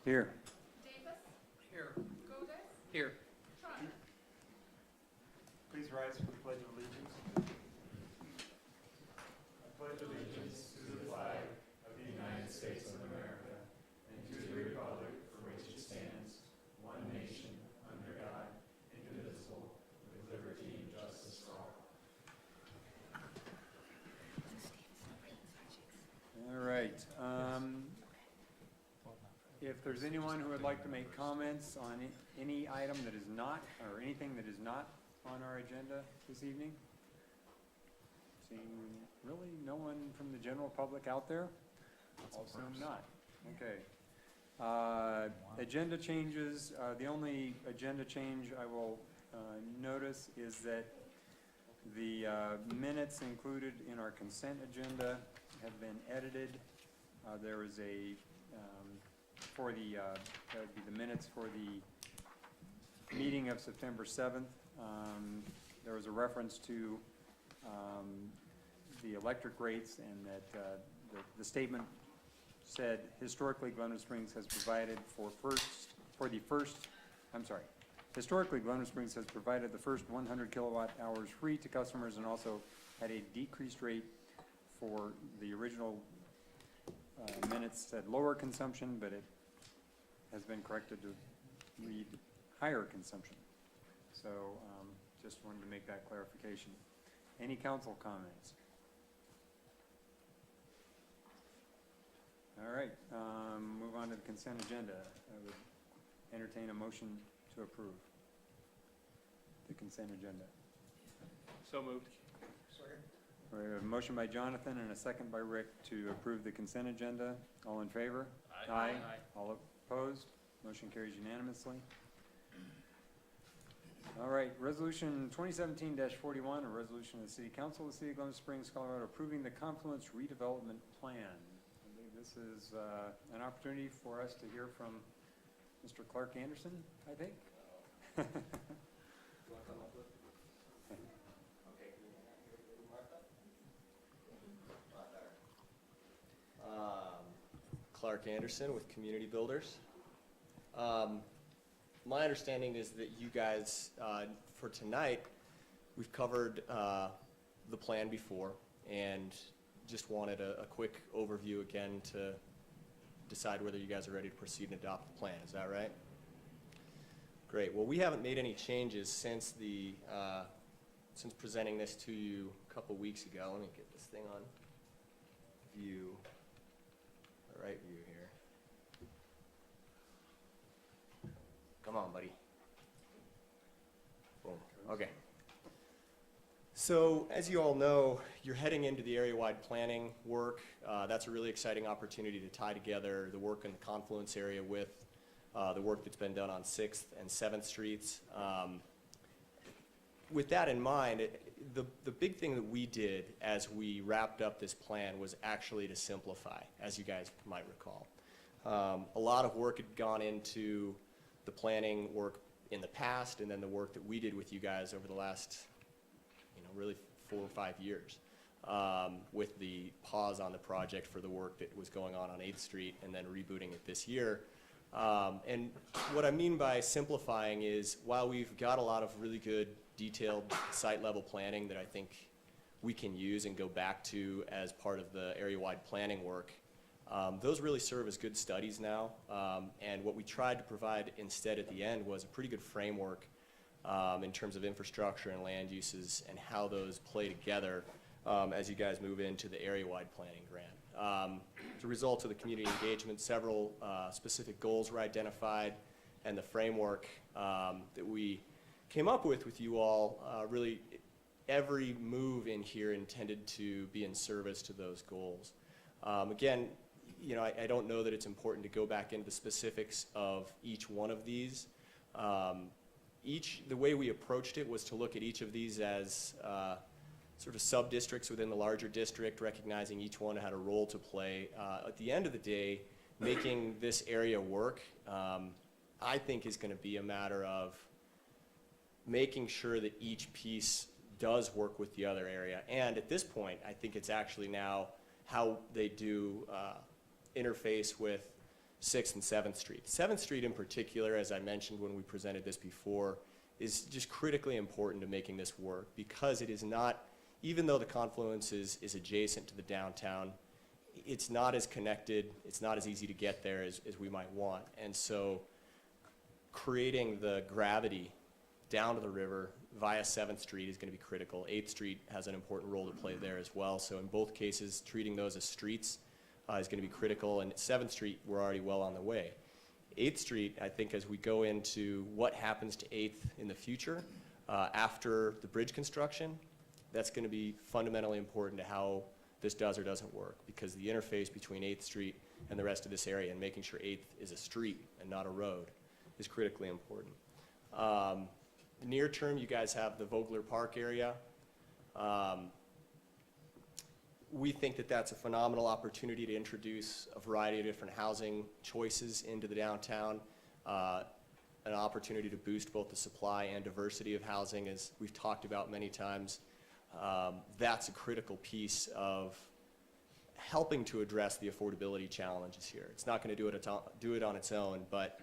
Here. Davis. Here. Godus. Here. Trotter. Please rise for the Pledge of Allegiance. I pledge allegiance to the flag of the United States of America and to the republic for which it stands, one nation, under God, indivisible, with liberty and justice for all. All right. If there's anyone who would like to make comments on any item that is not, or anything that is not on our agenda this evening? Seeing really no one from the general public out there? Also not. Okay. Agenda changes. The only agenda change I will notice is that the minutes included in our consent agenda have been edited. There is a, that would be the minutes for the meeting of September 7th. There was a reference to the electric rates, and that the statement said, historically Glenwood Springs has provided historically Glenwood Springs has provided the first 100 kilowatt hours free to customers, and also had a decreased rate for the original minutes said lower consumption, but it has been corrected to read higher consumption. So just wanted to make that clarification. Any council comments? All right, move on to the consent agenda. I would entertain a motion to approve the consent agenda. So moved. We have a motion by Jonathan and a second by Rick to approve the consent agenda. All in favor? Aye. All opposed? Motion carries unanimously. All right, resolution 2017-41, a resolution of the City Council of the City of Glenwood Springs, Colorado, approving the Confluence redevelopment plan. I believe this is an opportunity for us to hear from Mr. Clark Anderson, I think. Clark Anderson with Community Builders. My understanding is that you guys, for tonight, we've covered the plan before, and just wanted a quick overview again to decide whether you guys are ready to proceed and adopt the plan. Is that right? Great. Well, we haven't made any changes since since presenting this to you a couple weeks ago. Let me get this thing on view. Right view here. Come on, buddy. Boom. Okay. So, as you all know, you're heading into the area-wide planning work. That's a really exciting opportunity to tie together the work in the Confluence area with the work that's been done on 6th and 7th Streets. With that in mind, the big thing that we did as we wrapped up this plan was actually to simplify, as you guys might recall. A lot of work had gone into the planning work in the past, and then the work that we did with you guys over the last, really 4 or 5 years, with the pause on the project for the work that was going on 8th Street, and then rebooting it this year. And what I mean by simplifying is, while we've got a lot of really good detailed site level planning that I think we can use and go back to as part of the area-wide planning work, those really serve as good studies now. And what we tried to provide instead at the end was a pretty good framework in terms of infrastructure and land uses and how those play together as you guys move into the area-wide planning grant. As a result of the community engagement, several specific goals were identified, and the framework that we came up with you all, really every move in here intended to be in service to those goals. Again, I don't know that it's important to go back into the specifics of each one of these. The way we approached it was to look at each of these as sort of sub-districts within the larger district, recognizing each one had a role to play. At the end of the day, making this area work, I think, is going to be a matter of making sure that each piece does work with the other area. And at this point, I think it's actually now how they do interface with 6th and 7th Street. 7th Street in particular, as I mentioned when we presented this before, is just critically important to making this work because it is not, even though the confluence is adjacent to the downtown, it's not as connected, it's not as easy to get there as we might want. And so creating the gravity down to the river via 7th Street is going to be critical. 8th Street has an important role to play there as well. So in both cases, treating those as streets is going to be critical. And 7th Street, we're already well on the way. 8th Street, I think as we go into what happens to 8th in the future, after the bridge construction, that's going to be fundamentally important to how this does or doesn't work, because the interface between 8th Street and the rest of this area and making sure 8th is a street and not a road is critically important. Near term, you guys have the Vogler Park area. We think that that's a phenomenal opportunity to introduce a variety of different housing choices into the downtown, an opportunity to boost both the supply and diversity of housing, as we've talked about many times. That's a critical piece of helping to address the affordability challenges here. It's not going to do it on its own, but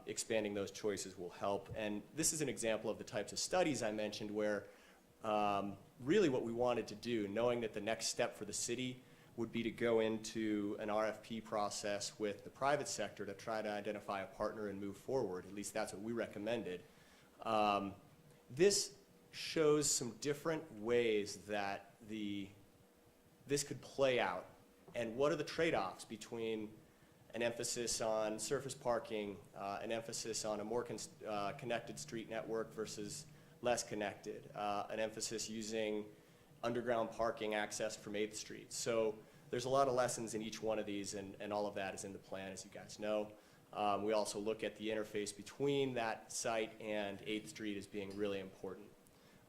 expanding those choices will help. And this is an example of the types of studies I mentioned where really what we wanted to do, knowing that the next step for the city would be to go into an RFP process with the private sector to try to identify a partner and move forward. At least that's what we recommended. This shows some different ways that this could play out, and what are the trade-offs between an emphasis on surface parking, an emphasis on a more connected street network versus less connected, an emphasis using underground parking access from 8th Street. So there's a lot of lessons in each one of these, and all of that is in the plan, as you guys know. We also look at the interface between that site and 8th Street as being really important.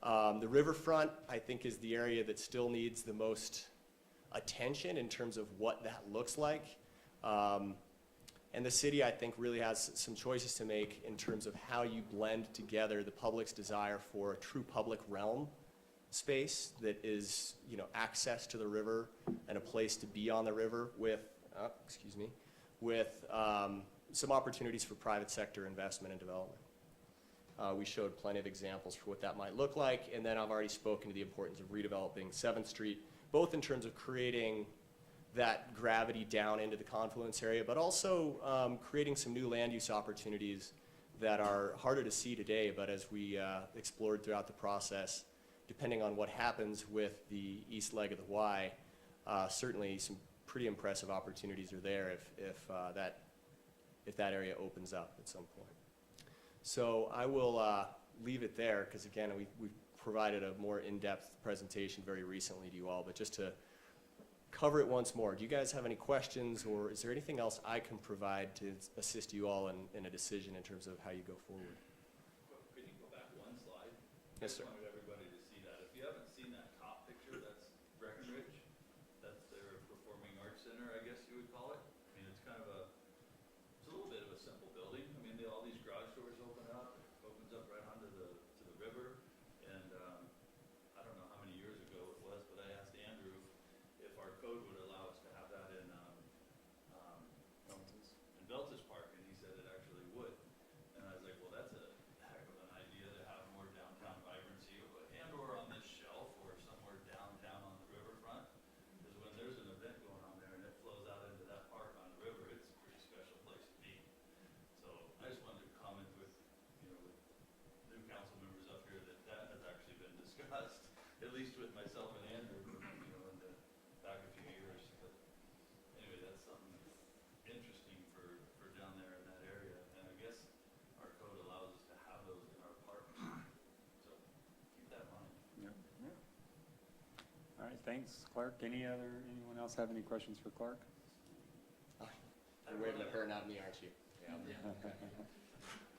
The riverfront, I think, is the area that still needs the most attention in terms of what that looks like. And the city, I think, really has some choices to make in terms of how you blend together the public's desire for a true public realm space that is, access to the river and a place to be on the river with, some opportunities for private sector investment and development. We showed plenty of examples for what that might look like, and then I've already spoken to the importance of redeveloping 7th Street, both in terms of creating that gravity down into the confluence area, but also creating some new land use opportunities that are harder to see today, but as we explored throughout the process, depending on what happens with the east leg of the Y, certainly some pretty impressive opportunities are there if that area opens up at some point. So I will leave it there, because again, we've provided a more in-depth presentation very recently to you all, but just to cover it once more, do you guys have any questions, or is there anything else I can provide to assist you all in a decision in terms of how you go forward? Could you go back one slide? Yes, sir. I wanted everybody to see that. If you haven't seen that top picture, that's Breckenridge. That's their Performing Arts Center, I guess you would call it. I mean, it's a little bit of a simple building. I mean, all these garage doors open up. It opens up right onto to the river. And I don't know how many years ago it was, but I asked Andrew if our code would allow us to have that in Veltus Park, and he said it actually would. And I was like, well, that's a heck of an idea to have more downtown vibrancy, and/or on this shelf or somewhere downtown on the riverfront. Because when there's an event going on there and it flows out into that park on the river, it's a pretty special place to be. So I just wanted to comment with new council members up here that has actually been discussed, at least with myself and Andrew, in the back a few years. But anyway, that's something interesting for down there in that area. And I guess our code allows us to have those in our parks. So keep that in mind. Yeah. All right, thanks, Clark. Anyone else have any questions for Clark? You're waving at her, not me, aren't you? Yeah.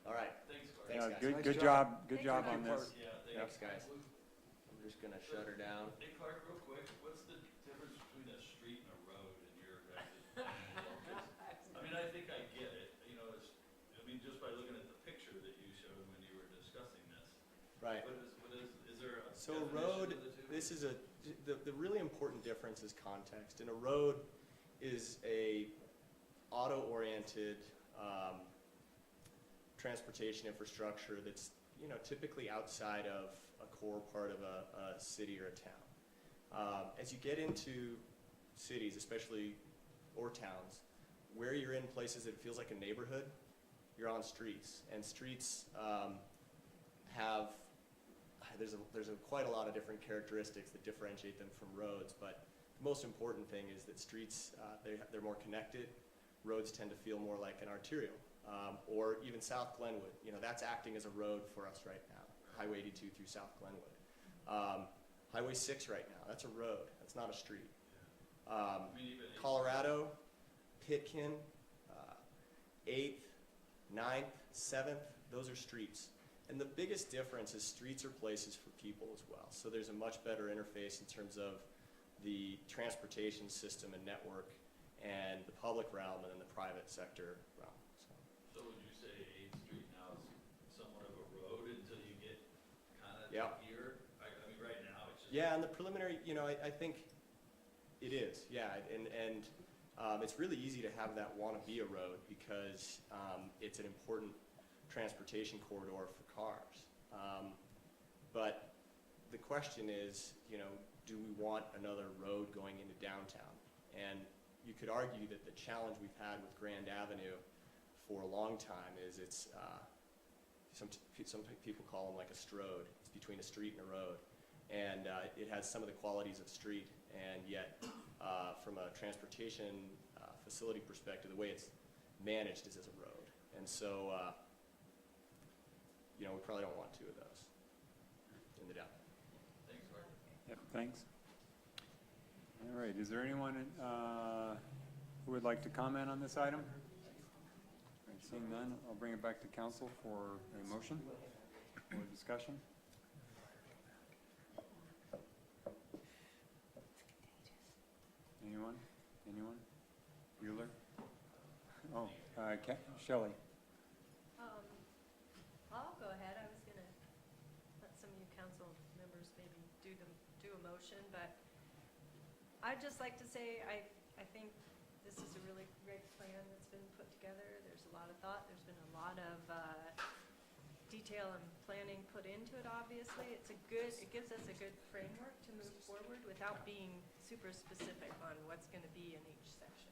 All right. Thanks, Clark. Thanks, Yeah, guys. good job on this. Yeah, Thanks, guys. I'm just gonna shut her down. Hey, Clark, real quick, what's the difference between a street and a road in your guys' opinion? I mean, I think I get it, just by looking at the picture that you showed when you were discussing this. Right. Is there a So a definition road, of the two? this is the really important difference is context. And a road is auto-oriented transportation infrastructure that's, you know, typically outside of a core part of a city or a town. As you get into cities, especially, or towns, where you're in places that feels like a neighborhood, you're on streets, and streets have, there's quite a lot of different characteristics that differentiate them from roads, but the most important thing is that streets, they're more connected. Roads tend to feel more like an arterial, or even South Glenwood. You know, that's acting as a road for us right now, Highway 82 through South Glenwood. Highway 6 right now, that's a road, that's not a street. I mean, even Colorado, Pitkin, 8th, 9th, 7th, those are streets. And the biggest difference is streets are places for people as well. So there's a much better interface in terms of the transportation system and network and the public realm and then the private sector realm. So would you say 8th Street now is somewhat of a road until you get kind of Yeah. here? I mean, right now it's just. Yeah, and the preliminary, you know, I think it is, yeah, and it's really easy to have that want to be a road because it's an important transportation corridor for cars. But the question is, you know, do we want another road going into downtown? And you could argue that the challenge we've had with Grand Avenue for a long time is it's, some people call them like a strode. It's between a street and a road. And it has some of the qualities of street, and yet from a transportation facility perspective, the way it's managed is as a road. And so, you know, we probably don't want two of those in the downtown. Thanks, Mark. Yep, thanks. All right, is there anyone who would like to comment on this item? All right, seeing none, I'll bring it back to council for a motion or discussion. Anyone? Anyone? Bueller? Oh, Shelley. I'll go ahead. I was gonna let some of you council members maybe do a motion, but I'd just like to say I think this is a really great plan that's been put together. There's a lot of thought. There's been a lot of detail and planning put into it, obviously. It gives us a good framework to move forward without being super specific on what's gonna be in each section.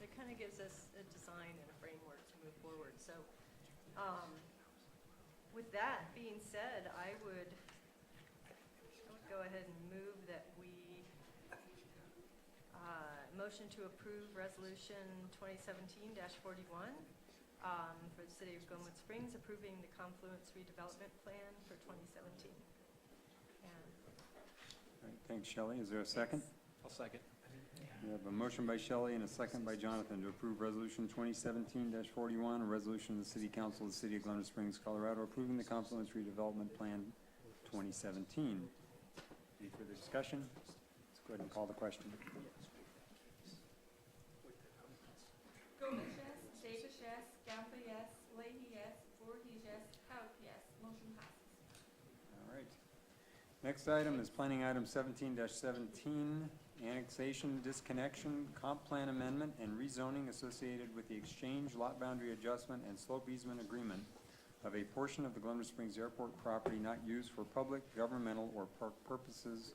It kind of gives us a design and a framework to move forward. So, with that being said, I would go ahead and move that we motion to approve resolution 2017-41 for the city of Glenwood Springs, approving the Confluence redevelopment plan for 2017. And All right, thanks, Shelley. Is there a second? I'll second. We have a motion by Shelley and a second by Jonathan to approve Resolution 2017-41, a resolution of the City Council of the City of Glenwood Springs, Colorado, approving the Confluence Redevelopment Plan 2017. Any further discussion? Let's go ahead and call the question. Gomez, yes. Davis, yes. Gamble, yes. Leahy, yes. Voorhees, yes. Hout, yes. Motion passes. All right. Next item is planning item 17-17, annexation, disconnection, comp plan amendment, and rezoning associated with the exchange, lot boundary adjustment, and slope easement agreement of a portion of the Glenwood Springs Airport property not used for public, governmental, or park purposes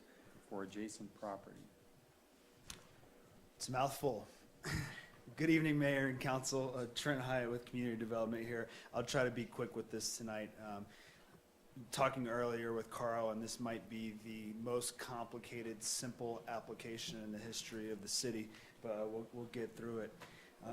for adjacent property. It's a mouthful. Good evening, Mayor and Council. Trent Hyatt with Community Development here. I'll try to be quick with this tonight. Talking earlier with Carl, and this might be the most complicated, simple application in the history of the city, but we'll get through it.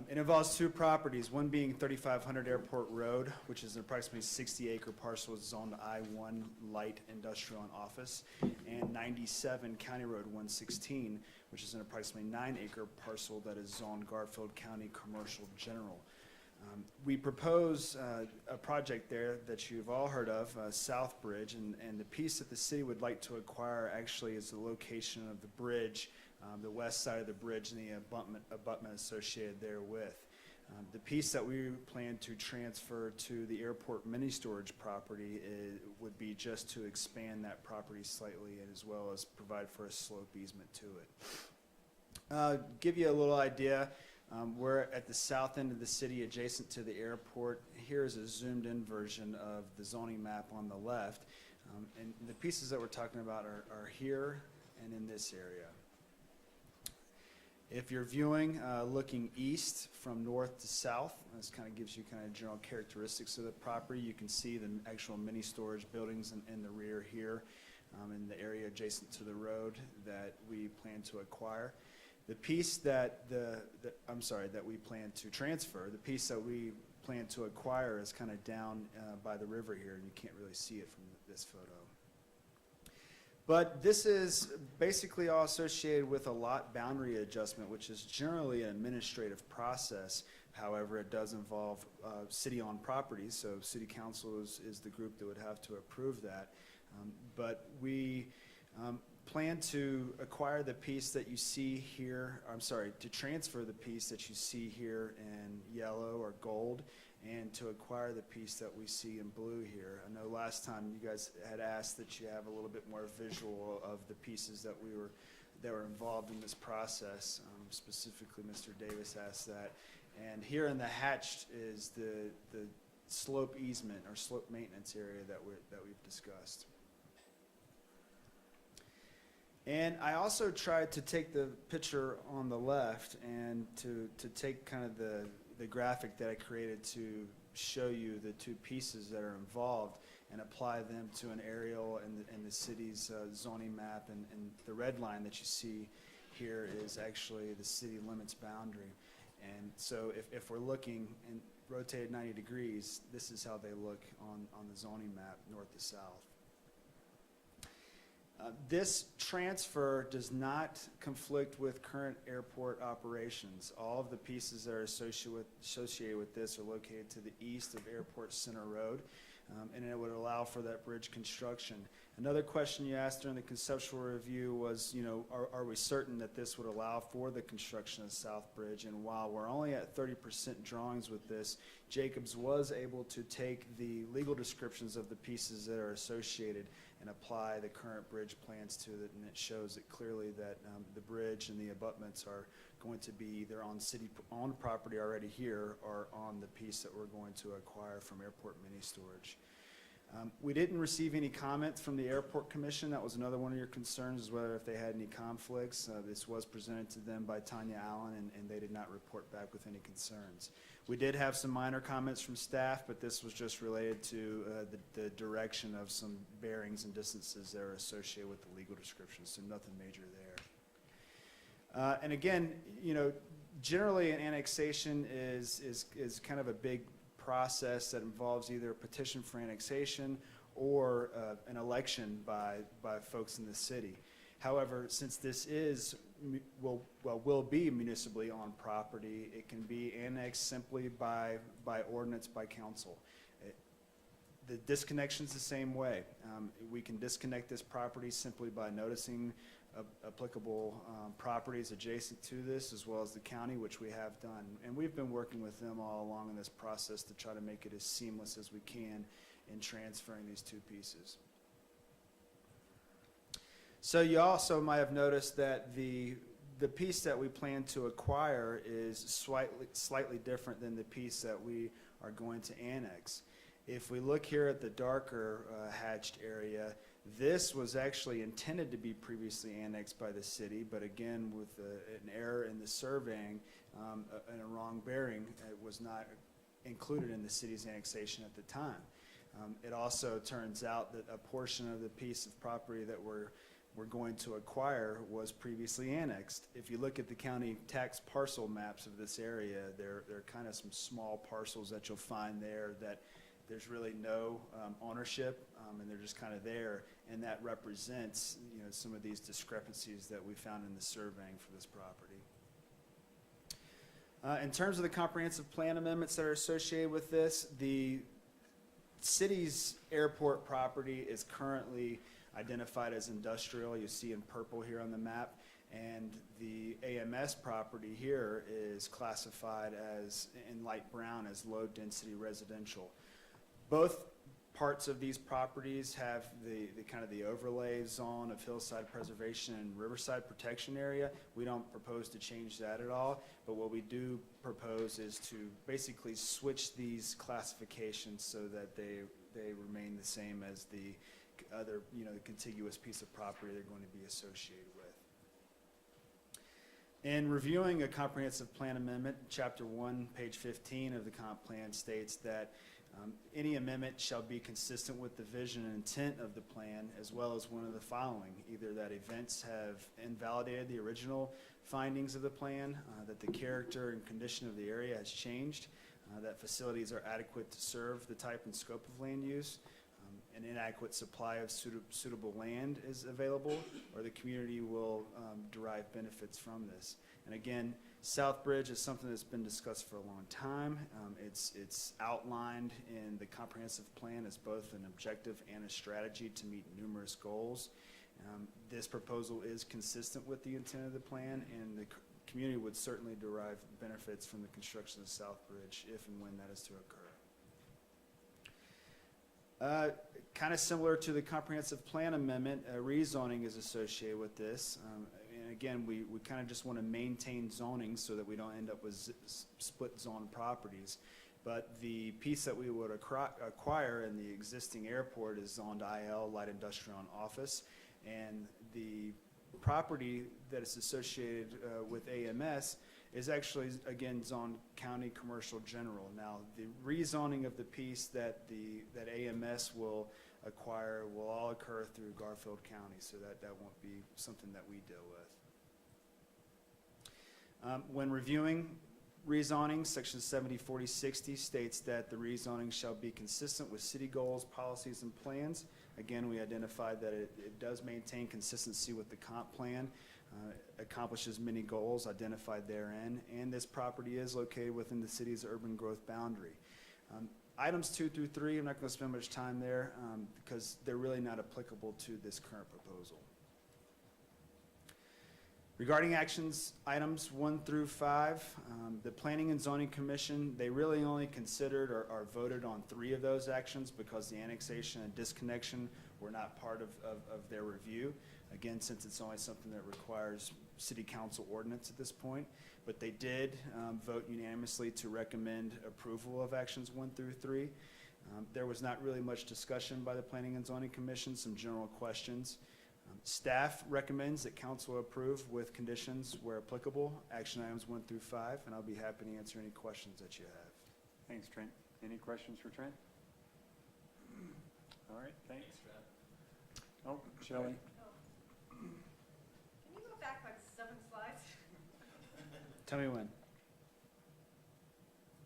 It involves two properties, one being 3500 Airport Road, which is an approximately 60-acre parcel zoned I-1 light industrial and office, and 97 County Road 116, which is an approximately 9-acre parcel that is zoned Garfield County Commercial General. We propose a project there that you've all heard of, South Bridge, and the piece that the city would like to acquire actually is the location of the bridge, the west side of the bridge and the abutment associated therewith. The piece that we plan to transfer to the airport mini storage property would be just to expand that property slightly, and as well as provide for a slope easement to it. Give you a little idea. We're at the south end of the city adjacent to the airport. Here is a zoomed-in version of the zoning map on the left. And the pieces that we're talking about are here and in this area. If you're viewing, looking east from north to south, this kind of gives you kind of general characteristics of the property. You can see the actual mini storage buildings in the rear here, in the area adjacent to the road that we plan to acquire. The piece that that we plan to transfer, the piece that we plan to acquire is kind of down by the river here, and you can't really see it from this photo. But this is basically all associated with a lot boundary adjustment, which is generally an administrative process. However, it does involve city-owned properties, so city council is the group that would have to approve that. But we plan to acquire the piece that you see here, to transfer the piece that you see here in yellow or gold, and to acquire the piece that we see in blue here. I know last time you guys had asked that you have a little bit more visual of the pieces that were involved in this process. Specifically, Mr. Davis asked that. And here in the hatched is the slope easement or slope maintenance area that we've discussed. And I also tried to take the picture on the left and to take kind of the graphic that I created to show you the two pieces that are involved and apply them to an aerial in the city's zoning map. And the red line that you see here is actually the city limits boundary. And so if we're looking and rotated 90 degrees, this is how they look on the zoning map, north to south. This transfer does not conflict with current airport operations. All of the pieces that are associated with this are located to the east of Airport Center Road, and it would allow for that bridge construction. Another question you asked during the conceptual review was, are we certain that this would allow for the construction of the South Bridge? And while we're only at 30% drawings with this, Jacobs was able to take the legal descriptions of the pieces that are associated and apply the current bridge plans to it, and it shows it clearly that the bridge and the abutments are going to be either on city-owned property already here or on the piece that we're going to acquire from Airport Mini Storage. We didn't receive any comments from the Airport Commission. That was another one of your concerns, is whether if they had any conflicts. This was presented to them by Tanya Allen, and they did not report back with any concerns. We did have some minor comments from staff, but this was just related to the direction of some bearings and distances that are associated with the legal description, so nothing major there. And again, generally an annexation is kind of a big process that involves either a petition for annexation or an election by folks in the city. However, since this will be municipally owned property, it can be annexed simply by ordinance by council. The disconnection's the same way. We can disconnect this property simply by noticing applicable properties adjacent to this, as well as the county, which we have done. And we've been working with them all along in this process to try to make it as seamless as we can in transferring these two pieces. So you also might have noticed that the piece that we plan to acquire is slightly different than the piece that we are going to annex. If we look here at the darker hatched area, this was actually intended to be previously annexed by the city, but again, with an error in the surveying and a wrong bearing, it was not included in the city's annexation at the time. It also turns out that a portion of the piece of property that we're going to acquire was previously annexed. If you look at the county tax parcel maps of this area, there are kind of some small parcels that you'll find there that there's really no ownership, and they're just kind of there, and that represents some of these discrepancies that we found in the surveying for this property. In terms of the comprehensive plan amendments that are associated with this, the city's airport property is currently identified as industrial. You see in purple here on the map, and the AMS property here is classified as in light brown as low density residential. Both Parts of these properties have the kind of the overlay zone of hillside preservation and riverside protection area. We don't propose to change that at all, but what we do propose is to basically switch these classifications so that they remain the same as the other, you know, the contiguous piece of property they're going to be associated with. In reviewing a comprehensive plan amendment, Chapter 1, page 15 of the comp plan states that any amendment shall be consistent with the vision and intent of the plan, as well as one of the following: either that events have invalidated the original findings of the plan, that the character and condition of the area has changed, that facilities are adequate to serve the type and scope of land use, an inadequate supply of suitable land is available, or the community will derive benefits from this. And again, Southbridge is something that's been discussed for a long time. It's outlined in the comprehensive plan as both an objective and a strategy to meet numerous goals. This proposal is consistent with the intent of the plan, and the community would certainly derive benefits from the construction of Southbridge if and when that is to occur. Kind of similar to the comprehensive plan amendment, rezoning is associated with this. And again, we kind of just want to maintain zoning so that we don't end up with split zone properties. But the piece that we would acquire in the existing airport is zoned IL, light industrial and office. And the property that is associated with AMS is actually, again, zoned county commercial general. Now, the rezoning of the piece that AMS will acquire will all occur through Garfield County, so that won't be something that we deal with. When reviewing rezoning, section 704060 states that the rezoning shall be consistent with city goals, policies, and plans. Again, we identified that it does maintain consistency with the comp plan, accomplishes many goals identified therein, and this property is located within the city's urban growth boundary. Items 2 through 3, I'm not going to spend much time there because they're really not applicable to this current proposal. Regarding actions items 1 through 5, the Planning and Zoning Commission, they really only considered or voted on 3 of those actions because the annexation and disconnection were not part of their review. Again, since it's only something that requires city council ordinance at this point, but they did vote unanimously to recommend approval of actions 1 through 3. There was not really much discussion by the Planning and Zoning Commission, some general questions. Staff recommends that council approve with conditions where applicable, action items 1 through 5, and I'll be happy to answer any questions that you have. Thanks, Trent. Any questions for Trent? All right, thanks. Oh, Shelley? Can you go back like 7 slides? Tell me when.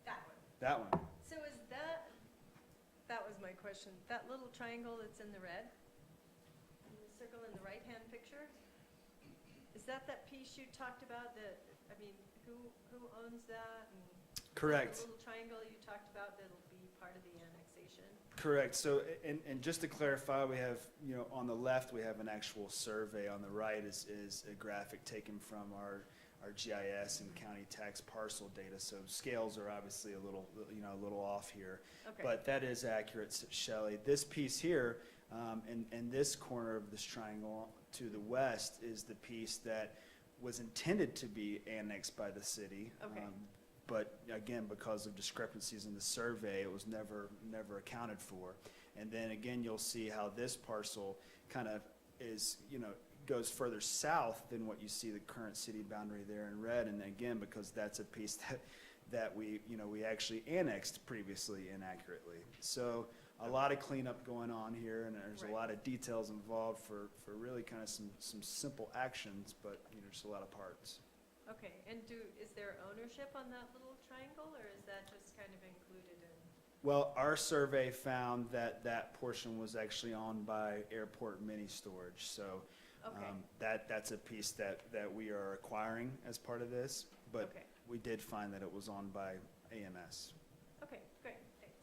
That one. That one. So is that was my question, that little triangle that's in the red? And the circle in the right-hand picture? Is that piece you talked about that, I mean, who owns that? And Correct. the little triangle you talked about that'll be part of the annexation? Correct. So, and just to clarify, we have, you know, on the left, we have an actual survey. On the right is a graphic taken from our GIS and county tax parcel data. So scales are obviously a little off here. Okay. But that is accurate, Shelley. This piece here, and this corner of this triangle to the west is the piece that was intended to be annexed by the city. Okay. But again, because of discrepancies in the survey, it was never accounted for. And then again, you'll see how this parcel kind of is, you know, goes further south than what you see the current city boundary there in red. And again, because that's a piece that we actually annexed previously inaccurately. So a lot of cleanup going on here, and there's Right. a lot of details involved for really kind of some simple actions, but you know, just a lot of parts. Okay, and is there ownership on that little triangle, or is that just kind of included in? Well, our survey found that that portion was actually owned by Airport Mini Storage. So Okay. that's a piece that we are acquiring as part of this, but Okay. we did find that it was owned by AMS. Okay, great, thanks.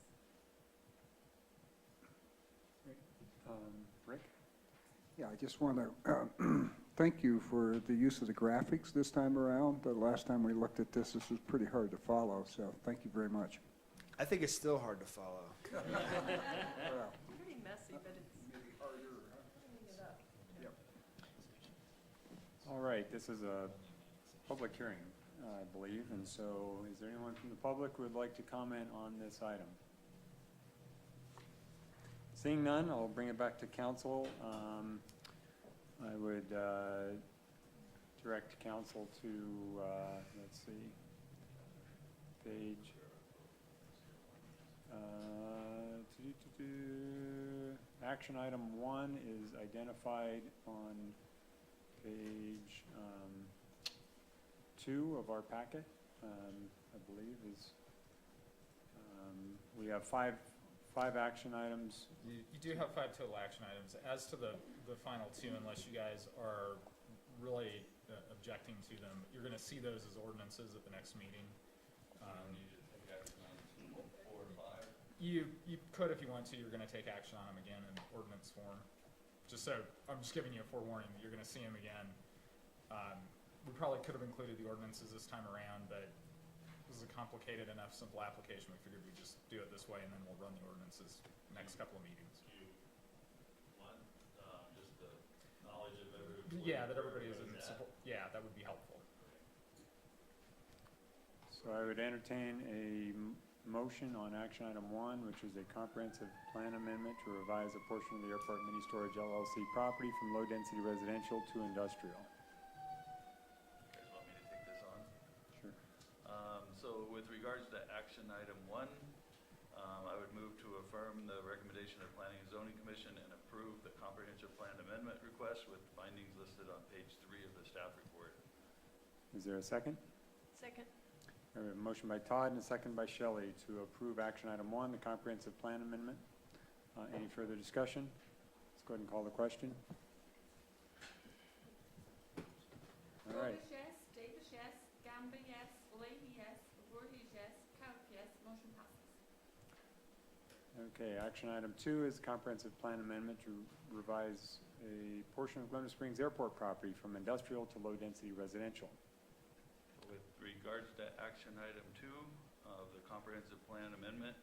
Rick? Yeah, I just want to thank you for the use of the graphics this time around. The last time we looked at this was pretty hard to follow, so thank you very much. I think it's still hard to follow. Well, Pretty messy, but it's maybe harder, huh? cleaning it up. All right, this is a public hearing, I believe, and so is there anyone from the public who would like to comment on this item? Seeing none, I'll bring it back to council. I would direct council to, let's see, page, action item 1 is identified on page 2 of our packet, I believe is, we have five action items. You do have 5 total action items. As to the final 2, unless you guys are really objecting to them, you're gonna see those as ordinances at the next meeting. You just take action on 4 and 5. You could if you want to, you're gonna take action on them again in ordinance form. Just so, I'm just giving you a forewarning that you're gonna see them again. We probably could have included the ordinances this time around, but this is a complicated enough, simple application, we figured we'd just do it this way and then we'll run the ordinances next couple of meetings. Do you want, just the knowledge of every. Yeah, that everybody is in where it's at? support, yeah, that would be helpful. So I would entertain a motion on action item 1, which is a comprehensive plan amendment to revise a portion of the Airport Mini Storage LLC property from low-density residential to industrial. You guys want me to take this on? Sure. So with regards to action item 1, I would move to affirm the recommendation of Planning and Zoning Commission and approve the comprehensive plan amendment request with findings listed on page 3 of the staff report. Is there a second? Second. We have a motion by Todd and a second by Shelley to approve action item 1, the comprehensive plan amendment. Any further discussion? Let's go ahead and call the question. All right. Golds, yes. Davis, yes. Gamba, yes. Leahy, yes. Voorhees, yes. Count, yes. Motion passes. Okay, action item 2 is comprehensive plan amendment to revise a portion of Glen Springs Airport property from industrial to low-density residential. With regards to action item 2 of the comprehensive plan amendment,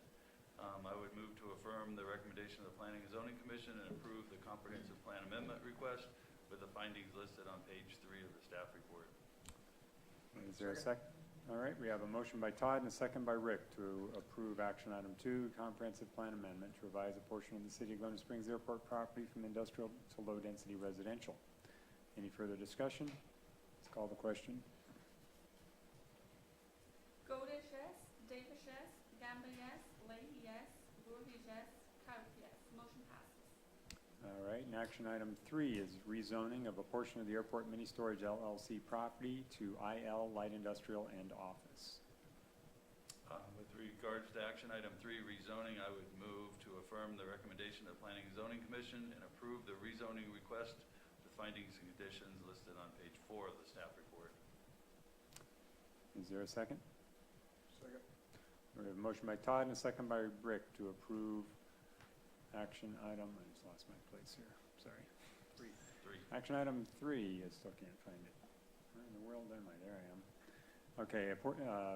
I would move to affirm the recommendation of the Planning and Zoning Commission and approve the comprehensive plan amendment request with the findings listed on page 3 of the staff report. Is there a second? All right, we have a motion by Todd and a second by Rick to approve action item 2, comprehensive plan amendment to revise a portion of the City of Glen Springs Airport property from industrial to low-density residential. Any further discussion? Let's call the question. Golds, yes. Davis, yes. Gamba, yes. Leahy, yes. Voorhees, yes. Count, yes. Motion passes. All right, and action item 3 is rezoning of a portion of the Airport Mini Storage LLC property to IL Light Industrial and Office. With regards to action item 3, rezoning, I would move to affirm the recommendation of Planning and Zoning Commission and approve the rezoning request with findings and conditions listed on page 4 of the staff report. Is there a second? Second. We have a motion by Todd and a second by Rick to approve action item, I just lost my place here, sorry. 3. Action item 3, I still can't find it. Where in the world am I? There I am. Okay,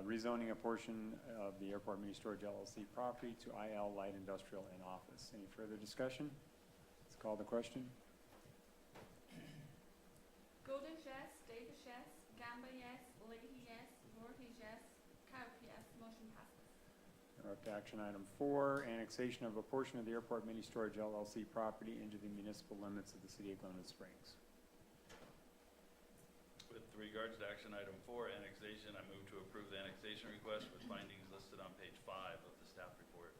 rezoning a portion of the Airport Mini Storage LLC property to IL Light Industrial and Office. Any further discussion? Let's call the question. Golds, yes. Davis, yes. Gamba, yes. Leahy, yes. Voorhees, yes. Count, yes. Motion passes. We're up to action item 4, annexation of a portion of the Airport Mini Storage LLC property into the municipal limits of the City of Glen Springs. With regards to action item 4, annexation, I move to approve the annexation request with findings listed on page 5 of the staff report.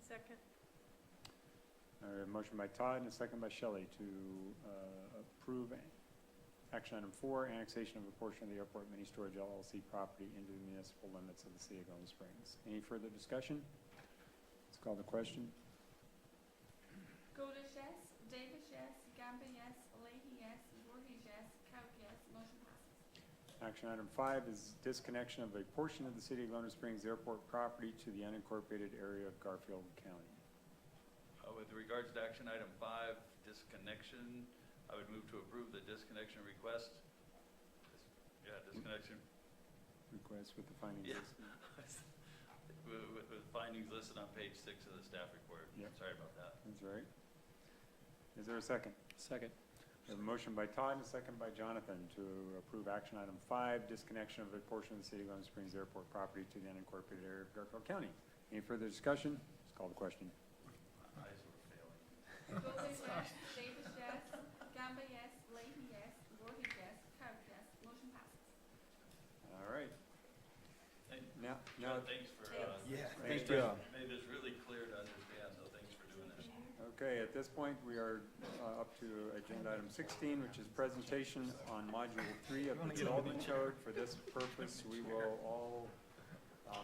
Second. A motion by Todd and a second by Shelley to approve action item 4, annexation of a portion of the Airport Mini Storage LLC property into the municipal limits of the City of Glen Springs. Any further discussion? Let's call the question. Golds, yes. Davis, yes. Gamba, yes. Leahy, yes. Voorhees, yes. Count, yes. Motion passes. Action item 5 is disconnection of a portion of the City of Glen Springs Airport property to the unincorporated area of Garfield County. With regards to action item 5, disconnection, I would move to approve the disconnection request. Disconnection. Request with the findings. Yeah. listed. with findings listed on page 6 of the staff report. Yep. Sorry about that. That's all right. Is there a second? Second. We have a motion by Todd and a second by Jonathan to approve action item 5, disconnection of a portion of the City of Glen Springs Airport property to the unincorporated area of Garfield County. Any further discussion? Let's call the question. My eyes were failing. Golden yes, Davis yes, Gamba yes, Leahy yes, Voorhees yes, Cook yes, motion passes. All right. And Now, John, thanks for, Yeah, Thank thank you. you. made this really clear to understand, so thanks for doing this. okay, at this point, we are up to agenda item 16, which is presentation on module 3 of the development code. For this purpose, we will all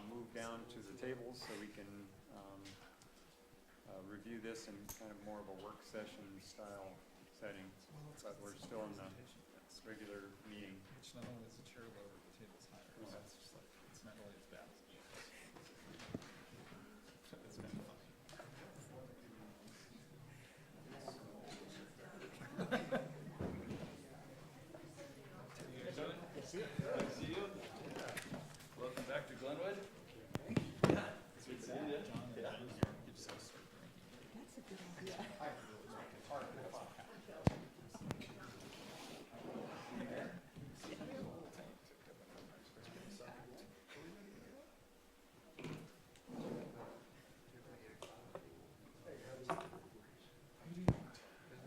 move down to the tables so we can review this in kind of more of a work session style setting, but we're still in the regular meeting. Which not only is the chair lower, the table's higher, so it's just like, it's not really as bad as it is. It's been fun. Good to see you. Welcome back to Glenwood. Good seeing you. Yeah. I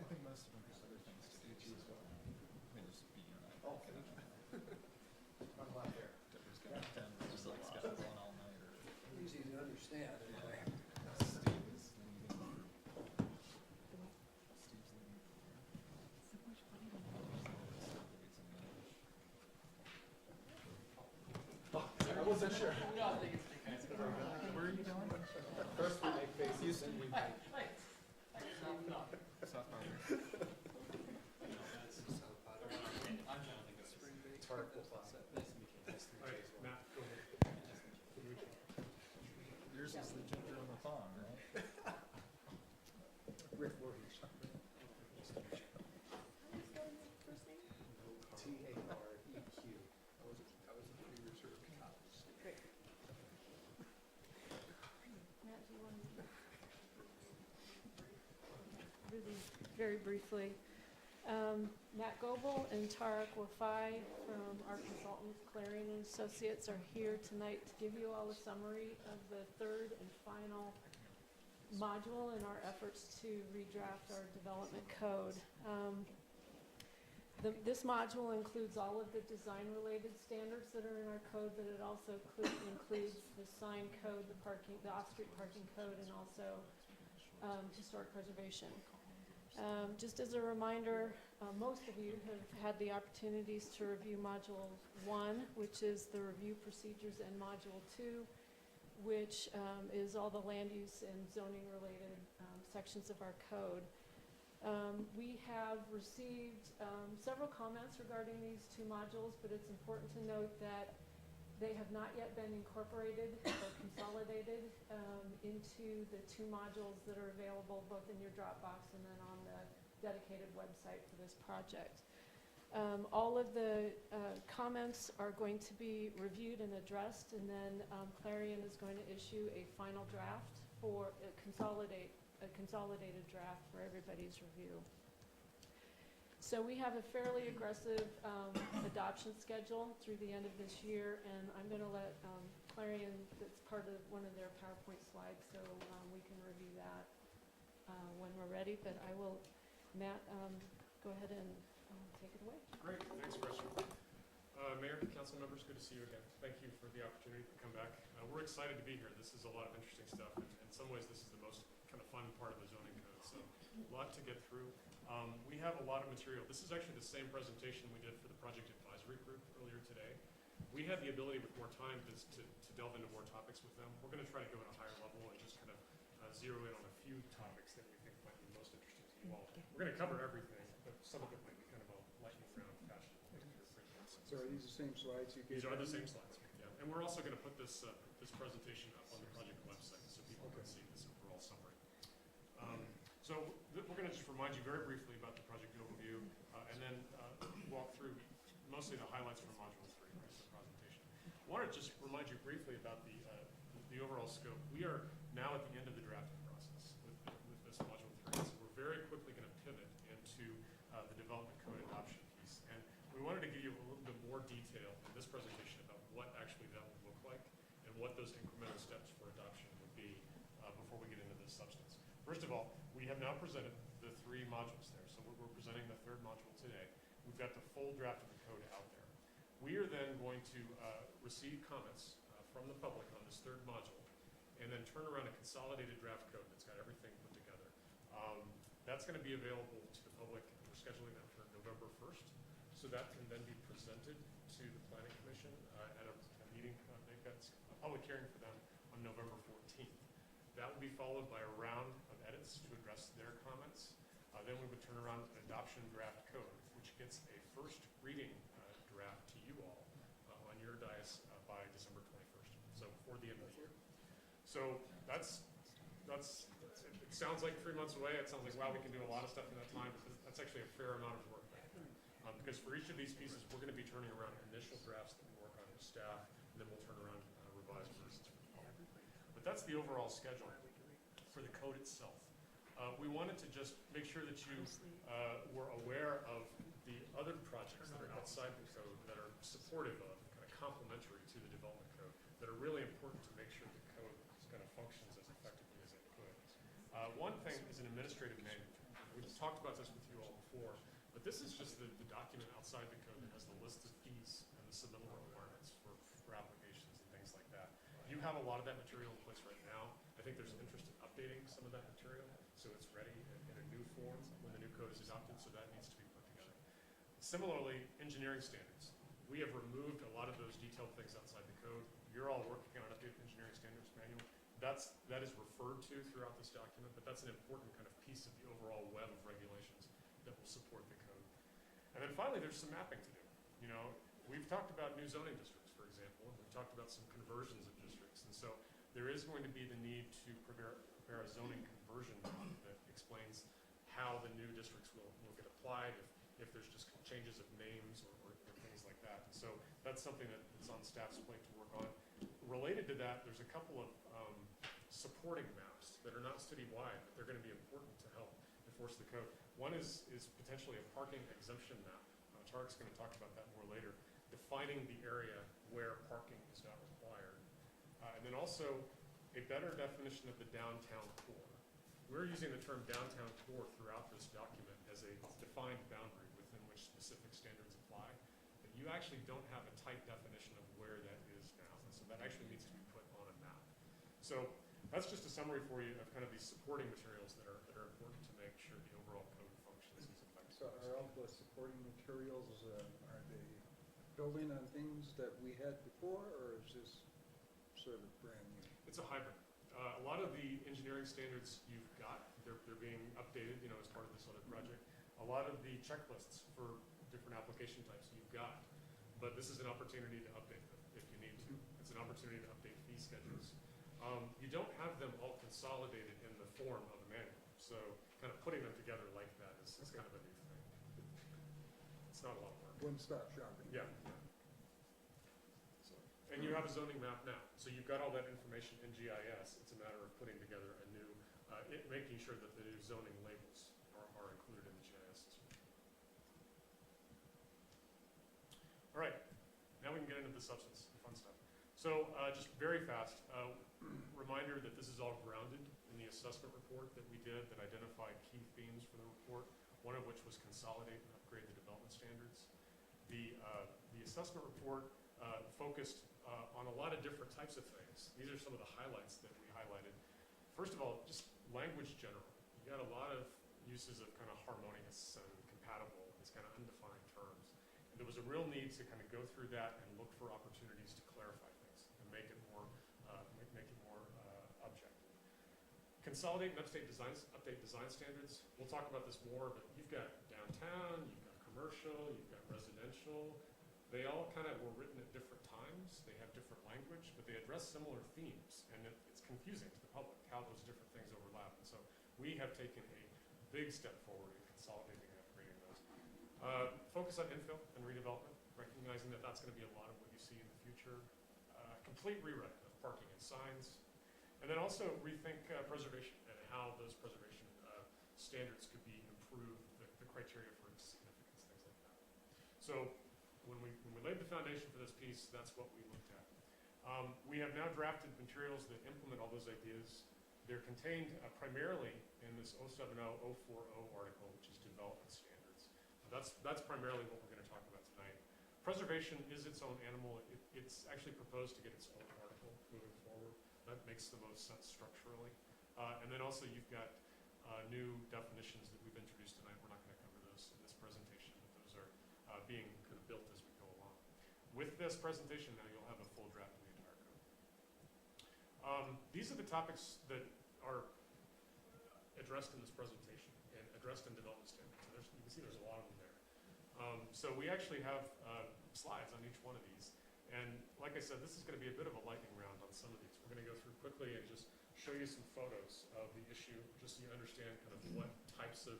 think most of them have other things to do too as well. They just be, I'm glad there. Deborah's got 10, just like got one all nighter. Easy to understand, anyway. Steve is leaving. Steve's leaving. I wasn't sure. Where are you going? First we make faces, then we make. South Park. Yours is the ginger on the thong, right? Rick Voorhees. T-A-R-E-Q. I was a previous sort of college. Matt, do you want to? Really, very briefly. Matt Goebel and Tarek Wafai from our consultant Clarion and Associates are here tonight to give you all a summary of the third and final module in our efforts to redraft our development code. This module includes all of the design-related standards that are in our code, but it also includes the sign code, the off-street parking code, and also historic preservation. Just as a reminder, most of you have had the opportunities to review Module 1, which is the review procedures, and Module 2, which is all the land use and zoning-related sections of our code. We have received several comments regarding these two modules, but it's important to note that they have not yet been incorporated or consolidated into the two modules that are available both in your Dropbox and then on the dedicated website for this project. All of the comments are going to be reviewed and addressed, and then Clarion is going to issue a final draft for a consolidated draft for everybody's review. So we have a fairly aggressive adoption schedule through the end of this year, and I'm going to let Clarion, that's part of one of their PowerPoint slides, so we can review that when we're ready. But I will, Matt, go ahead and take it away. Great, thanks, Kristen. Mayor, council members, good to see you again. Thank you for the opportunity to come back. We're excited to be here. This is a lot of interesting stuff, and in some ways this is the most kind of fun part of the zoning code, so a lot to get through. We have a lot of material. This is actually the same presentation we did for the project advisory group earlier today. We had the ability with more time to delve into more topics with them. We're going to try to go at a higher level and just kind of zero in on a few topics that we think might be most interesting to you all. We're going to cover everything, but some of it might be kind of a lightning round fashion. So are these the same slides you gave? These are the same slides, yeah. And we're also going to put this this presentation up on the project website so people can see this overall summary. We're going to just remind you very briefly about the project overview and then walk through mostly the highlights from Module 3, right, the presentation. I want to just remind you briefly about the the overall scope, we are now at the end of the drafting process with this module 3. So we're very quickly going to pivot into the development code adoption piece. And we wanted to give you a little bit more detail in this presentation about what actually that would look like and what those incremental steps for adoption would be before we get into the substance. First of all, we have now presented the 3 modules there. So we're presenting the 3rd module today. We've got the full draft of the code out there. We are then going to receive comments from the public on this 3rd module and then turn around a consolidated draft code that's got everything put together. That's going to be available to the public. We're scheduling that for November 1st. So that can then be presented to the Planning Commission at a meeting. They've got a public hearing for them on November 14th. That will be followed by a round of edits to address their comments. Then we would turn around an adoption draft code, which gets a first reading draft to you all on your dais by December 21st, so before the end of the year. So it sounds like 3 months away. It sounds like, wow, we can do a lot of stuff in that time, but that's actually a fair amount of work. Because for each of these pieces, we're going to be turning around initial drafts that we work on with staff, and then we'll turn around revised versions for the public. But that's the overall schedule for the code itself. We wanted to just make sure that you were aware of the other projects that are outside the code that are supportive of, kind of complementary to the development code, that are really important to make sure the code kind of functions as effectively as it could. One thing is an administrative manual. We've talked about this with you all before, but this is just the document outside the code that has the list of fees and the submittal requirements for applications and things like that. You have a lot of that material in place right now. I think there's an interest in updating some of that material so it's ready in a new form when the new code is adopted, so that needs to be put together. Similarly, engineering standards. We have removed a lot of those detailed things outside the code. You're all working on an updated engineering standards manual. That is referred to throughout this document, but that's an important kind of piece of the overall web of regulations that will support the code. And then finally, there's some mapping to do. You know, we've talked about new zoning districts, for example, and we've talked about some conversions of districts. And so there is going to be the need to prepare a zoning conversion map that explains how the new districts will get applied, if there's just changes of names or things like that. And so that's something that's on staff's plate to work on. Related to that, there's a couple of supporting maps that are not citywide, but they're going to be important to help enforce the code. One is potentially a parking exemption map. Tarek's going to talk about that more later, defining the area where parking is not required. And then also a better definition of the downtown core. We're using the term downtown core throughout this document as a defined boundary within which specific standards apply, but you actually don't have a tight definition of where that is now, and so that actually needs to be put on a map. So that's just a summary for you of kind of these supporting materials that are important to make sure the overall code functions as effectively. So are all the supporting materials, are they building on things that we had before, or is this sort of brand new? It's a hybrid. A lot of the engineering standards you've got, they're being updated, you know, as part of this other project. A lot of the checklists for different application types you've got, but this is an opportunity to update them if you need to. It's an opportunity to update fee schedules. You don't have them all consolidated in the form of a manual, so kind of putting them together like that is kind of a new thing. It's not a lot of work. One-stop shopping. Yeah. So, and you have a zoning map now, so you've got all that information in GIS. It's a matter of putting together a new, making sure that the new zoning labels are included in the GIS system. All right, now we can get into the substance, the fun stuff. So just very fast, reminder that this is all grounded in the assessment report that we did that identified key themes for the report, one of which was consolidate and upgrade the development standards. The assessment report focused on a lot of different types of things. These are some of the highlights that we highlighted. First of all, just language general. You got a lot of uses of kind of harmonious and compatible, these kind of undefined terms. And there was a real need to kind of go through that and look for opportunities to clarify things and make it more objective. Consolidate and update design standards. We'll talk about this more, but you've got downtown, you've got commercial, you've got residential. They all kind of were written at different times. They have different language, but they address similar themes, and it's confusing to the public how those different things overlap. And so we have taken a big step forward in consolidating and upgrading those. Focus on infill and redevelopment, recognizing that that's going to be a lot of what you see in the future. Complete rewrite of parking and signs, And then also rethink preservation and how those preservation standards could be improved, the criteria for significance, things like that. So when we laid the foundation for this piece, that's what we looked at. We have now drafted materials that implement all those ideas. They're contained primarily in this 070-040 article, which is development standards. That's primarily what we're going to talk about tonight. Preservation is its own animal. It's actually proposed to get its own article moving forward. That makes the most sense structurally. And then also you've got new definitions that we've introduced tonight. We're not going to cover those in this presentation, but those are being kind of built as we go along. With this presentation now, you'll have a full draft of the entire code. These are the topics that are addressed in this presentation and addressed in development standards. And you can see there's a lot of them there. So we actually have slides on each one of these. And like I said, this is going to be a bit of a lightning round on some of these. We're going to go through quickly and just show you some photos of the issue, just so you understand kind of what types of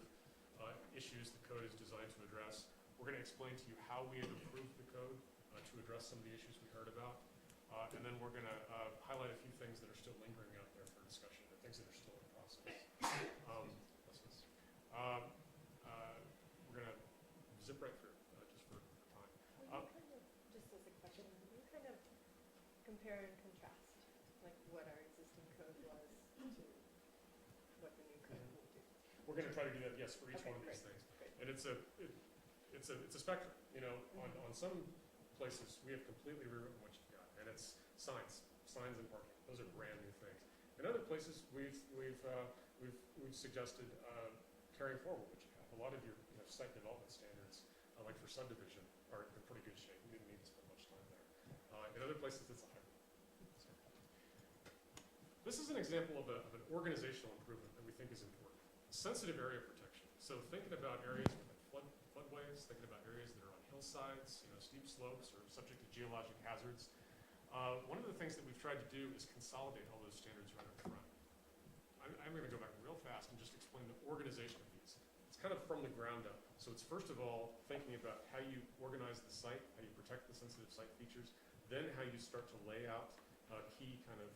issues the code is designed to address. We're going to explain to you how we have improved the code to address some of the issues we heard about. And then we're going to highlight a few things that are still lingering out there for discussion, and things that are still in process. We're going to zip right through just for time. Just as a question, will you kind of compare and contrast, like what our existing code was to what the new code will do? We're going to try to do that, yes, for each Okay, one of these great, things. great. And it's a spectrum. You know, on some places we have completely rewritten what you've got, and it's signs and parking. Those are brand new things. In other places, we've suggested carrying forward what you have. A lot of your site development standards, like for subdivision, are in pretty good shape. We didn't need to spend much time there. In other places, it's a hybrid. So, this is an example of an organizational improvement that we think is important. Sensitive area protection. So thinking about areas with floodways, thinking about areas that are on hillsides, steep slopes, or subject to geologic hazards. One of the things that we've tried to do is consolidate all those standards right up front. I'm going to go back real fast and just explain the organization of these. It's kind of from the ground up. So it's first of all thinking about how you organize the site, how you protect the sensitive site features, then how you start to lay out key kind of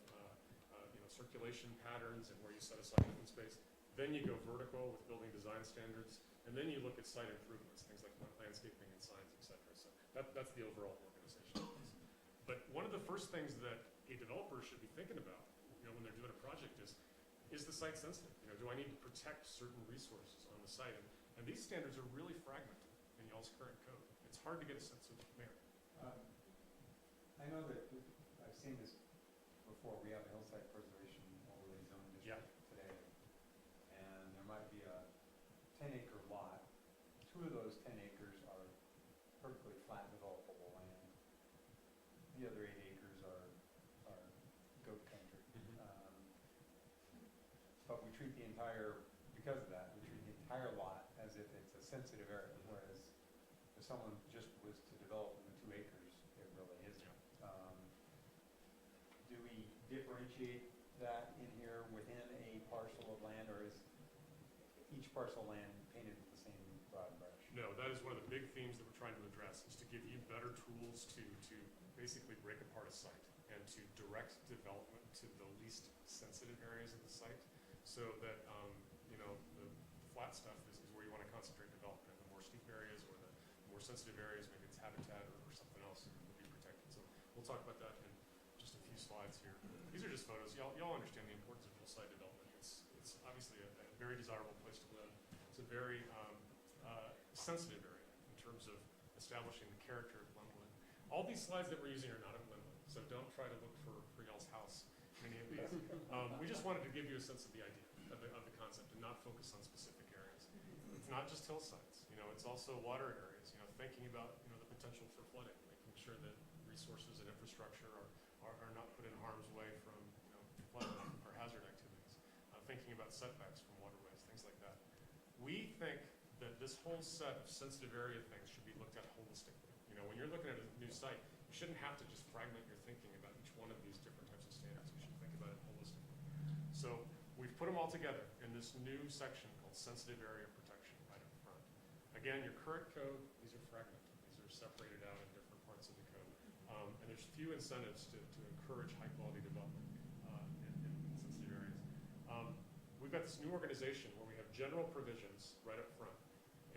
circulation patterns and where you set aside open space. Then you go vertical with building design standards, and then you look at site improvements, things like landscaping and signs, etc. So that's the overall organization. But one of the first things that a developer should be thinking about, when they're doing a project is the site sensitive? Do I need to protect certain resources on the site? And these standards are really fragmented in y'all's current code. It's hard to get a sense of merit. I know that I've seen this before. We have a hillside preservation overlay zone district today, and there might be a 10-acre lot. 2 of those 10 acres are perfectly flat developable land. The other 8 acres are goat country. But we treat the entire, because of that, we treat the entire lot as if it's a sensitive area, whereas if someone just was to develop in the 2 acres, it really isn't. Do we differentiate that in here within a parcel of land, or is each parcel of land painted with the same broad brush? No, that is one of the big themes that we're trying to address, is to give you better tools to basically break apart a site and to direct development to the least sensitive areas of the site, so that the flat stuff is where you want to concentrate development. The more steep areas or the more sensitive areas, maybe it's habitat or something else, will be protected. So we'll talk about that in just a few slides here. These are just photos. Y'all understand the importance of hillside development. It's obviously a very desirable place to live. It's a very sensitive area in terms of establishing the character of Glenwood. All these slides that we're using are not of Glenwood, so don't try to look for y'all's house in any of these. We just wanted to give you a sense of the idea, of the concept, and not focus on specific areas. It's not just hillsides, it's also water areas, thinking about, the potential for flooding, making sure that resources and infrastructure are not put in harm's way from, flooding or hazard activities. Thinking about setbacks from waterways, things like that. We think that this whole set of sensitive area things should be looked at holistically. When you're looking at a new site, you shouldn't have to just fragment your thinking about each one of these different types of standards. You should think about it holistically. So we've put them all together in this new section called sensitive area protection right up front. Again, your current code, these are fragmented. These are separated out in different parts of the code. And there's few incentives to encourage high quality development in we've got this new organization where we have general provisions right up front.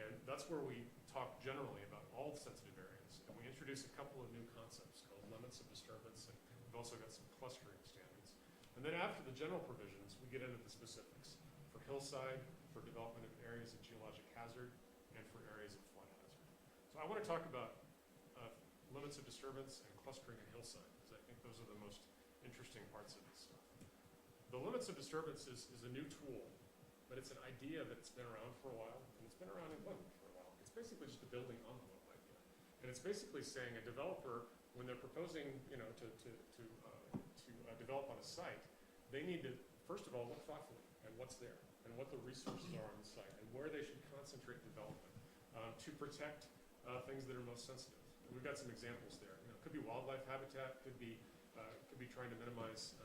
And that's where we talk generally about all sensitive areas. And we introduce a couple of new concepts called limits of disturbance, and we've also got some clustering standards. And then after the general provisions, we get into the specifics for hillside, for development of areas of geologic hazard, and for areas of flood hazard. So I want to talk about limits of disturbance and clustering and hillside, because I think those are the most interesting parts of this stuff. The limits of disturbance is a new tool, but it's an idea that's been around for a while, and it's been around in Glenwood for a while. It's basically just a building envelope idea. And it's basically saying a developer, when they're proposing, you know, to develop on a site, they need to, first of all, look thoughtfully at what's there, and what the resources are on the site, and where they should concentrate development to protect things that are most sensitive. And we've got some examples there. You know, it could be wildlife habitat, could be trying to minimize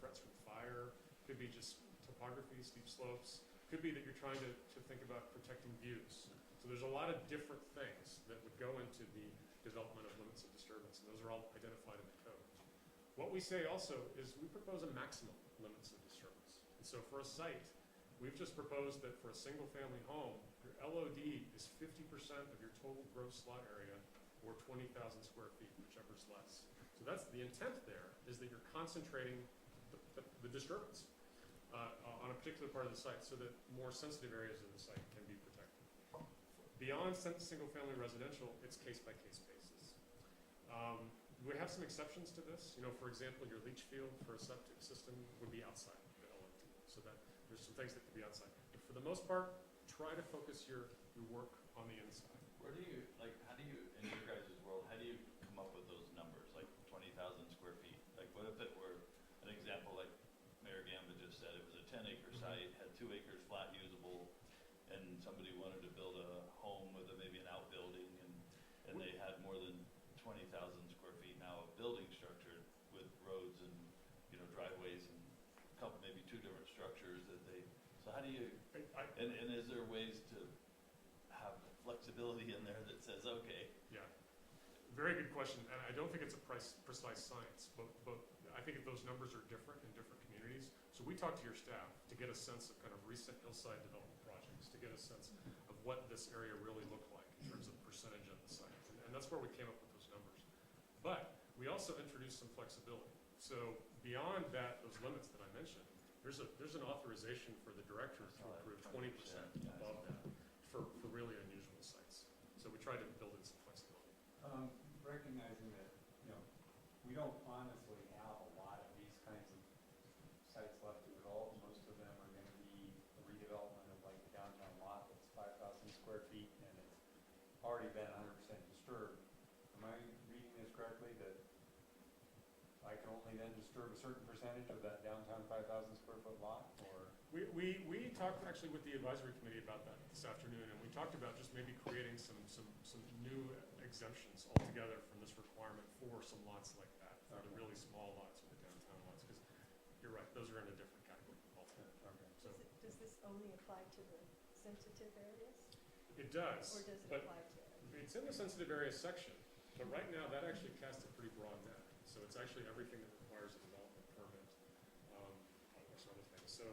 threats from fire, could be just topography, steep slopes, could be that you're trying to think about protecting views. So there's a lot of different things that would go into the development of limits of disturbance, and those are all identified in the code. What we say also is we propose a maximum limits of disturbance. And so for a site, we've just proposed that for a single-family home, your LOD is 50% of your total gross lot area, or 20,000 square feet, whichever's less. So that's the intent there, is that you're concentrating the disturbance on a particular part of the site so that more sensitive areas of the site can be protected. Beyond single-family residential, it's case-by-case basis. We have some exceptions to this. You know, for example, your leach field for a septic system would be outside the LOD, so that there's some things that could be outside. But for the most part, try to focus your work on the inside. Where do you, like, how do you, in your guys' world, how do you come up with those numbers, like 20,000 square feet? Like, what if it were an example like Mayor Gamba just said, it was a 10-acre site, had 2 acres flat usable, and somebody wanted to build a home with maybe an outbuilding, and they had more than 20,000 square feet now of building structure with roads and, you know, driveways and a couple, maybe 2 different structures that they, so how do you, and is there ways to have flexibility in there that says, okay. Yeah, very good question, and I don't think it's a precise science, but I think those numbers are different in different communities. So we talked to your staff to get a sense of kind of recent hillside development projects, to get a sense of what this area really looked like in terms of percentage of the site, and that's where we came up with those numbers. But we also introduced some flexibility. So beyond that, those limits that I mentioned, there's an authorization for the director to approve 20% above that for really unusual sites. So we try to build in some flexibility. Recognizing that, you know, we don't honestly have a lot of these kinds of sites left to develop. Most of them are going to be a redevelopment of like a downtown lot that's 5,000 square feet and it's already been 100% disturbed. Am I reading this correctly, that I can only then disturb a certain percentage of that downtown 5,000 square foot lot, or? We talked actually with the advisory committee about that this afternoon, and we talked about just maybe creating some new exemptions altogether from this requirement for some lots like that, for the really small lots or the downtown lots, because you're right, those are in a different category altogether. Okay. So Does this only apply to the sensitive areas? it does, Or does it but apply to everything? it's in the sensitive areas section, but right now that actually casts a pretty broad net. So it's actually everything that requires a development permit, or some other things. So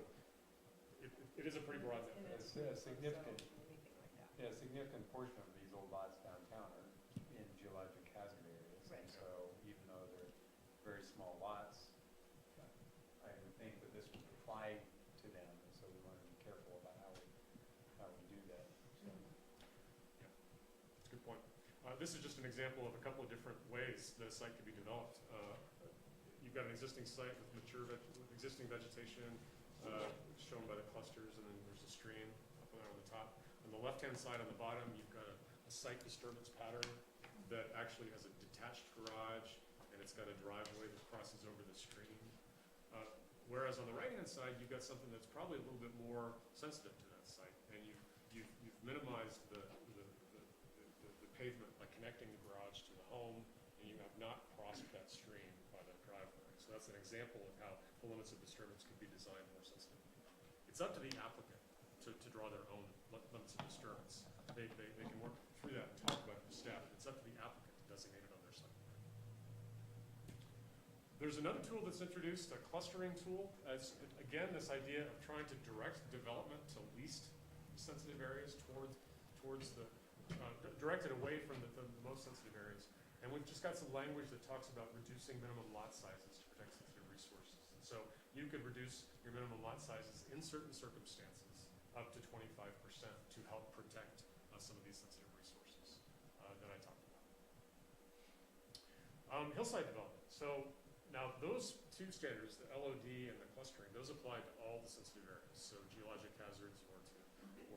it is a pretty broad net. And It's a significant, Anything like that. yeah, a significant portion of these old lots downtown are in geologic hazard areas. Right. And so even though they're very small lots, I would think that this would apply to them. And so we want to be careful about how we do that. So, That's a good point. This is just an example of a couple of different ways that a site could be developed. You've got an existing site with with existing vegetation, shown by the clusters, and then there's a stream up there on the top. On the left-hand side on the bottom, you've got a site disturbance pattern that actually has a detached garage, and it's got a driveway that crosses over the stream. Whereas on the right-hand side, you've got something that's probably a little bit more sensitive to that site, and you've minimized the pavement by connecting the garage to the home, and you have not crossed that stream by the driveway. So that's an example of how the limits of disturbance could be designed more sensitively. It's up to the applicant to draw their own limits of disturbance. They can work through that and talk about it with staff. It's up to the applicant to designate it on their site. There's another tool that's introduced, a clustering tool. Again, this idea of trying to direct development to least sensitive areas towards the, directed away from the most sensitive areas. And we've just got some language that talks about reducing minimum lot sizes to protect sensitive resources. And so you could reduce your minimum lot sizes in certain circumstances up to 25% to help protect some of these sensitive resources that I talked about. Hillside development. So now those two standards, the LOD and the clustering, those apply to all the sensitive areas. So geologic hazards or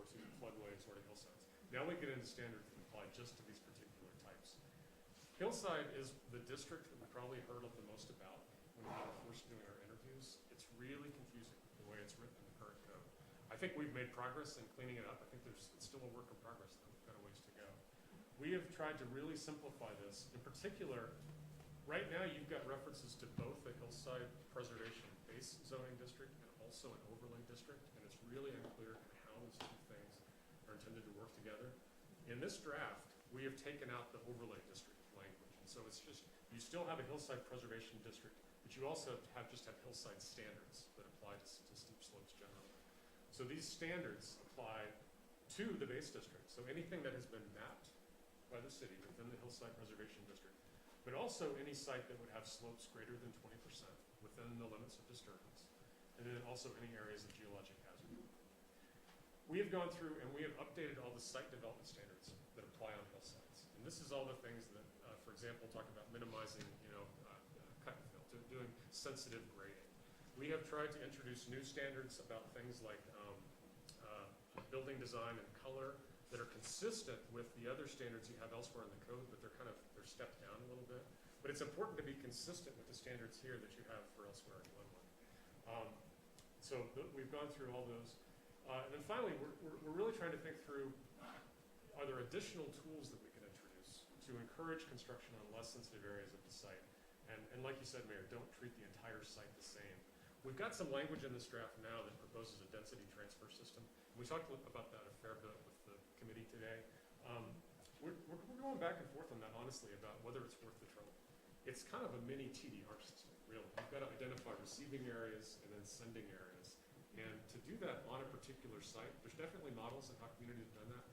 to floodways or to hillsides. Now we get into standards that apply just to these particular types. Hillside is the district that we probably heard of the most about when we were first doing our interviews. It's really confusing the way it's written in the current code. I think we've made progress in cleaning it up. I think it's still a work in progress though. We've got a ways to go. We have tried to really simplify this. In particular, right now you've got references to both the Hillside Preservation Base Zoning District and also an overlay district, and it's really unclear how those two things are intended to work together. In this draft, we have taken out the overlay district language, and so it's just, you still have a Hillside Preservation District, but you also have hillside standards that apply to steep slopes generally. So these standards apply to the base district, so anything that has been mapped by the city within the Hillside Preservation District, but also any site that would have slopes greater than 20% within the limits of disturbance, and then also any areas of geologic hazard. We have gone through and we have updated all the site development standards that apply on hillsides. And this is all the things that, for example, talk about minimizing, cut and fill, doing sensitive grading. We have tried to introduce new standards about things like building design and color that are consistent with the other standards you have elsewhere in the code, but they're stepped down a little bit. But it's important to be consistent with the standards here that you have for elsewhere in Glenwood. We've gone through all those. And then finally, we're really trying to think through, are there additional tools that we can introduce to encourage construction on less sensitive areas of the site? And like you said, Mayor, don't treat the entire site the same. We've got some language in this draft now that proposes a density transfer system. We talked about that a fair bit with the committee today. We're going back and forth on that, honestly, about whether it's worth the trouble. It's kind of a mini TDR system, really. You've got to identify receiving areas and then sending areas. And to do that on a particular site, there's definitely models and how communities have done that.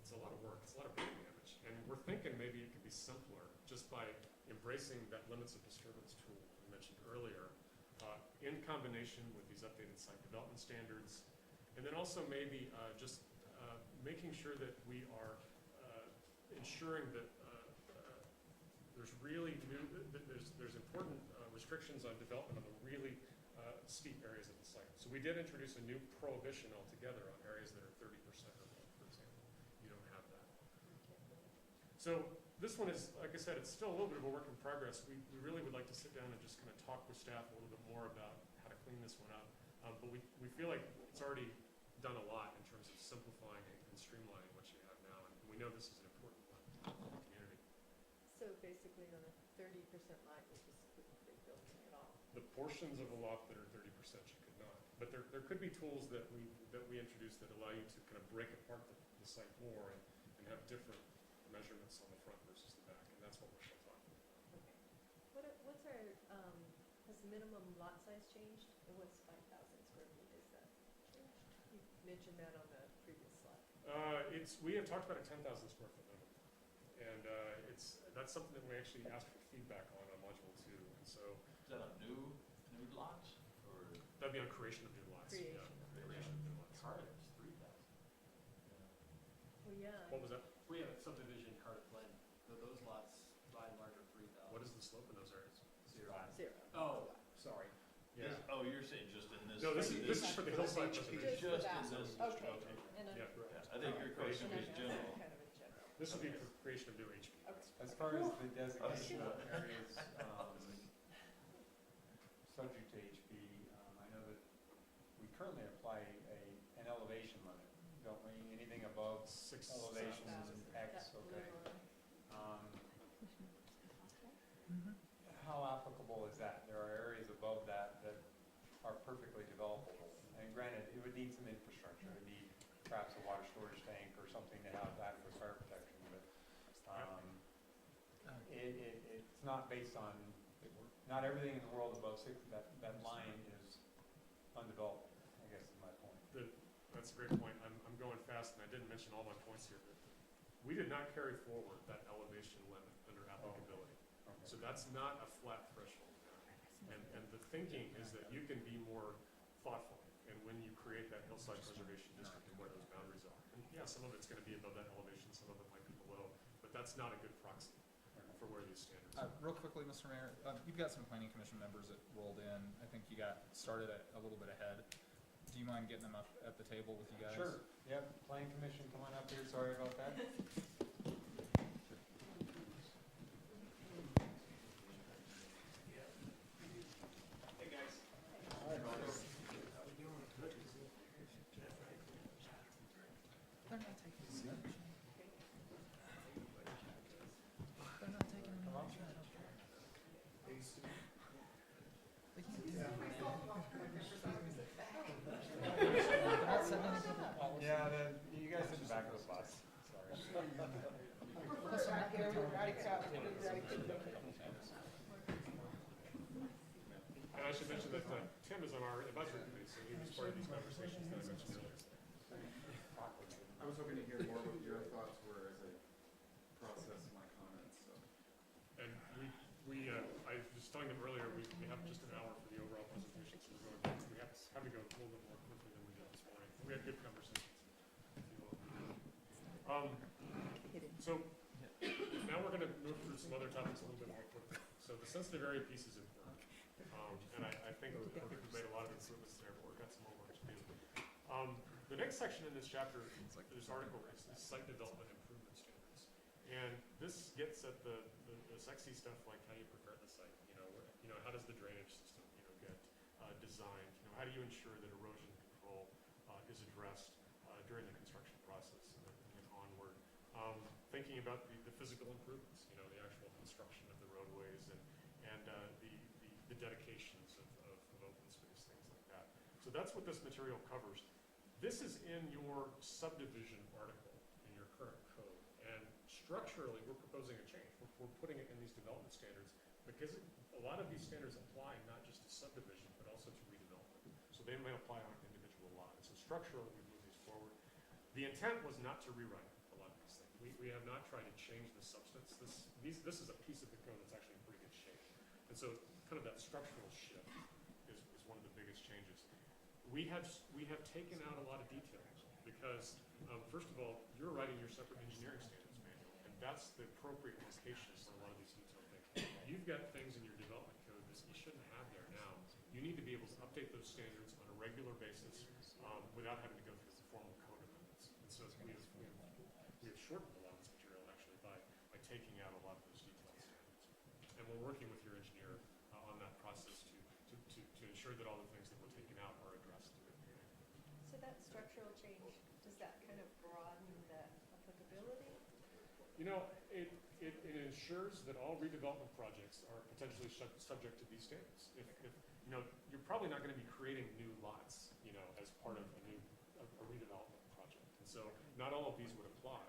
It's a lot of work, it's a lot of brain damage. And we're thinking maybe it could be simpler just by embracing that limits of disturbance tool we mentioned earlier, in combination with these updated site development standards. And then also maybe just making sure that we are ensuring that there's really there's important restrictions on development on the really steep areas of the site. So we did introduce a new prohibition altogether on areas that are 30% or more, for example. You don't have that. So this one is, like I said, it's still a little bit of a work in progress. We really would like to sit down and just kind of talk with staff a little bit more about how to clean this one up. But we feel like it's already done a lot in terms of simplifying and streamlining what you have now. And we know this is an important one for the community. So basically on a 30% lot, you just couldn't be building at all. The portions of a lot that are 30% you could not. But there could be tools that we introduce that allow you to kind of break apart the site more and have different measurements on the front versus the back, and that's what we're still talking about. Okay. What's our, has the minimum lot size changed? It was 5,000 square feet, is that changed? You mentioned that on the previous slide. We have talked about a 10,000 square foot limit, and that's something that we actually asked for feedback on module 2, and so. Is that on new lots, or? That'd be on creation of new lots. Creation. Yeah, creation of new lots. Cardiff's 3,000. Well, yeah. What was that? We have a subdivision Cardiff Glen, those lots by and large are 3,000. What is the slope in those areas? Zero. Zero. Oh, sorry. Yeah. Oh, you're saying just in this? No, this is for the hillside Just preservation. for Just that. in this. Okay. Okay. And then, Yeah. Yeah, I think your question and then is general. kind of in general. This would be for creation of new HP. Okay. As far as the designation of areas subject to HB, I know that we currently apply an elevation limit, don't we? Anything above 6 elevations and X, That okay. blue line. How applicable is that? There are areas above that that are perfectly developable. And granted, it would need some infrastructure. It would need perhaps a water storage tank or something to have adequate fire protection, but it's not based on not everything in the world above 60, that line is undeveloped, I guess is my point. That's a great point. I'm going fast, and I didn't mention all my points here, but we did not carry forward that elevation limit under applicability. Okay. So that's not a flat threshold now. And the thinking is that you can be more thoughtful, and when you create that hillside preservation district and where those boundaries are. And yeah, some of it's gonna be above that elevation, some of it might be below, but that's not a good proxy for where these standards are. Real quickly, Mr. Mayor, you've got some planning commission members that rolled in. I think you got started a little bit ahead. Do you mind getting them up at the table with you guys? Sure, yep, planning commission, come on up here, sorry about that. Hey, guys. They're not taking a motion. They're not taking a motion. They can't do that. They're not setting any public policy. Yeah, you guys sit in the back of the bus, sorry. And I should mention that Tim is on our advisory committee, so he was part of these conversations that I mentioned earlier. I was hoping to hear more what your thoughts were as I process my comments, so. And I was telling them earlier, we have just an hour for the overall presentation, so we're going, we have to go a little bit more quickly than we did this morning. We had good conversations, if you will. So now we're gonna move through some other topics a little bit more quickly. So the sensitive area piece is important. And I think we've made a lot of improvements there, but we've got some more work to do. The next section in this chapter, this article is site development improvement standards. And this gets at the sexy stuff like how you prepare the site, you know, how does the drainage system, get designed? How do you ensure that erosion control is addressed during the construction process and onward? Thinking about the physical improvements, the actual construction of the roadways and the dedications of open space, things like that. So that's what this material covers. This is in your subdivision article in your current code. And structurally, we're proposing a change. We're putting it in these development standards because a lot of these standards apply not just to subdivision, but also to redevelopment. So they may apply on an individual lot. And so structurally, we move these forward. The intent was not to rewrite a lot of these things. We have not tried to change the substance. This is a piece of the code that's actually in pretty good shape. And so kind of that structural shift is one of the biggest changes. We have taken out a lot of details because, first of all, you're writing your separate engineering standards manual, and that's the appropriate location for a lot of these detailed things. You've got things in your development code that you shouldn't have there now. You need to be able to update those standards on a regular basis without having to go through the formal code amendments. And so we have shortened a lot of this material actually by taking out a lot of those detailed standards. And we're working with your engineer on that process to ensure that all the things that were taken out are addressed. So that structural change, does that kind of broaden the applicability? It ensures that all redevelopment projects are potentially subject to these standards. If you're probably not going to be creating new lots, as part of a redevelopment project. And so not all of these would apply,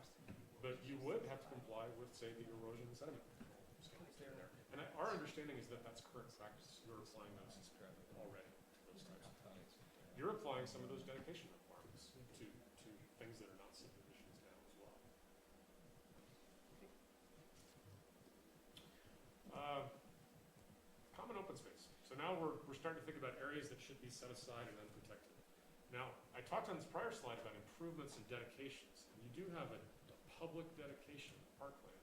but you would have to comply with, say, the erosion and sediment control standards that are there. And our understanding is that that's current practice. You're applying those already to those types of projects. You're applying some of those dedication requirements to things that are not subdivisions now as well. Common open space. So now we're starting to think about areas that should be set aside and then protected. Now, I talked on this prior slide about improvements and dedications. And you do have a public dedication of parkland,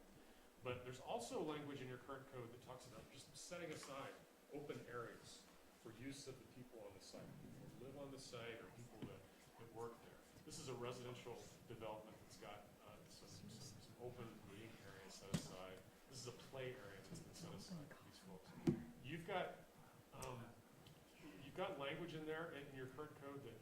but there's also language in your current code that talks about just setting aside open areas for use of the people on the site, people who live on the site or people that work there. This is a residential development that's got some open green areas set aside. This is a play area that's been set aside for these folks. You've got language in there in your current code that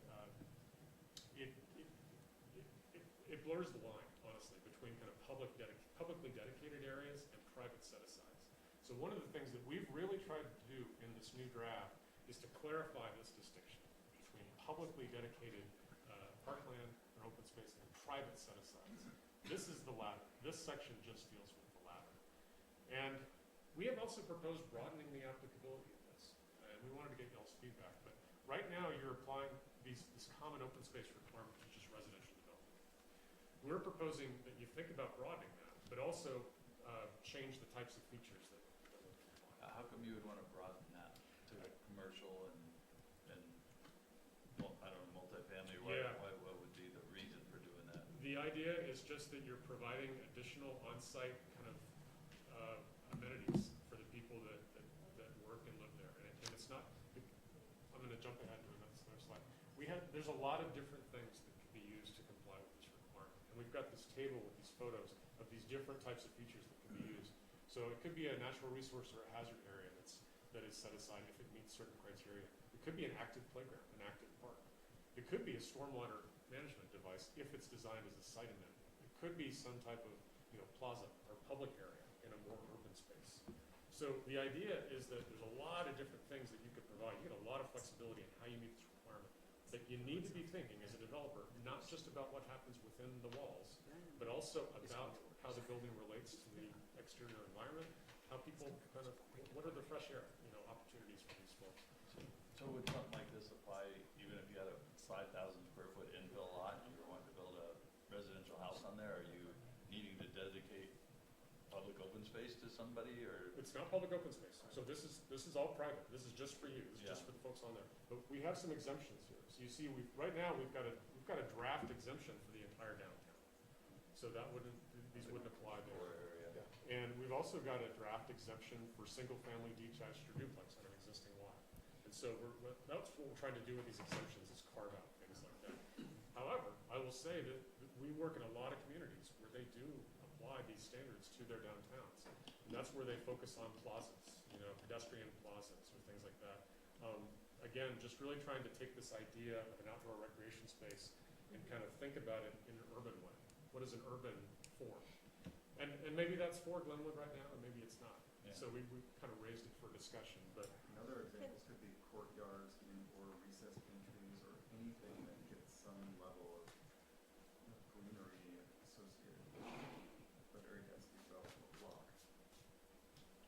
it blurs the line, honestly, between kind of publicly dedicated areas and private set-asides. So one of the things that we've really tried to do in this new draft is to clarify this distinction between publicly dedicated parkland and open space and private set-asides. This is the latter. This section just deals with the latter. And We have also proposed broadening the applicability of this, and we wanted to get y'all's feedback, but right now you're applying this common open space requirement to just residential development. We're proposing that you think about broadening that, but also change the types of features that would apply. How come you would want to broaden that to commercial and, I don't know, multifamily? Yeah. What would be the reason for doing that? The idea is just that you're providing additional on-site kind of amenities for the people that work and live there. And it's not, I'm gonna jump ahead to another slide. There's a lot of different things that can be used to comply with this requirement. And we've got this table with these photos of these different types of features that can be used. So it could be a natural resource or a hazard area that is set aside if it meets certain criteria. It could be an active playground, an active park. It could be a stormwater management device if it's designed as a site amenity. It could be some type of, plaza or public area in a more urban space. So the idea is that there's a lot of different things that you could provide. You get a lot of flexibility in how you meet this requirement. But you need to be thinking as a developer, not just about what happens within the walls, but also about how the building relates to the exterior environment, how people kind of, what are the fresh air, opportunities for these folks. So would something like this apply even if you had a 5,000 square foot infill lot and you were wanting to build a residential house on there? Are you needing to dedicate public open space to somebody, or? It's not public open space. So this is all private. This is just for you. This is just for the folks on there. But we have some exemptions here. So you see, right now we've got a draft exemption for the entire downtown. So these wouldn't apply there. And we've also got a draft exemption for single-family detached or duplex on an existing lot. And so that's what we're trying to do with these exemptions, is carve out things like that. However, I will say that we work in a lot of communities where they do apply these standards to their downtowns. And that's where they focus on plazas, pedestrian plazas or things like that. Again, just really trying to take this idea of an outdoor recreation space and kind of think about it in an urban way. What is an urban form? And maybe that's for Glenwood right now, and maybe it's not. Yeah. So we kind of raised it for discussion, but Another examples could be courtyards or recessed entries or anything that gets some level of greenery associated with it, whether it has to be developed or block.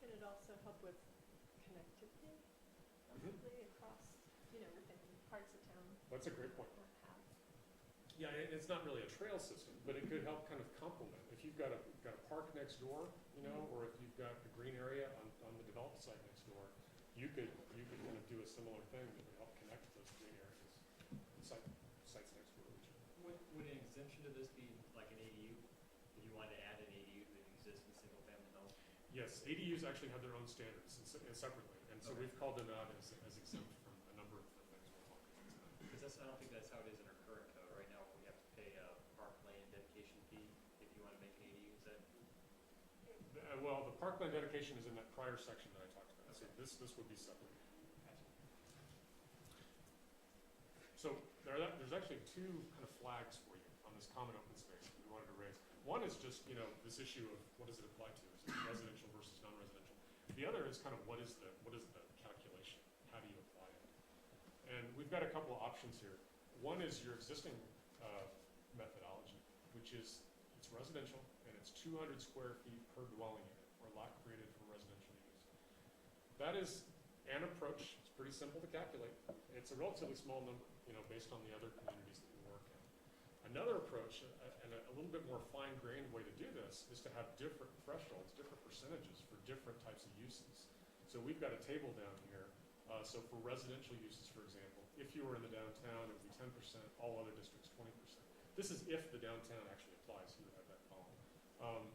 Can it also help with connectivity, probably across, within parts of town that's a great point. that have? Yeah, it's not really a trail system, but it could help kind of complement. If you've got a park next door, or if you've got a green area on the developed site next door, you could kind of do a similar thing that would help connect those green areas, sites next door to each other. Would an exemption to this be like an ADU? If you wanted to add an ADU that exists in single-family home? Yes, ADUs actually have their own standards separately, and so we've called them out as exempt from a number of the things we're talking about tonight. Because I don't think that's how it is in our current code. Right now, we have to pay a parkland dedication fee if you want to make an ADU. Is that? Well, the parkland dedication is in that prior section that I talked about, so this would be separate. So there's actually two kind of flags for you on this common open space that we wanted to raise. One is just, this issue of what does it apply to? Is it residential versus non-residential? The other is kind of what is the calculation? How do you apply it? And we've got a couple of options here. One is your existing methodology, which is it's residential and it's 200 square feet per dwelling unit or lot created for residential use. That is an approach. It's pretty simple to calculate. It's a relatively small number, based on the other communities that we work in. Another approach, and a little bit more fine-grained way to do this, is to have different thresholds, different percentages for different types of uses. So we've got a table down here. So for residential uses, for example, if you were in the downtown, it would be 10%, all other districts 20%. This is if the downtown actually applies, you would have that column.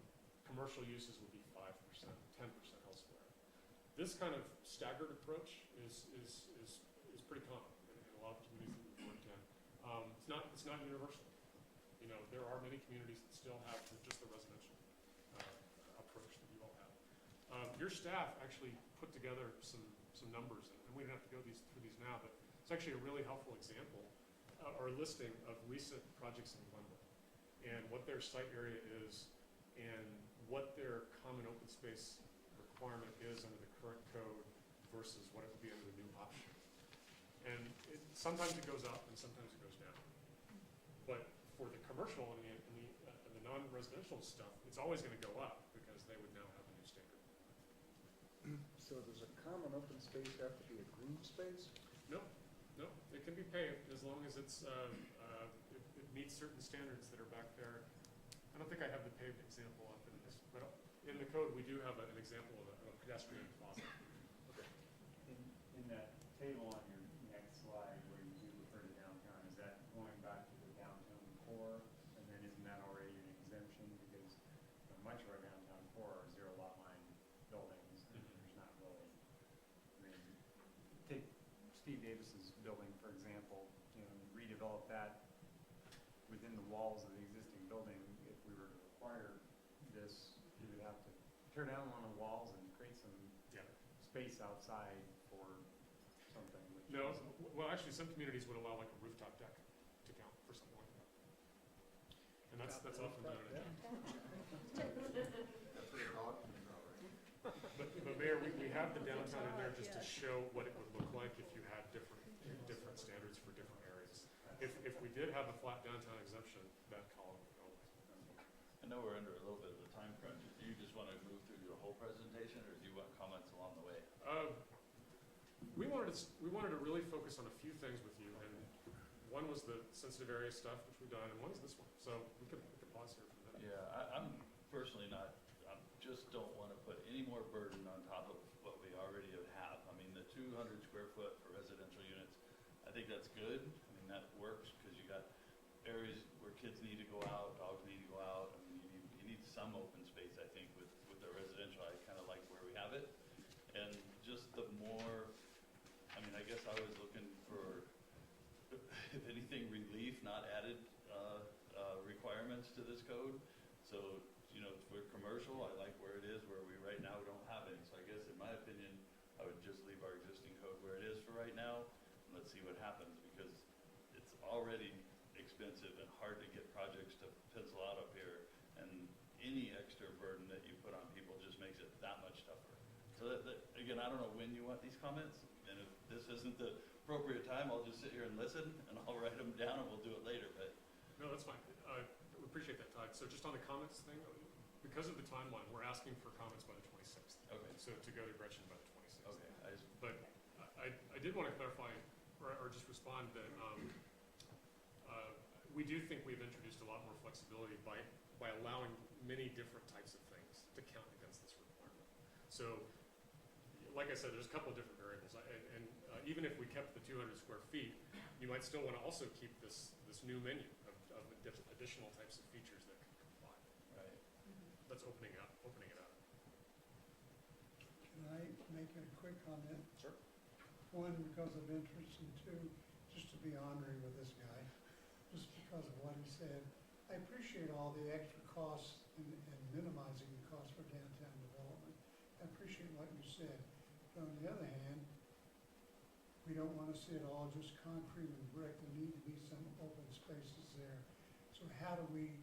Commercial uses would be 5%, 10% elsewhere. This kind of staggered approach is pretty common in a lot of communities that we've worked in. It's not universal. There are many communities that still have just the residential approach that you all have. Your staff actually put together some numbers, and we don't have to go through these now, but it's actually a really helpful example or listing of recent projects in Glenwood and what their site area is and what their common open space requirement is under the current code versus what it would be under the new option. And sometimes it goes up and sometimes it goes down. But for the commercial and the non-residential stuff, it's always going to go up because they would now have a new standard. So does a common open space have to be a green space? No, it can be paved as long as it meets certain standards that are back there. I don't think I have the paved example up in this, but in the code, we do have an example of a pedestrian plaza. In that table on your next slide where you do refer to downtown, is that going back to the downtown core? And then isn't that already an exemption? Because much of our downtown core are zero lot line buildings, and there's not really, I mean, take Steve Davis's building, for example, you know, redevelop that within the walls of the existing building. If we were to require this, you would have to tear down one of the walls and create some space outside for something. Which No, is- well, actually, some communities would allow like a rooftop deck to count for something like that. And that's often done in a But Mayor, we have the downtown in there just to show what it would look like if you had different standards for different areas. If we did have a flat downtown exemption, that column would go away. I know we're under a little bit of a time crunch. Do you just want to move through your whole presentation, or do you want comments along the way? We wanted to really focus on a few things with you, and one was the sensitive area stuff, which we've done, and one is this one. So we could pause here for a minute. Yeah, I'm personally not, I just don't want to put any more burden on top of what we already have. I mean, the 200 square foot for residential units, I think that's good. I mean, that works because you got areas where kids need to go out, dogs need to go out. I mean, you need some open space, I think, with the residential. I kind of like where we have it. And just the more, I mean, I guess I was looking for, if anything, relief, not added requirements to this code. So, you know, for commercial, I like where it is, where we right now don't have any. So I guess in my opinion, I would just leave our existing code where it is for right now. And let's see what happens, because it's already expensive and hard to get projects to pencil out up here. And any extra burden that you put on people just makes it that much tougher. So again, I don't know when you want these comments, and if this isn't the appropriate time, I'll just sit here and listen, and I'll write them down, and we'll do it later, but. No, that's fine. We appreciate that, Todd. So just on the comments thing, because of the timeline, we're asking for comments by the 26th. Okay. So to go to Gretchen by the 26th. Okay. But I did want to clarify, or just respond that we do think we've introduced a lot more flexibility by allowing many different types of things to count against this requirement. So, like I said, there's a couple of different variables, and even if we kept the 200 square feet, you might still want to also keep this new menu of additional types of features that can comply. Right. That's opening it up. Can I make a quick comment? Sure. One, because of interest, and two, just to be honoring with this guy, just because of what he said. I appreciate all the extra costs and minimizing the cost for downtown development. I appreciate what you said. But on the other hand, we don't want to see it all just concrete and brick. There need to be some open spaces there. So how do we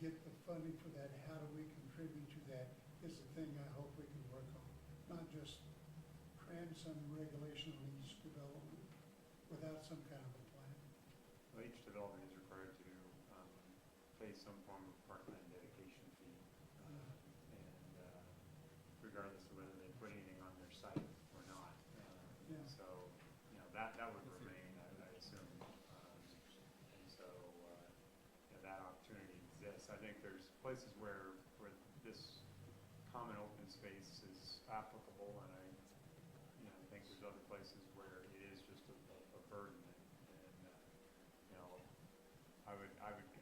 get the funding for that? How do we contribute to that is the thing I hope we can work on. Not just cram some regulation on each development without some kind of a plan. Well, each development is required to pay some form of parkland dedication fee, and regardless of whether they put anything on their site or not. Yeah. So, you know, that would remain, I assume. And so, that opportunity exists. I think there's places where this common open space is applicable, and I think there's other places where it is just a burden. And I would,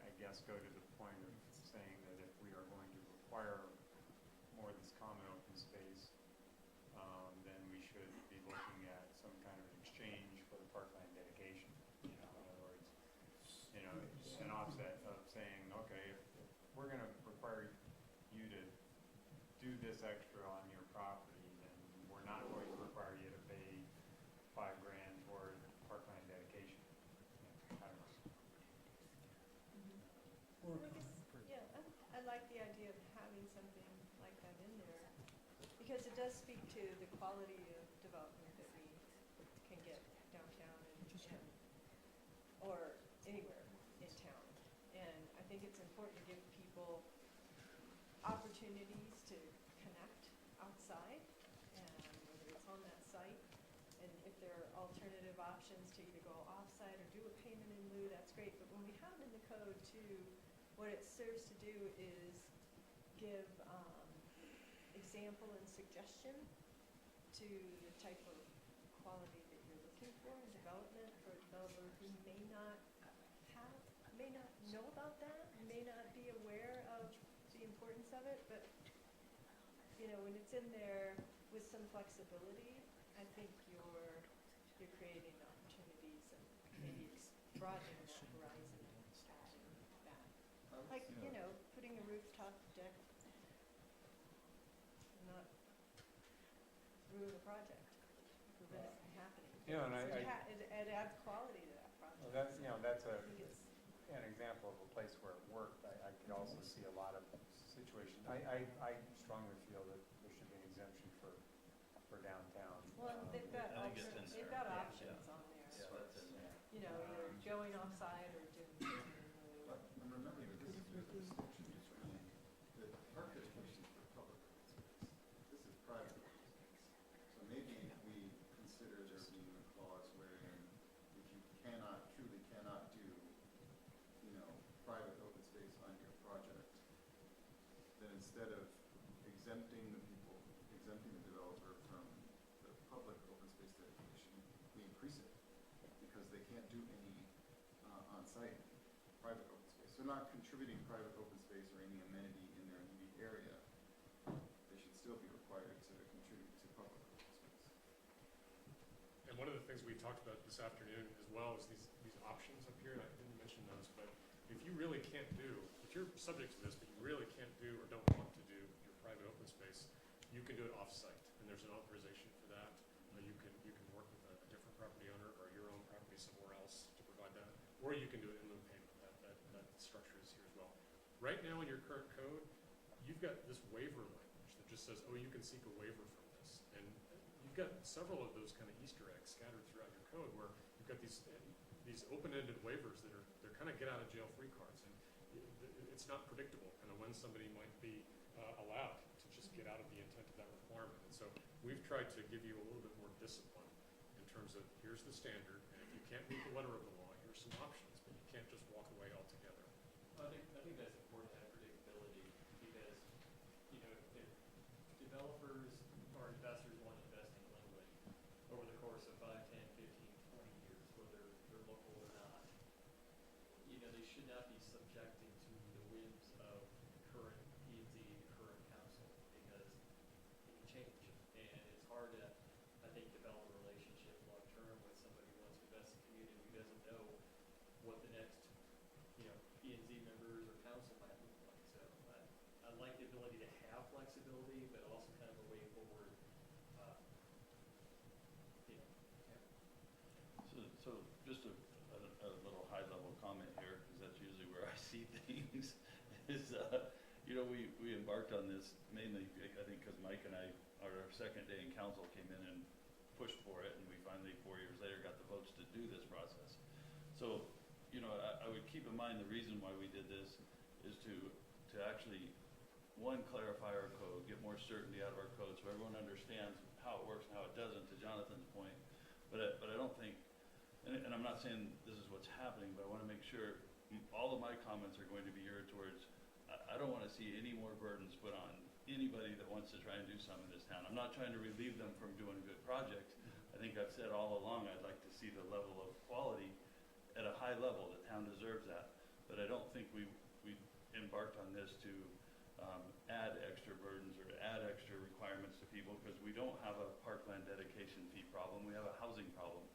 I guess, go to the point of saying that if we are going to require more of this common open space, then we should be looking at some kind of exchange for the parkland dedication. In other words, an offset of saying, okay, if we're going to require you to do this extra on your property, then we're not going to require you to pay $5,000 toward parkland dedication. I don't know. Yeah, I like the idea of having something like that in there, because it does speak to the quality of development that we can get downtown or anywhere in town. And I think it's important to give people opportunities to connect outside and if there are alternative options to either go off-site or do a payment in lieu, that's great. But when we have in the code too, what it serves to do is give example and suggestion to the type of quality that you're looking for in development for a developer who may not know about that, may not be aware of the importance of it, but, you know, when it's in there with some flexibility, I think you're creating opportunities and maybe broadening that horizon and adding that. Like, you know, putting a rooftop deck, not ruin the project, prevent it from happening. You know, and So I- it adds quality to that project. Well, that's, you know, that's I think it's, an example of a place where it worked. I could also see a lot of situations. I strongly feel that there should be an exemption for downtown. well, they've got, I think it's in they've there. got Yeah, options on there, Yeah, that's in there. you know, either going off-site or doing. I'm remembering that this is a distinction between the park dedication for public open space. This is private open space. So maybe we consider there being a clause wherein if you truly cannot do, private open space on your project, then instead of exempting the developer from the public open space dedication, we increase it because they can't do any on-site private open space. So not contributing private open space or any amenity in their immediate area, they should still be required to contribute to public open space. And one of the things we talked about this afternoon as well is these options up here, and I didn't mention those, but if you really can't do, if you're subject to this, but you really can't do or don't want to do your private open space, you can do it off-site, and there's an authorization for that. You can work with a different property owner or your own property somewhere else to provide that, or you can do it in lieu of payment. That structure is here as well. Right now in your current code, you've got this waiver language that just says, oh, you can seek a waiver from this, and you've got several of those kind of Easter eggs scattered throughout your code where you've got these open-ended waivers that they're kind of get-out-of-jail-free cards, and it's not predictable kind of when somebody might be allowed to just get out of the intent of that requirement. And so we've tried to give you a little bit more discipline in terms of here's the standard, and if you can't meet the letter of the law, here's some options, but you can't just walk away altogether. I think that's important to have predictability because, if developers or investors want to invest in Glenwood over the course of 5, 10, 15, 20 years, whether they're local or not, they should not be subjecting to the whims of current P&Z, current council, because it can change. And it's hard to, I think, develop a relationship long-term with somebody who wants to invest in the community who doesn't know what the next P&Z members or council might look like. So I like the ability to have flexibility, but also kind of a way forward. So just a little high-level comment here, because that's usually where I see things, is, we embarked on this mainly, I think, because Mike and I, our second day in council, came in and pushed for it, and we finally, 4 years later, got the votes to do this process. So, I would keep in mind the reason why we did this is to actually, one, clarify our code, get more certainty out of our code so everyone understands how it works and how it doesn't, to Jonathan's point. But I don't think, and I'm not saying this is what's happening, but I want to make sure all of my comments are going to be geared towards, I don't want to see any more burdens put on anybody that wants to try and do something in this town. I'm not trying to relieve them from doing a good project. I think I've said all along I'd like to see the level of quality at a high level. The town deserves that. But I don't think we embarked on this to add extra burdens or to add extra requirements to people, because we don't have a parkland dedication fee problem. We have a housing problem.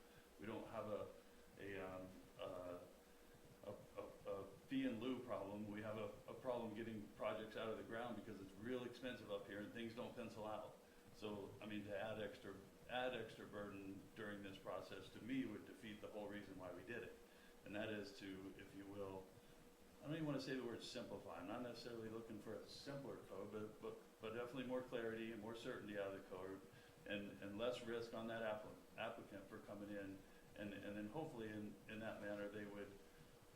We don't have a fee in lieu problem. We have a problem getting projects out of the ground because it's real expensive up here and things don't pencil out. So, to add extra burden during this process, to me, would defeat the whole reason why we did it. And that is to, if you will, I don't even want to say the word simplify. I'm not necessarily looking for a simpler code, but definitely more clarity and more certainty out of the code, and less risk on that applicant for coming in, and then hopefully in that manner they would,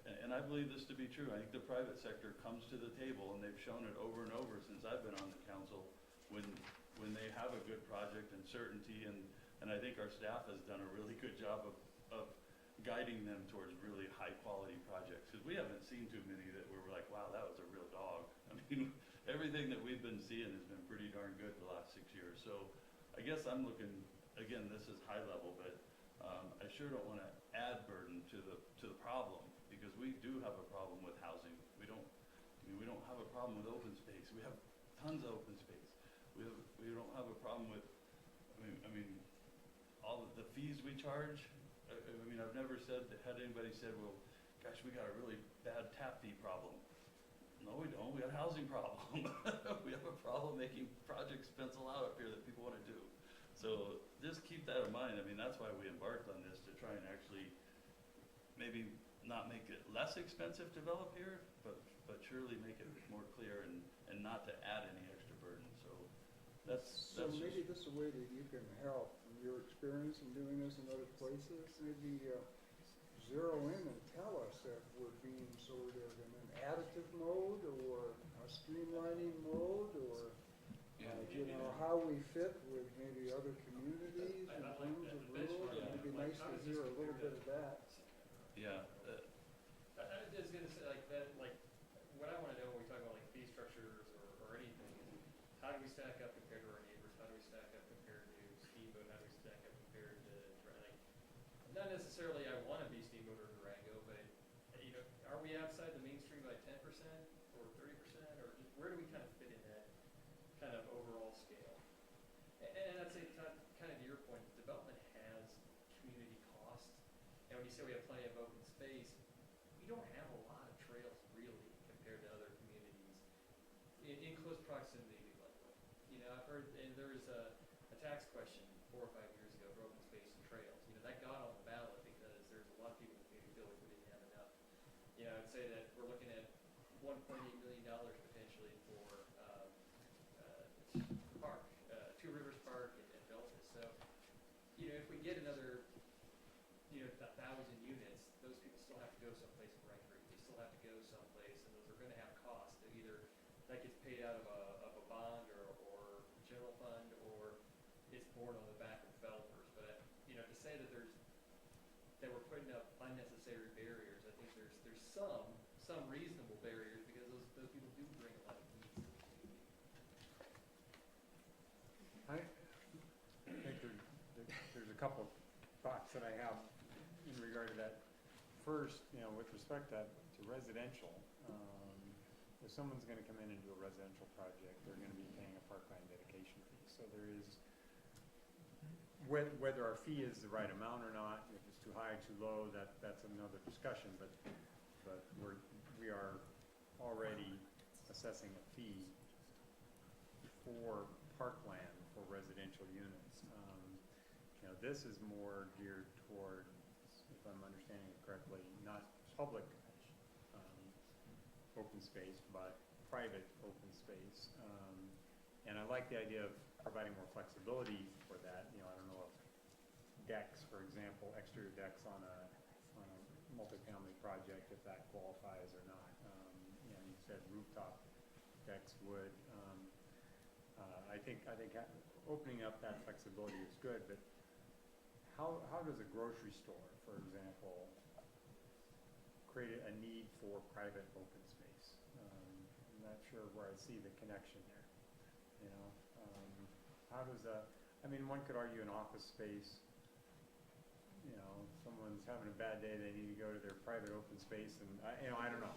and I believe this to be true. I think the private sector comes to the table, and they've shown it over and over since I've been on the council, when they have a good project and certainty and And I think our staff has done a really good job of guiding them towards really high-quality projects. Because we haven't seen too many that we're like, wow, that was a real dog. I mean, everything that we've been seeing has been pretty darn good the last 6 years. So I guess I'm looking, again, this is high level, but I sure don't want to add burden to the problem, because we do have a problem with housing. We don't have a problem with open space. We have tons of open space. We don't have a problem with, I mean, all of the fees we charge. I mean, I've never had anybody said, well, gosh, we got a really bad tap fee problem. No, we don't. We got a housing problem. We have a problem making projects pencil out up here that people want to do. So just keep that in mind. I mean, that's why we embarked on this, to try and actually maybe not make it less expensive to develop here, but surely make it more clear and not to add any extra burden. So So maybe this is a way that you can help, from your experience in doing this in other places, maybe zero in and tell us if we're being sort of in an additive mode or a streamlining mode, or how we fit with maybe other communities in terms of rules. It'd be nice to hear a little bit of that. Yeah. I was gonna say, like, that, like, what I wanna know when we talk about like fee structures or anything is, how do we stack up compared to our neighbors? How do we stack up compared to Steamboat? How do we stack up compared to, like, not necessarily I wanna be Steamboat or Durango, but, you know, are we outside the mainstream by 10% or 30%, or just where do we kind of fit in that kind of overall scale? And I'd say kind of to your point, development has community costs, and when you say we have plenty of open space, we don't have a lot of trails really compared to other communities in close proximity to Glenwood. You know, I've heard, and there was a tax question 4 or 5 years ago for open space and trails. You know, that got on the ballot because there's a lot of people in the community feel like we didn't have enough. You know, I'd say that we're looking at $1.8 million potentially for park, Two Rivers Park and Belfast. So, you know, if we get another, 1,000 units, those people still have to go someplace in Rank Creek. They still have to go someplace, and those are going to have costs. That either that gets paid out of a bond or general fund, or it's borne on the back of developers. But to say that we're putting up unnecessary barriers, I think there's some reasonable barriers, because those people do bring a lot of needs to the community. I think there's a couple thoughts that I have in regard to that. First, with respect to residential, if someone's going to come in and do a residential project, they're going to be paying a parkland dedication fee. So there is, whether our fee is the right amount or not, if it's too high, too low, that's another discussion. But we are already assessing a fee for parkland for residential units. This is more geared toward, if I'm understanding it correctly, not public open space, but private open space. And I like the idea of providing more flexibility for that. I don't know if decks, for example, exterior decks on a multifamily project, if that qualifies or not. You said rooftop decks would. I think opening up that flexibility is good, but how does a grocery store, for example, create a need for private open space? I'm not sure where I see the connection there. How does one could argue an office space, someone's having a bad day, they need to go to their private open space, and I don't know.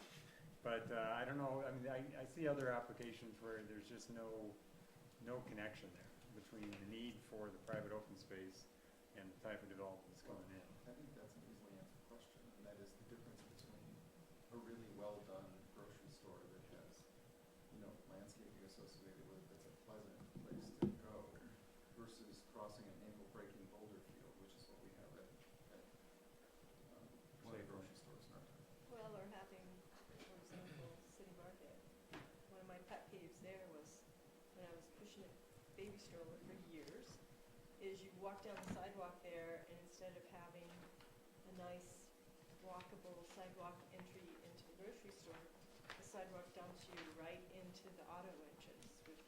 But I don't know, I see other applications where there's just no connection there between the need for the private open space and the type of development that's coming in. I think that's an easily answered question, and that is the difference between a really well-done grocery store that has, landscaping associated with it, that's a pleasant place to go, versus crossing an ankle-breaking boulder field, which is what we have at one of the grocery stores in our town. Well, or having, for example, City Market. One of my pet peeves there was when I was pushing a baby stroller for years, is you walk down the sidewalk there, and instead of having a nice walkable sidewalk entry into the grocery store, the sidewalk dumps you right into the auto entrance with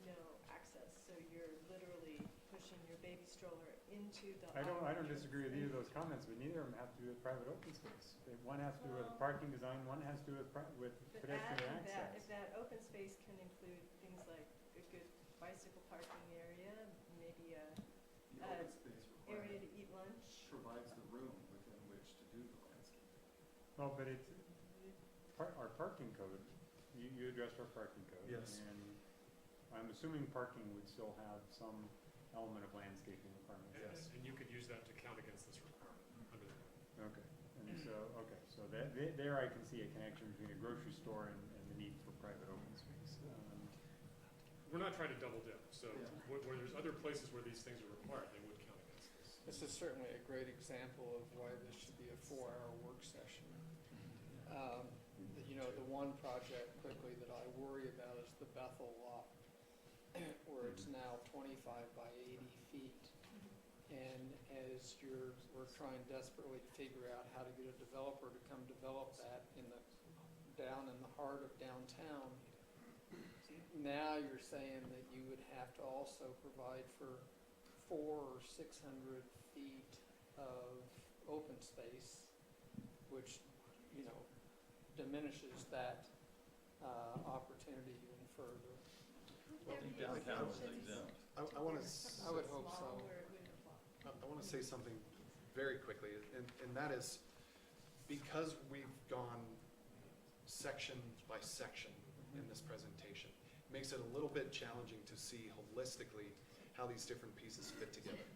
no access. So you're literally pushing your baby stroller into the. I don't already disagree with either of those finished. comments, but neither of them have to do with private open space. One has to do with parking design, one has to do with But pedestrian adding that, if access. that open space can include things like a good bicycle parking area, maybe a The open space area requirement to eat lunch. provides the room within which to do the landscape. Well, but it's, our parking code, you addressed our parking code. Yes. And I'm assuming parking would still have some element of landscaping requirements. And you could use that to count against this requirement under the code. Okay, and so there I can see a connection between a grocery store and the need for private open space. We're not trying to double dip, so Yeah. where there's other places where these things are required, they would count against this. This is certainly a great example of why this should be a 4-hour work session. You know, the one project quickly that I worry about is the Bethel lot, where it's now 25 by 80 feet. And as we're trying desperately to figure out how to get a developer to come develop that down in the heart of downtown, now you're saying that you would have to also provide for 400 or 600 feet of open space, which, you know, diminishes that opportunity even further. Well, I think downtown was exempt. I want to, I would hope so. Small where it wouldn't apply. I want to say something very quickly, and that is, because we've gone section by section in this presentation, it makes it a little bit challenging to see holistically how these different pieces fit together.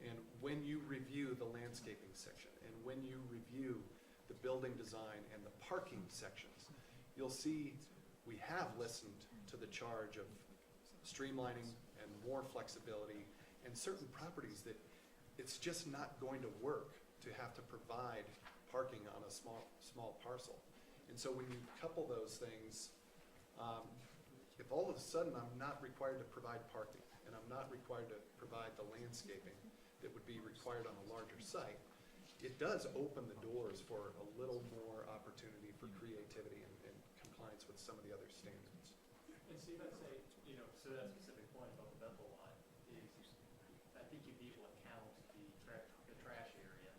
And when you review the landscaping section, and when you review the building design and the parking sections, you'll see we have listened to the charge of streamlining and more flexibility and certain properties that it's just not going to work to have to provide parking on a small parcel. And so when you couple those things, if all of a sudden I'm not required to provide parking and I'm not required to provide the landscaping that would be required on a larger site, it does open the doors for a little more opportunity for creativity and compliance with some of the other standards. And Steve, I'd say, you know, so that specific point about the Bethel lot is, I think you'd be able to count the trash area.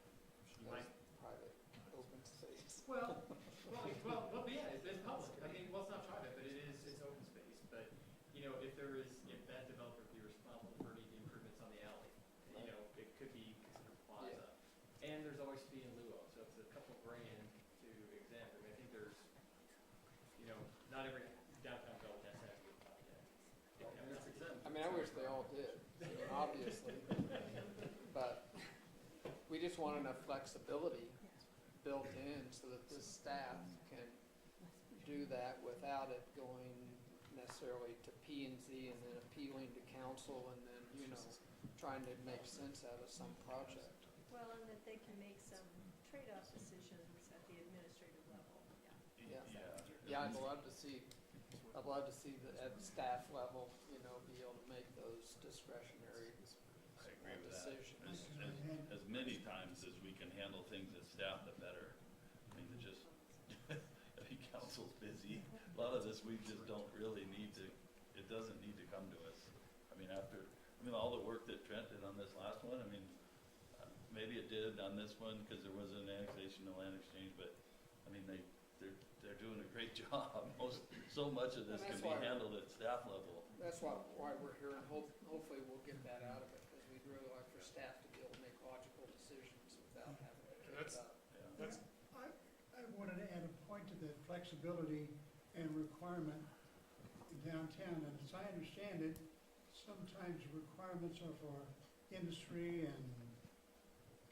You might, Private open space. well, yeah, it's public. I mean, well, it's not private, but it's open space. But, you know, if that developer would be responsible for any of the improvements on the alley, you know, it could be considered plaza. And there's always fee in lieu of, so it's a couple grand to examine. I mean, I think there's, you know, not every downtown development has to have a good project. And that's exempt. I mean, I wish they all did, I mean, obviously. But we just want enough flexibility built in so that this staff can do that without it going necessarily to P and Z and then appealing to council and then, you know, trying to make sense out of some project. Well, and that they can make some trade-off decisions at the administrative level, yeah. Yeah, I'd love to see that at staff level, you know, be able to make those discretionary I agree with that. decisions. As many times as we can handle things as staff, the better. I mean, I mean, council's busy. A lot of this, we just don't really need to, it doesn't need to come to us. I mean, all the work that Trent did on this last one, I mean, maybe it did on this one because there was an annexation and land exchange, but, I mean, they're doing a great job. So much of this And can that's be why- handled at staff level. That's why we're here, and hopefully we'll get that out of it, because we'd really like for staff to be able to make logical decisions without having to kick it up. That's, I wanted to add a point to the flexibility and requirement in downtown, and as I understand it, sometimes requirements are for industry and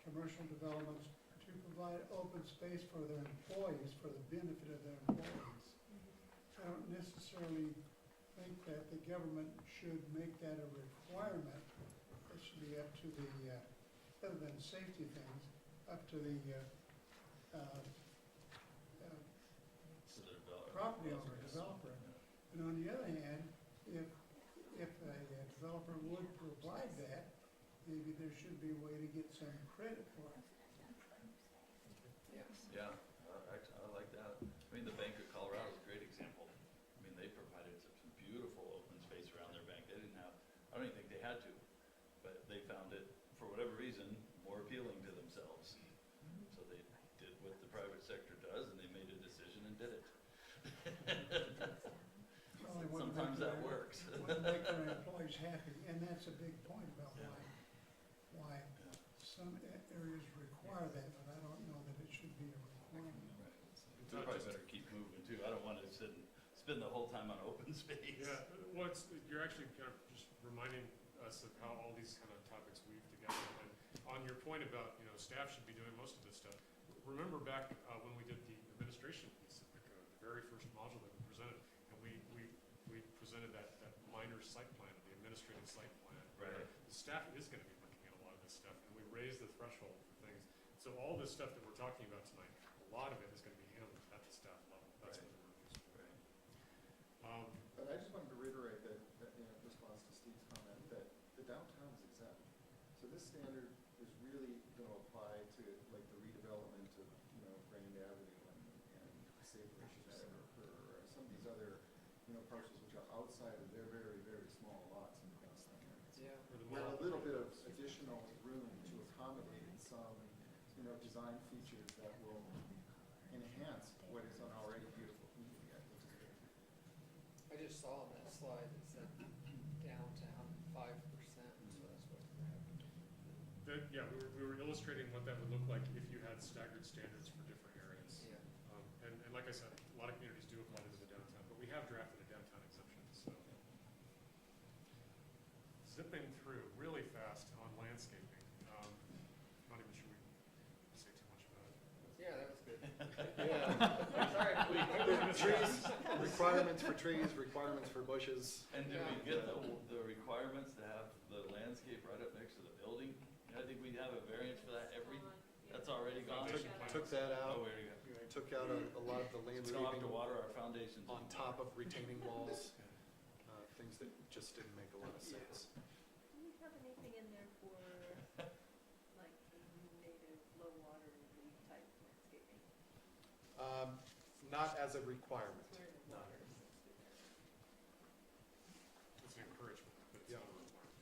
commercial developments to provide open space for their employees, for the benefit of their employees. I don't necessarily think that the government should make that a requirement. It should be up to the, other than safety things, up to the property owner, developer. And on the other hand, if a developer would provide that, maybe there should be a way to get some credit for it. Yeah, I like that. I mean, the Bank of Colorado is a great example. I mean, they provided some beautiful open space around their bank. They didn't have, I don't even think they had to, but they found happy, and that's a big point about why some areas require that, but I don't know that it should be a requirement. We probably better keep moving too. I don't want to sit and spend the whole time on open space. Yeah, well, you're actually kind of just reminding us of how all these kind of topics weave together. And on your point about, staff should be doing most of this stuff, remember back when we did the administration piece of the code, the very first module that we presented, and we presented that minor site plan, the administrative site plan. Right. The staff is going to be looking at a lot of this stuff, and we raised the threshold for things. So all this stuff that we're talking about tonight, a lot of it is going to be handled at the staff level. That's Right. what the work is. Right. But I just wanted to reiterate that in response to Steve's comment, that the downtown is exempt. So this standard is really going to apply to like the redevelopment of, Grand Avenue and Savory or some of these other, parcels which are outside of their very, very small lots in the downtown areas. Yeah. Where a little bit of additional room to accommodate some, design features that will enhance what is an already beautiful community, I think is good. I just saw on that slide, it said downtown 5%, so that's what we're having. Yeah, we were illustrating what that would look like if you had staggered standards for different areas. Yeah. And like I said, a lot of communities do apply to the downtown, but we have drafted a downtown exemption, so. Zipping through really fast on landscaping, not even sure we can say too much about it. Yeah, that was good. Sorry, Trees, requirements for trees, requirements for bushes. And did we get the requirements to have the landscape right up next to the building? I think we have a variance for that that's already gone. Took that out, Oh, where you go. took out a lot of the We don't have landscaping to water our foundations. on top of retaining walls, things that just didn't make a lot of sense. Do we have anything in there for, like, native, low water leaf type landscaping? Not as a requirement. Where the water is. It's an encouragement, but it's not a requirement.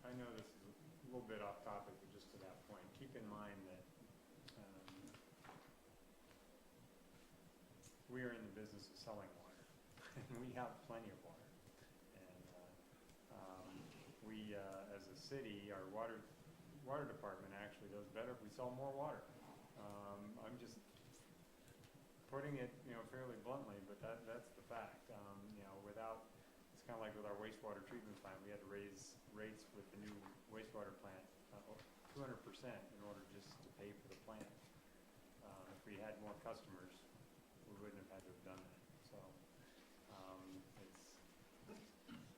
I know this is a little bit off topic, but just to that point, keep in mind that we are in the business of selling water, and we have plenty of water. And we, as a city, our water department actually does better if we sell more water. I'm just putting it, fairly bluntly, but that's the fact. Without, it's kind of like with our wastewater treatment plant, we had to raise rates with the new wastewater plant 200% in order just to pay for the plant. If we had more customers, we wouldn't have had to have done that. So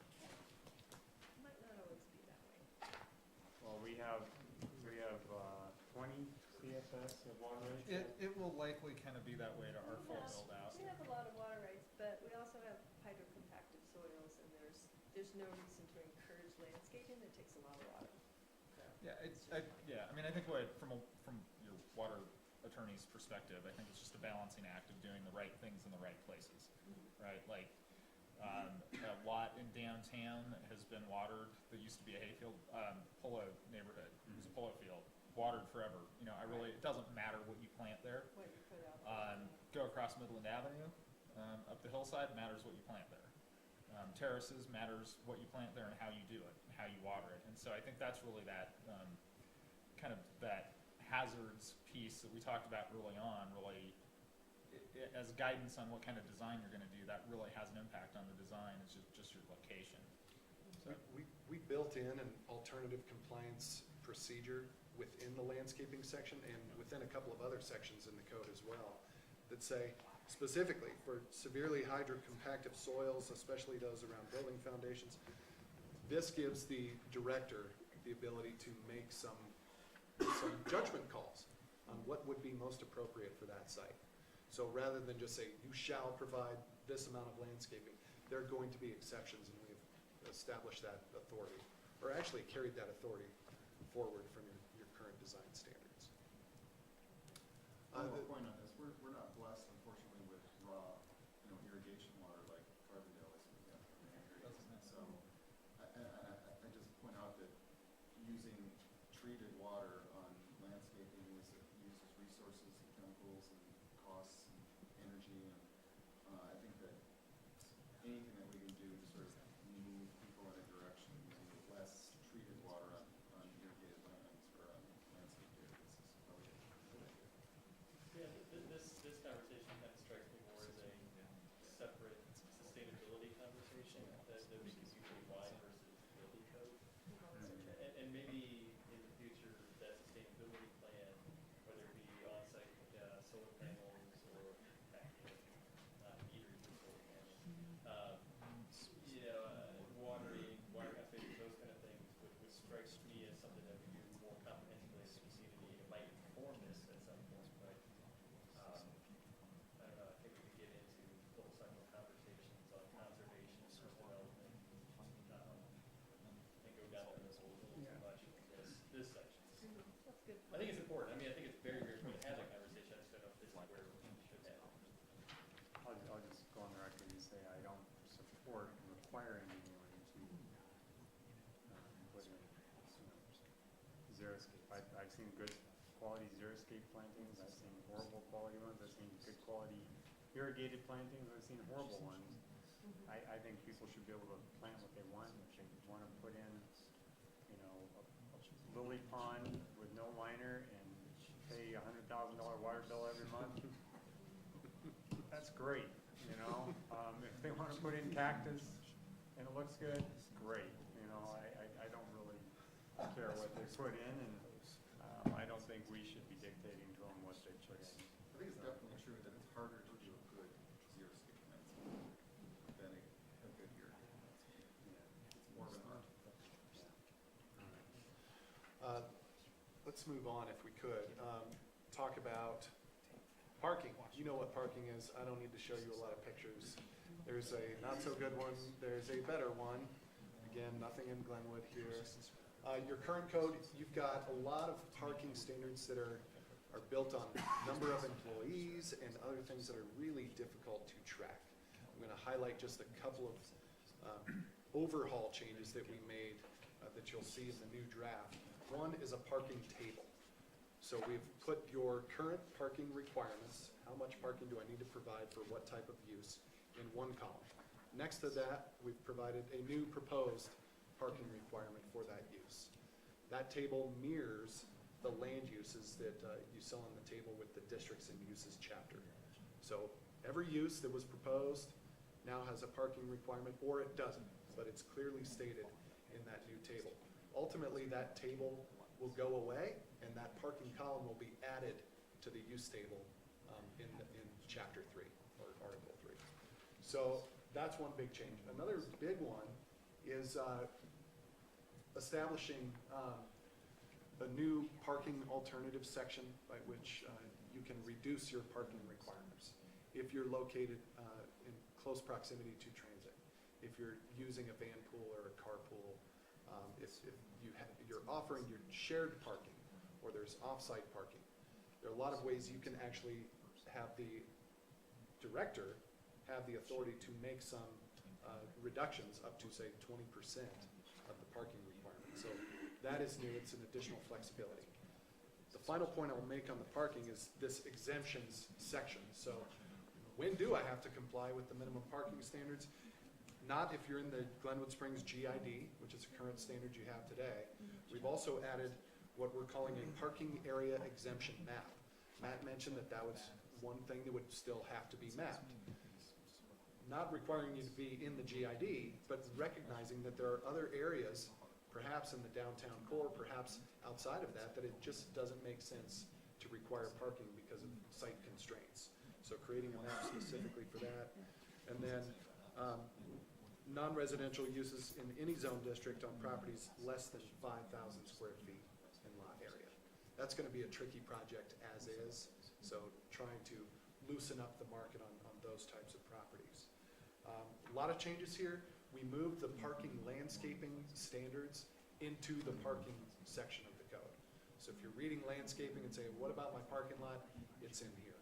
It might not always be that way. we have 20 CFS of water rights. It will likely kind of be that way to our full Yeah. build out. We have a lot of water rights, but we also have hydrocompacted soils, and there's no reason to encourage landscaping that takes a lot of water. Yeah, I mean, I think from your water attorney's perspective, I think it's just a balancing act of doing the right things in the right places, right? Like, a lot in downtown has been watered. There used to be a hayfield, Polo neighborhood. It was a polo field, watered forever. It doesn't matter what you plant there. What you put out there. Go across Midland Avenue, up the hillside, matters what you plant there. Terraces matters what you plant there and how you do it, and how you water it. And so I think that's really that, kind of that hazards piece that we talked about early on, really, as guidance on what kind of design you're gonna do, that really has an impact on the design, it's just your location. So, We built in an alternative compliance procedure within the landscaping section and within a couple of other sections in the code as well that say specifically for severely hydrocompactive soils, especially those around building foundations, this gives the director the ability to make some judgment calls on what would be most appropriate for that site. So rather than just say, you shall provide this amount of landscaping, there are going to be exceptions, and we've established that authority, or actually carried that authority forward from your current design standards. One more point on this, we're not blessed unfortunately with raw, irrigation water like Carbondale is, for example, in many areas. So I just point out that using treated water on landscaping uses resources and chemicals and costs and energy, and I think that anything that we can do to sort of move Yeah, this conversation kind of strikes me more as a separate sustainability conversation that we can do wide versus building code. And maybe in the future, that sustainability plan, whether it be on-site solar panels or backyard meters or solar panels, water conservation, those kind of things would strike me as something that we do more comprehensively as a community. It might inform this at some point, but I don't know, I think we could get into full cycle conversations on conservation versus development, and go down the hole a little too much in this section. That's good. I think it's important. I mean, I think it's very, very important to have that conversation. I just don't know if this is where we should have it. I'll just go on the record and say I don't support requiring anyone to put in, xeriscape. I've seen good quality xeriscape plantings, I've seen horrible quality ones, I've seen good quality irrigated plantings, I've seen horrible ones. I think people should be able to plant what they want. If they want to put in, a lily pond with no liner and pay $100,000 water bill every month, that's great, If they want to put in cactus and it looks good, great. I don't really care what they put in, and I don't think we should be dictating to them what they put in. I think it's definitely true that it's harder to do a good xeriscape landscape than a good irrigation landscape. It's more of an art. Let's move on if we could. Talk about parking. You know what parking is. I don't need to show you a lot of pictures. There's a not so good one. There's a better one. Again, nothing in Glenwood here. Your current code, you've got a lot of parking standards that are built on number of employees and other things that are really difficult to track. I'm going to highlight just a couple of overhaul changes that we made that you'll see in the new draft. One is a parking table. So we've put your current parking requirements, how much parking do I need to provide for what type of use, in one column. Next to that, we've provided a new proposed parking requirement for that use. That table mirrors the land uses that you saw on the table with the districts and uses chapter. So every use that was proposed now has a parking requirement, or it doesn't, but it's clearly stated in that new table. Ultimately, that table will go away, and that parking column will be added to the use table in Chapter 3, or Article 3. So that's one big change. Another big one is establishing a new parking alternative section by which you can reduce your parking requirements if you're located in close proximity to transit, if you're using a van pool or a carpool, if you're offering your shared parking, or there's off-site parking. There are a lot of ways you can actually have the director have the authority to make some reductions up to, say, 20% of the parking requirement. So that is new. It's an additional flexibility. The final point I'll make on the parking is this exemptions section. So when do I have to comply with the minimum parking standards? Not if you're in the Glenwood Springs GID, which is a current standard you have today. We've also added what we're calling a parking area exemption map. Matt mentioned that was one thing that would still have to be mapped. Not requiring you to be in the GID, but recognizing that there are other areas, perhaps in the downtown core, perhaps outside of that, that it just doesn't make sense to require parking because of site constraints. So creating a map specifically for that. And then non-residential uses in any zone district on properties less than 5,000 square feet in lot area. That's going to be a tricky project as is, so trying to loosen up the market on those types of properties. A lot of changes here. We moved the parking landscaping standards into the parking section of the code. So if you're reading landscaping and saying, what about my parking lot? It's in here.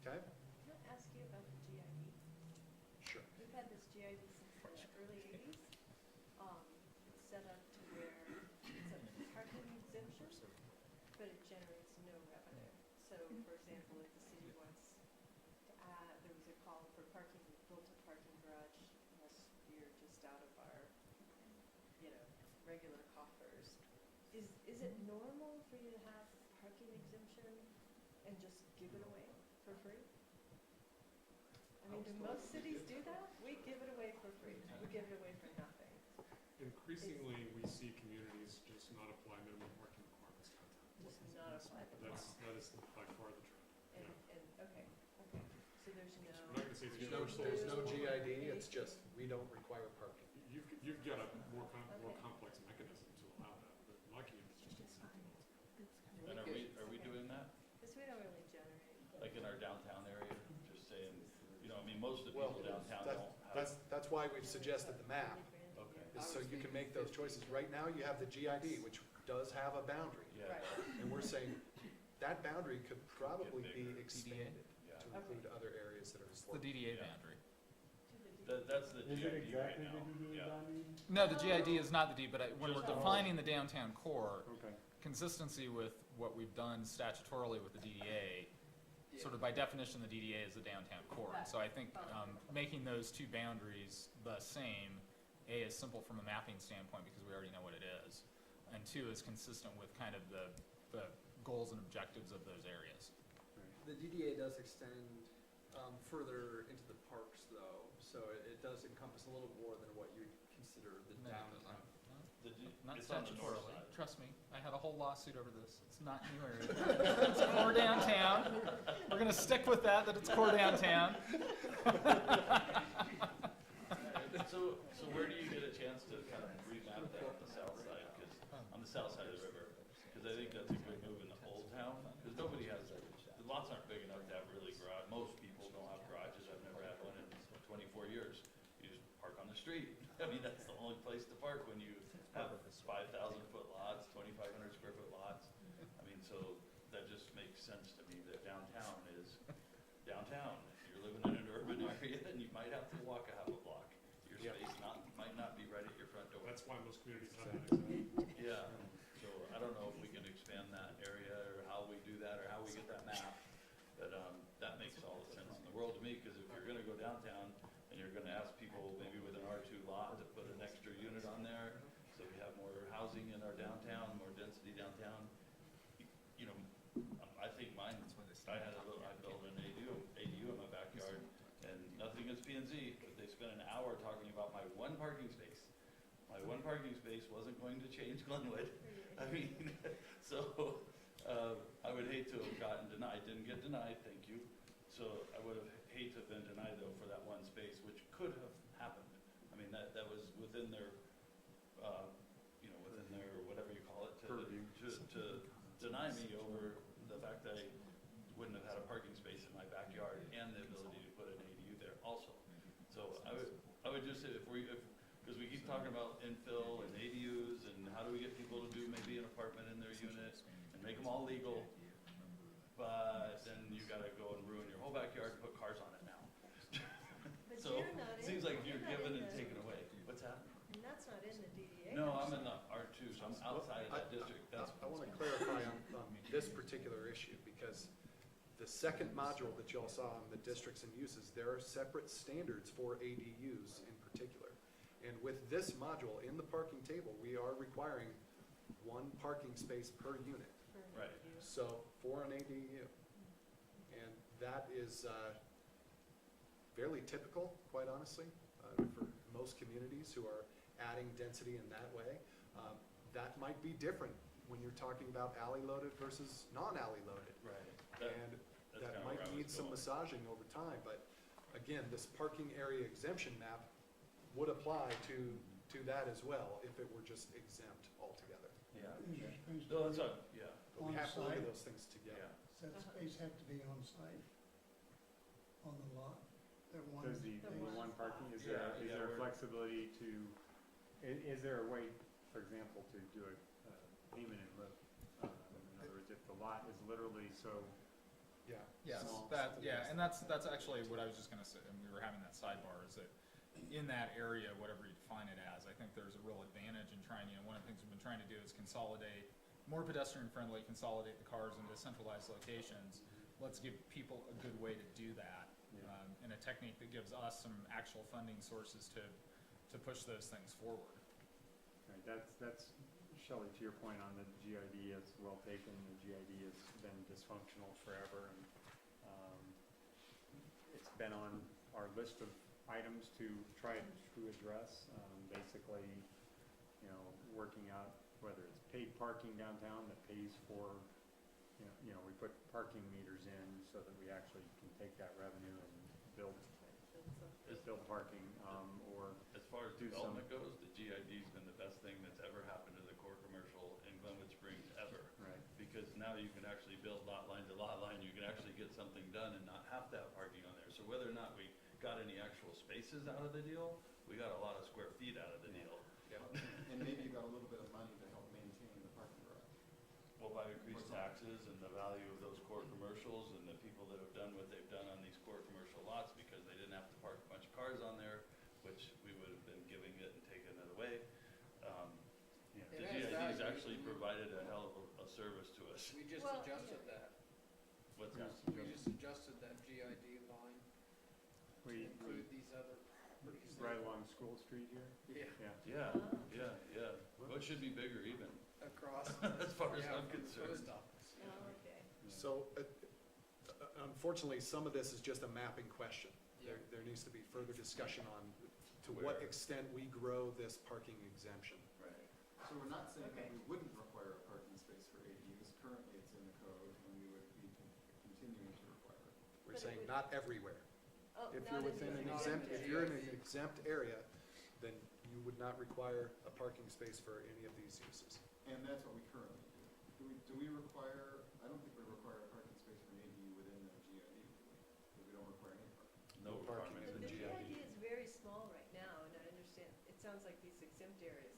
Okay? Can I ask you about the GID? Sure. We've had this GID since the early 80s. It's set up to where it's a parking exemption, but it generates no revenue. So, for example, if the city wants to add, there was a call for parking, we built a parking garage last year just out of our, regular coffers. Is it normal for you to have parking exemption? And and just give it away for free? I mean, do most cities do that? We give it away for free. We give it away for nothing. Increasingly, we see communities just not apply minimum parking requirements downtown. Just not apply the law. That is by far the trend. And, okay. So there's no. We're not gonna say There's no, there's no GID, it's just, we don't require parking. You've got a more Okay. complex mechanism to allow that, but in my community, it's just incentive. And are we doing that? Because we don't really generate. Like in our downtown area, just saying, you know, I mean, most of the Well, people downtown don't have. that's why we've suggested the map, Okay, is so you can make those choices. Right now, you have the GID, which does have a boundary. yeah, Right. And we're saying that boundary could probably be bigger. expanded yeah. to include other areas that are It's the important. DDA Yeah. boundary. That's the GID right now, yeah. No, the GID is not the D, but when we're Just- defining the downtown core, Okay. consistency with what we've done statutorily with the DDA, sort of by definition, the DDA is the downtown core. And so I think making those two boundaries the same, A, is simple from a mapping standpoint because we already know what it is, and two, is consistent with kind of the goals and objectives of those areas. The DDA does extend further into the parks, though, so it does encompass a little more than what you would consider the downtown. Not It's on the north statutorily, side. trust me, I had a whole lawsuit over this, it's not new area. It's core downtown, we're gonna stick with that it's core downtown. So where do you get a chance to kind of remap that on the south side, because, on the south side of the river? Because I think that's a good move in the old town, because nobody has, the lots aren't big enough to have really garage, most people don't have garages, I've never had one in 24 years. You just park on the street. I mean, that's the only place to park when you have 5,000-foot lots, 2,500-square-foot lots. I mean, so that just makes sense to me that downtown is downtown. If you're living in an urban area, then you might have to walk a half a block. Your space might not be right at your front door. That's why most communities have that exactly. Yeah, so I don't know if we can expand that area, or how we do that, or how we get that map. But, that makes all the sense in the world to me, because if you're gonna go downtown, and you're gonna ask people maybe with an R2 lot to put an extra unit on there, so we have more housing in our downtown, more density downtown, you know, I think mine, I built an ADU in my backyard, and nothing against P and Z, but they spent an hour talking about my one parking space. My one parking space wasn't going to change Glenwood. I mean, so, I would hate to have gotten denied, didn't get denied, thank you. So I would have hate to have been denied though for that one space, which could have happened. I mean, that was within their, you know, within their, whatever you call it, to deny me over the fact that I wouldn't have had a parking space in my backyard and the ability to put an ADU there also. So I would just say because we keep talking about infill and ADUs and how do we get people to do maybe an apartment in their unit and make them all legal, but then you gotta go and ruin your whole backyard and put cars on it now. But So, you're not it seems like you're not given in and the- taken away. What's that? And that's not in the DDA. No, I'm in the R2, so I'm outside of that district. That's I want to clarify on this particular issue, because the second module that y'all saw on the districts and uses, there are separate standards for ADUs in particular. And with this module in the parking table, we are requiring one parking space per unit. Right. So for an ADU. And that is fairly typical, quite honestly, for most communities who are adding density in that way. That might be different when you're talking about alley loaded versus non-alley loaded. Right. And that's that kinda might where I need was some going. massaging over time, but again, this parking area exemption map would apply to that as well if it were just exempt altogether. Yeah. Is your space No, that's to not, yeah, But we have to look at On-site? those things together. yeah. Does that space have to be on site, on the lot? That one Does the space? one parking, is Yeah, there, is yeah, there we're- flexibility to, is there a way, for example, to do a payment in lieu? In other words, if the lot is literally so Yeah. Yes, small. and that's actually what I was just gonna say, and we were having that sidebar, is that in that area, whatever you define it as, I think there's a real advantage in trying, one of the things we've been trying to do is consolidate, more pedestrian friendly, consolidate the cars into centralized locations. Let's give people a good way to do that, Yeah. and a technique that gives us some actual funding sources to push those things forward. Right, that's Shelley, to your point on the GID, it's well taken. The GID has been dysfunctional forever, and it's been on our list of items to try to address. Basically, you know, working out whether it's paid parking downtown that pays for, we put parking meters in so that we actually can take that revenue and build parking, or As far as do some. development goes, the GID's been the best thing that's ever happened to the core commercial in Glenwood Springs ever. Right. Because now you can actually build lot line to lot line, you can actually get something done and not have to have parking on there. So whether or not we got any actual spaces out of the deal, we got a lot of square feet out of the deal. And maybe you got a little bit of money to help maintain the parking garage. Well, by increased taxes and the value of those core commercials and the people that have done what they've done on these core commercial lots because they didn't have to park a bunch of cars on there, which we would have been giving it and taking it away. It The has GID's value. actually provided a hell of a service to us. We just Well, adjusted yeah. that. What's that? We just adjusted that GID line to we include these other properties. right along School Street here. Yeah, Yeah. What should be bigger even, across. as far as yeah, I'm from the concerned. post office. Oh, okay. So unfortunately, some of this is just a mapping question. Yeah. There needs to be further discussion on to Where? what extent we grow this parking exemption. Right. So we're not saying Okay. that we wouldn't require a parking space for ADUs. Currently, it's in the code, and we would be continuing to require it. We're But it saying would- not everywhere. Oh, If not you're within an everywhere. exempt, Not if you're in an everywhere. exempt area, then you would not require a parking space for any of these uses. And that's what we currently do. Do we require, I don't think we require a parking space for an ADU within the GID, do we? Because we don't require any parking. No parking requirements The in in GID. GID is very small right now, and I understand, it sounds like these exempt areas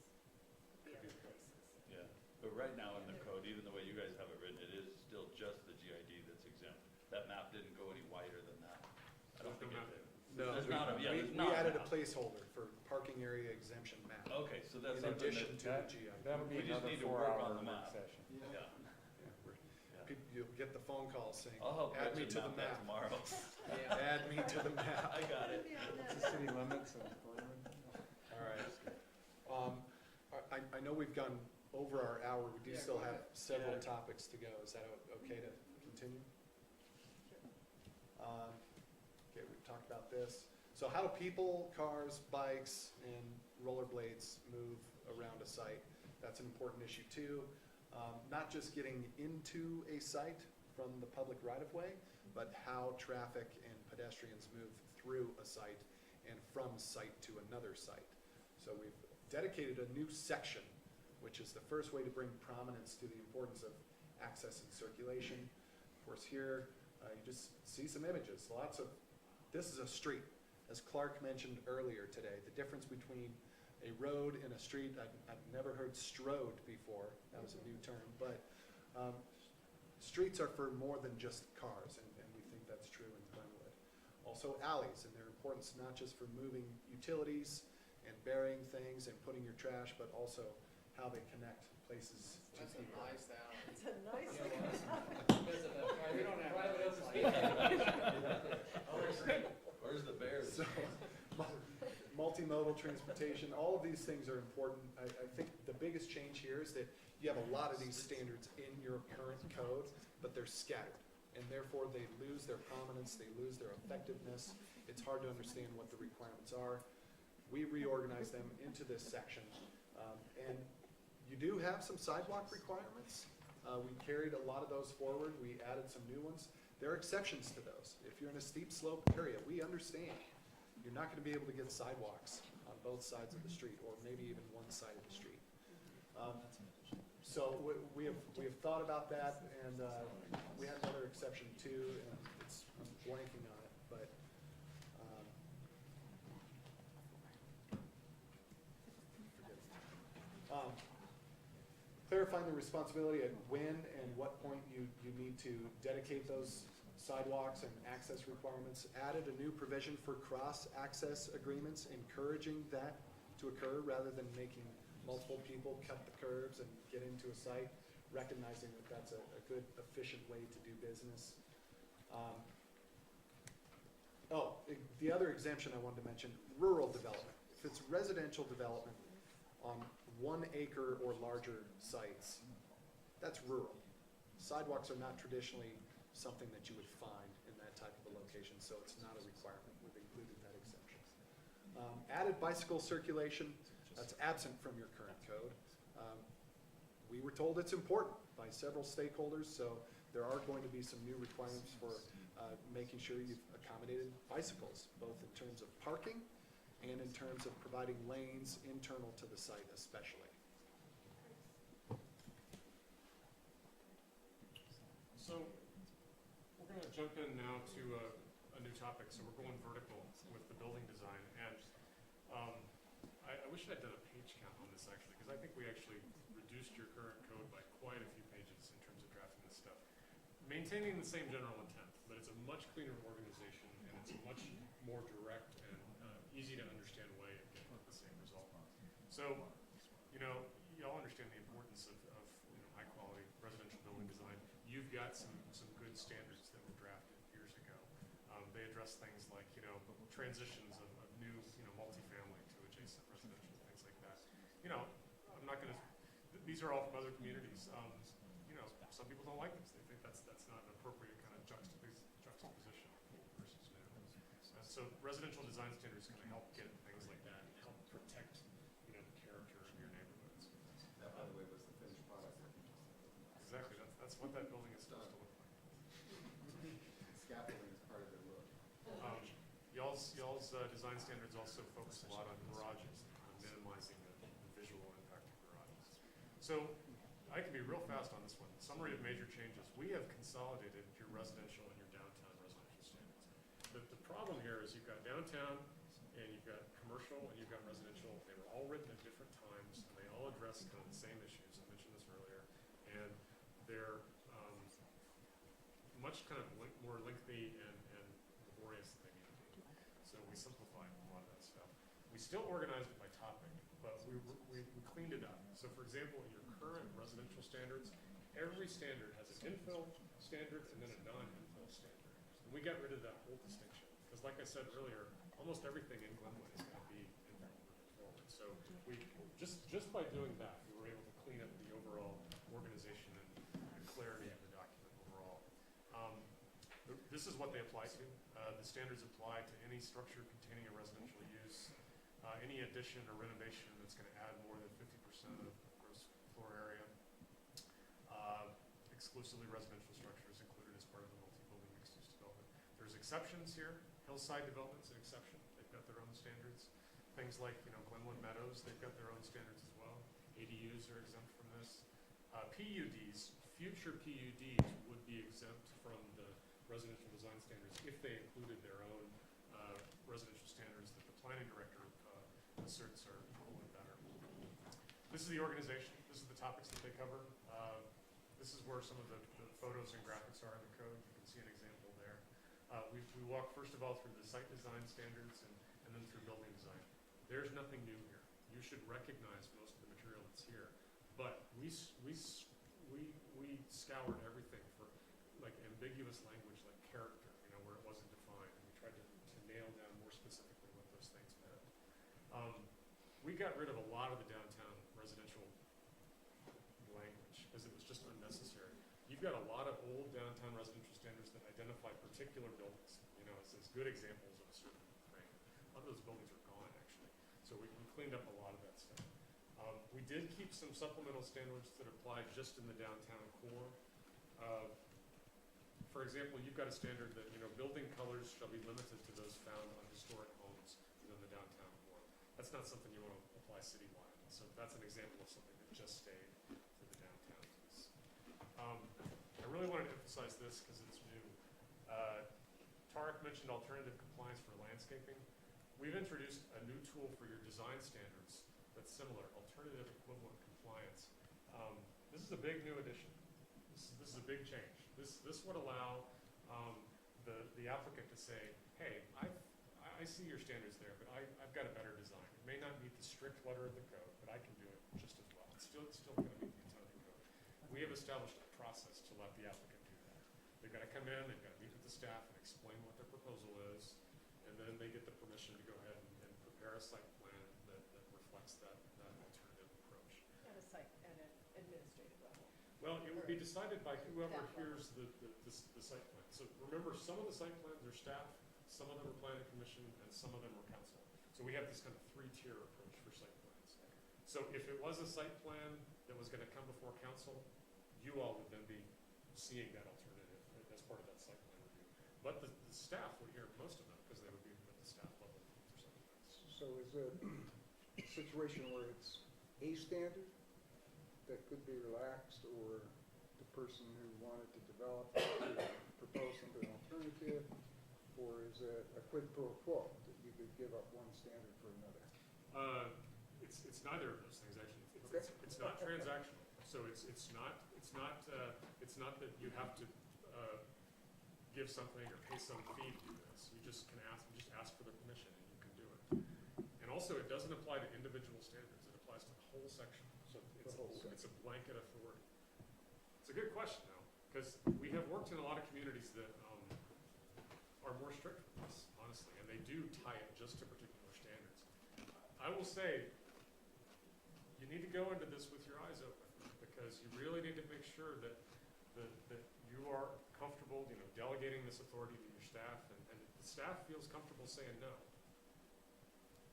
could be other places. Yeah, but right now in the code, even the way you guys have it written, it is still just the GID that's exempt. That map didn't go any wider than that. I don't think it did. No, There's not a- yeah, there's we not a added a map. placeholder for parking area exemption map. Okay, so that's In something addition that, to the GID. That'll be We just another need to work on 4-hour the work map. session. yeah. Yeah, you'll get the phone call saying, I'll help add me Gretchen to the map that map. tomorrow. Yeah. Add me to the map. I got it. Yeah, no, What's the city limits of Glenwood? All right. I know we've gone over our hour. We do Yeah, still go have ahead. several Yeah. topics to go. Is that okay to continue? Okay, we've talked about this. So how do people, cars, bikes, and rollerblades move around a site? That's an important issue too. Not just getting into a site from the public right-of-way, but how traffic and pedestrians move through a site and from site to another site. So we've dedicated a new section, which is the first way to bring prominence to the importance of access and circulation. Of course, here you just see some images. This is a street. As Clark mentioned earlier today, the difference between a road and a street, I've never heard strode before. That was a new term, but streets are for more than just cars, and we think that's true in Glenwood. Also alleys, and their importance not just for moving utilities and burying things and putting your trash, but also how they connect places to That's a people. nice alley. It's a nice Yeah, looking. We don't have Private alleys open like that. Where's the bears? So, multimodal transportation, all of these things are important. I think the biggest change here is that you have a lot of these standards in your current code, but they're scattered. And therefore, they lose their prominence, they lose their effectiveness. It's hard to understand what the requirements are. We reorganize them into this section. And you do have some sidewalk requirements. We carried a lot of those forward. We added some new ones. There are exceptions to those. If you're in a steep slope area, we understand. You're not going to be able to get sidewalks on both sides of the street, or maybe even one side of the street. So we have thought about that, and we had another exception too, and I'm blanking on it, but clarifying the responsibility at when and what point you need to dedicate those sidewalks and access requirements. Added a new provision for cross-access agreements, encouraging that to occur rather than making multiple people cut the curbs and get into a site, recognizing that that's a good, efficient way to do business. The other exemption I wanted to mention, rural development. If it's residential development on 1 acre or larger sites, that's rural. Sidewalks are not traditionally something that you would find in that type of a location, so it's not a requirement. We've included that exception. Added bicycle circulation, that's absent from your current code. We were told it's important by several stakeholders, so there are going to be some new requirements for making sure you've accommodated bicycles, both in terms of parking and in terms of providing lanes internal to the site especially. So we're going to jump in now to a new topic. So we're going vertical with the building design. And I wish I'd done a page count on this actually, because I think we actually reduced your current code by quite a few pages in terms of drafting this stuff. Maintaining the same general intent, but it's a much cleaner organization and it's a much more direct and easy to understand way of getting the same result. So, you know, y'all understand the importance of high quality residential building design. You've got some good standards that were drafted years ago. They address things like, transitions of new, multifamily to adjacent residential, things like that. I'm not gonna, these are all from other communities. Some people don't like this. They think that's not an appropriate kind of juxtaposition versus new. So residential design standards can help get things like that, and help protect, the character of your neighborhoods. That, by the way, was the finished product. Exactly, that's what that building is supposed to look like. Scaffolding is part of the look. Y'all's design standards also focus a lot on garages, on minimizing the visual impact of garages. So I can be real fast on this one. Summary of major changes. We have consolidated your residential and your downtown residential standards. The problem here is you've got downtown and you've got commercial and you've got residential. They were all written at different times and they all address kind of the same issues. I mentioned this earlier. And they're much kind of more lengthy and laborious than they need to be. So we simplified a lot of that stuff. We still organized it by topic, but we cleaned it up. So for example, in your current residential standards, every standard has an infill standard and then a non-infill standard. And we got rid of that whole distinction. Because like I said earlier, almost everything in Glenwood is going to be infill moving forward. So we just by doing that, we were able to clean up the overall organization and clarity of the document overall. This is what they apply to. The standards apply to any structure containing a residential use, any addition or renovation that's going to add more than 50% of gross floor area, exclusively residential structures included as part of the multi-building mixed-use development. There's exceptions here. Hillside Development's an exception. They've got their own standards. Things like, Glenwood Meadows, they've got their own standards as well. ADUs are exempt from this. PUDs, future PUDs would be exempt from the residential design standards if they included their own residential standards that the planning director asserts are equal and better. This is the organization. This is the topics that they cover. This is where some of the photos and graphics are in the code. You can see an example there. We walk first of all through the site design standards and then through building design. There's nothing new here. You should recognize most of the material that's here, but we scoured everything for like ambiguous language like character, where it wasn't defined, and we tried to nail down more specifically what those things meant. We got rid of a lot of the downtown residential language because it was just unnecessary. You've got a lot of old downtown residential standards that identify particular buildings, as good examples of a certain thing. A lot of those buildings are gone, actually. So we cleaned up a lot of that stuff. We did keep some supplemental standards that apply just in the downtown core. For example, you've got a standard that, building colors shall be limited to those found on historic homes within the downtown core. That's not something you want to apply citywide. So that's an example of something that just stayed for the downtown piece. I really wanted to emphasize this because it's new. Tarek mentioned alternative compliance for landscaping. We've introduced a new tool for your design standards that's similar, alternative equivalent compliance. This is a big new addition. This is a big change. This would allow the applicant to say, hey, I see your standards there, but I've got a better design. It may not meet the strict letter of the code, but I can do it just as well. It's still going to meet the intent of the code. We have established a process to let the applicant do that. They've got to come in, they've got to meet with the staff and explain what their proposal is, and then they get the permission to go ahead and prepare a site plan that reflects that alternative Well, it would be decided by whoever That level. hears the site plan. So remember, some of the site plans are staff, some of them are planning commission, and some of them are council. So we have this kind of three-tier approach for site plans. So if it was a site plan that was gonna come before council, you all would then be seeing that alternative as part of that site plan review. But the staff would hear most of them, because they would be at the staff level for site plans. So is it a situation where it's a standard that could be relaxed, or the person who wanted to develop could propose something alternative, or is it a quid pro quo, that you could give up one standard for another? It's neither of those things, actually. Okay. It's not transactional. So it's not that you have to give something or pay some fee to do this. You just ask for the permission and you can do it. And also, it doesn't apply to individual standards. It applies to the whole section. So it's a blanket authority. It's a good question, though, because we have worked in a lot of communities that are more strict with this, honestly, and they do tie it just to particular standards. I will say, you need to go into this with your eyes open, because you really need to make sure that you are comfortable, delegating this authority to your staff, and the staff feels comfortable saying no.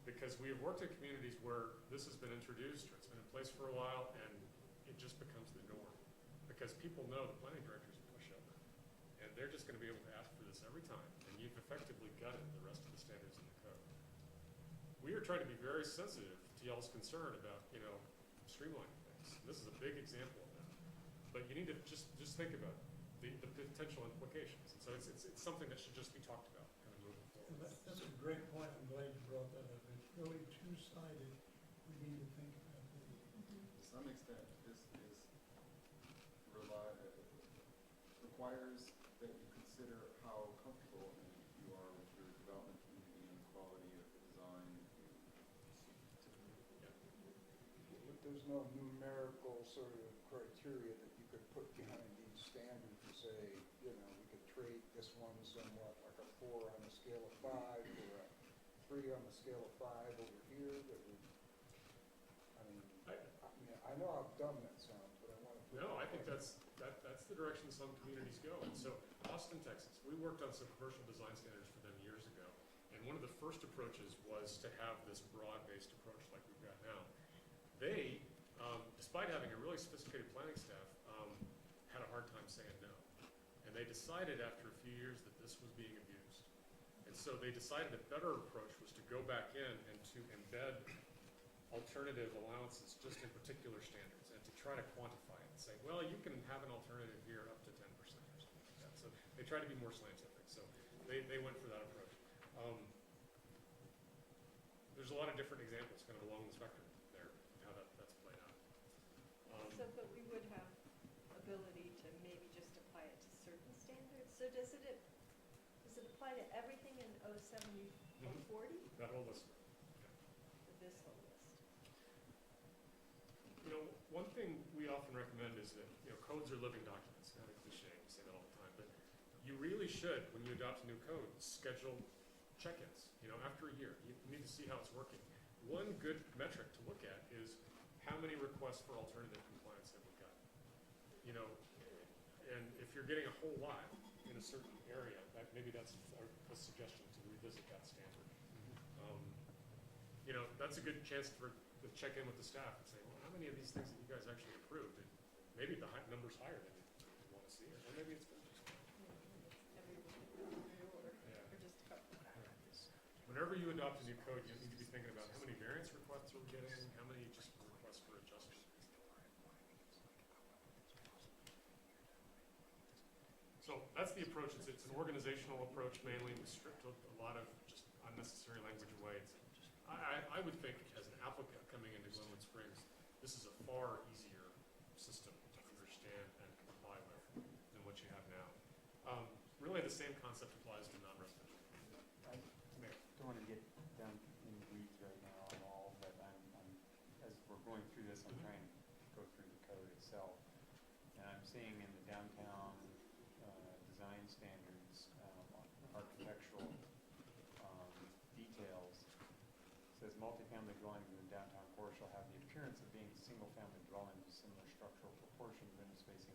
Because we have worked in communities where this has been introduced, or it's been in place for a while, and it just becomes the norm. Because people know the planning director's a pushover, and they're just gonna be able to ask for this every time, and you've effectively gutted the rest of the standards in the code. We are trying to be very sensitive to y'all's concern about, streamlining things. This is a big example of that. But you need to just think about the potential implications. And so it's something that should just be talked about, kind of moving forward. That's a great point, I'm glad you brought that up. It's really two-sided, we need to think about that. To some extent, this requires that you consider how comfortable you are with your development community and the quality of the design that you seek to. But there's no numerical sort of criteria that you could put behind these standards to say, we could trade this one somewhat like a 4 on a scale of 5 or a 3 on a scale of 5 over here that would, I know how dumb that sounds, but I want to. No, I think that's the direction some communities go. And so Austin, Texas, we worked on some commercial design standards for them years ago. And one of the first approaches was to have this broad-based approach like we've got now. They, despite having a really sophisticated planning staff, had a hard time saying no. And they decided after a few years that this was being abused. And so they decided a better approach was to go back in and to embed alternative allowances just in particular standards, and to try to quantify it and say, well, you can have an alternative here up to 10% or something like that. So they try to be more scientific. So they went for that approach. There's a lot of different examples kind of along the spectrum there, how that's played out. But we would have ability to maybe just apply it to certain standards. So does it apply to everything in 070, 040? That whole list. This whole list. One thing we often recommend is that, codes are living documents. Kind of cliche, we say that all the time, but you really should, when you adopt a new code, schedule check-ins, after a year. You need to see how it's working. One good metric to look at is how many requests for alternative compliance have we got? And if you're getting a whole lot in a certain area, maybe that's a suggestion to revisit that standard. That's a good chance to check in with the staff and say, well, how many of these things that you guys actually approved? And maybe the number's higher than you want to see it, or maybe it's good. Whenever you adopt a new code, you need to be thinking about how many variance requests we're getting, how many just requests for adjustment. So that's the approach. It's an organizational approach mainly. We stripped a lot of just unnecessary language away. I would think as an applicant coming into Glenwood Springs, this is a far easier system to understand and comply with than what you have now. Really, the same concept applies to non-residential. I don't want to get down in the weeds right now on all, but as we're going through this, I'm trying to go through the code itself. And I'm seeing in the downtown design standards, architectural details, it says multifamily dwellings in the downtown core shall have the appearance of being single-family dwellings with similar structural proportions, window spacing,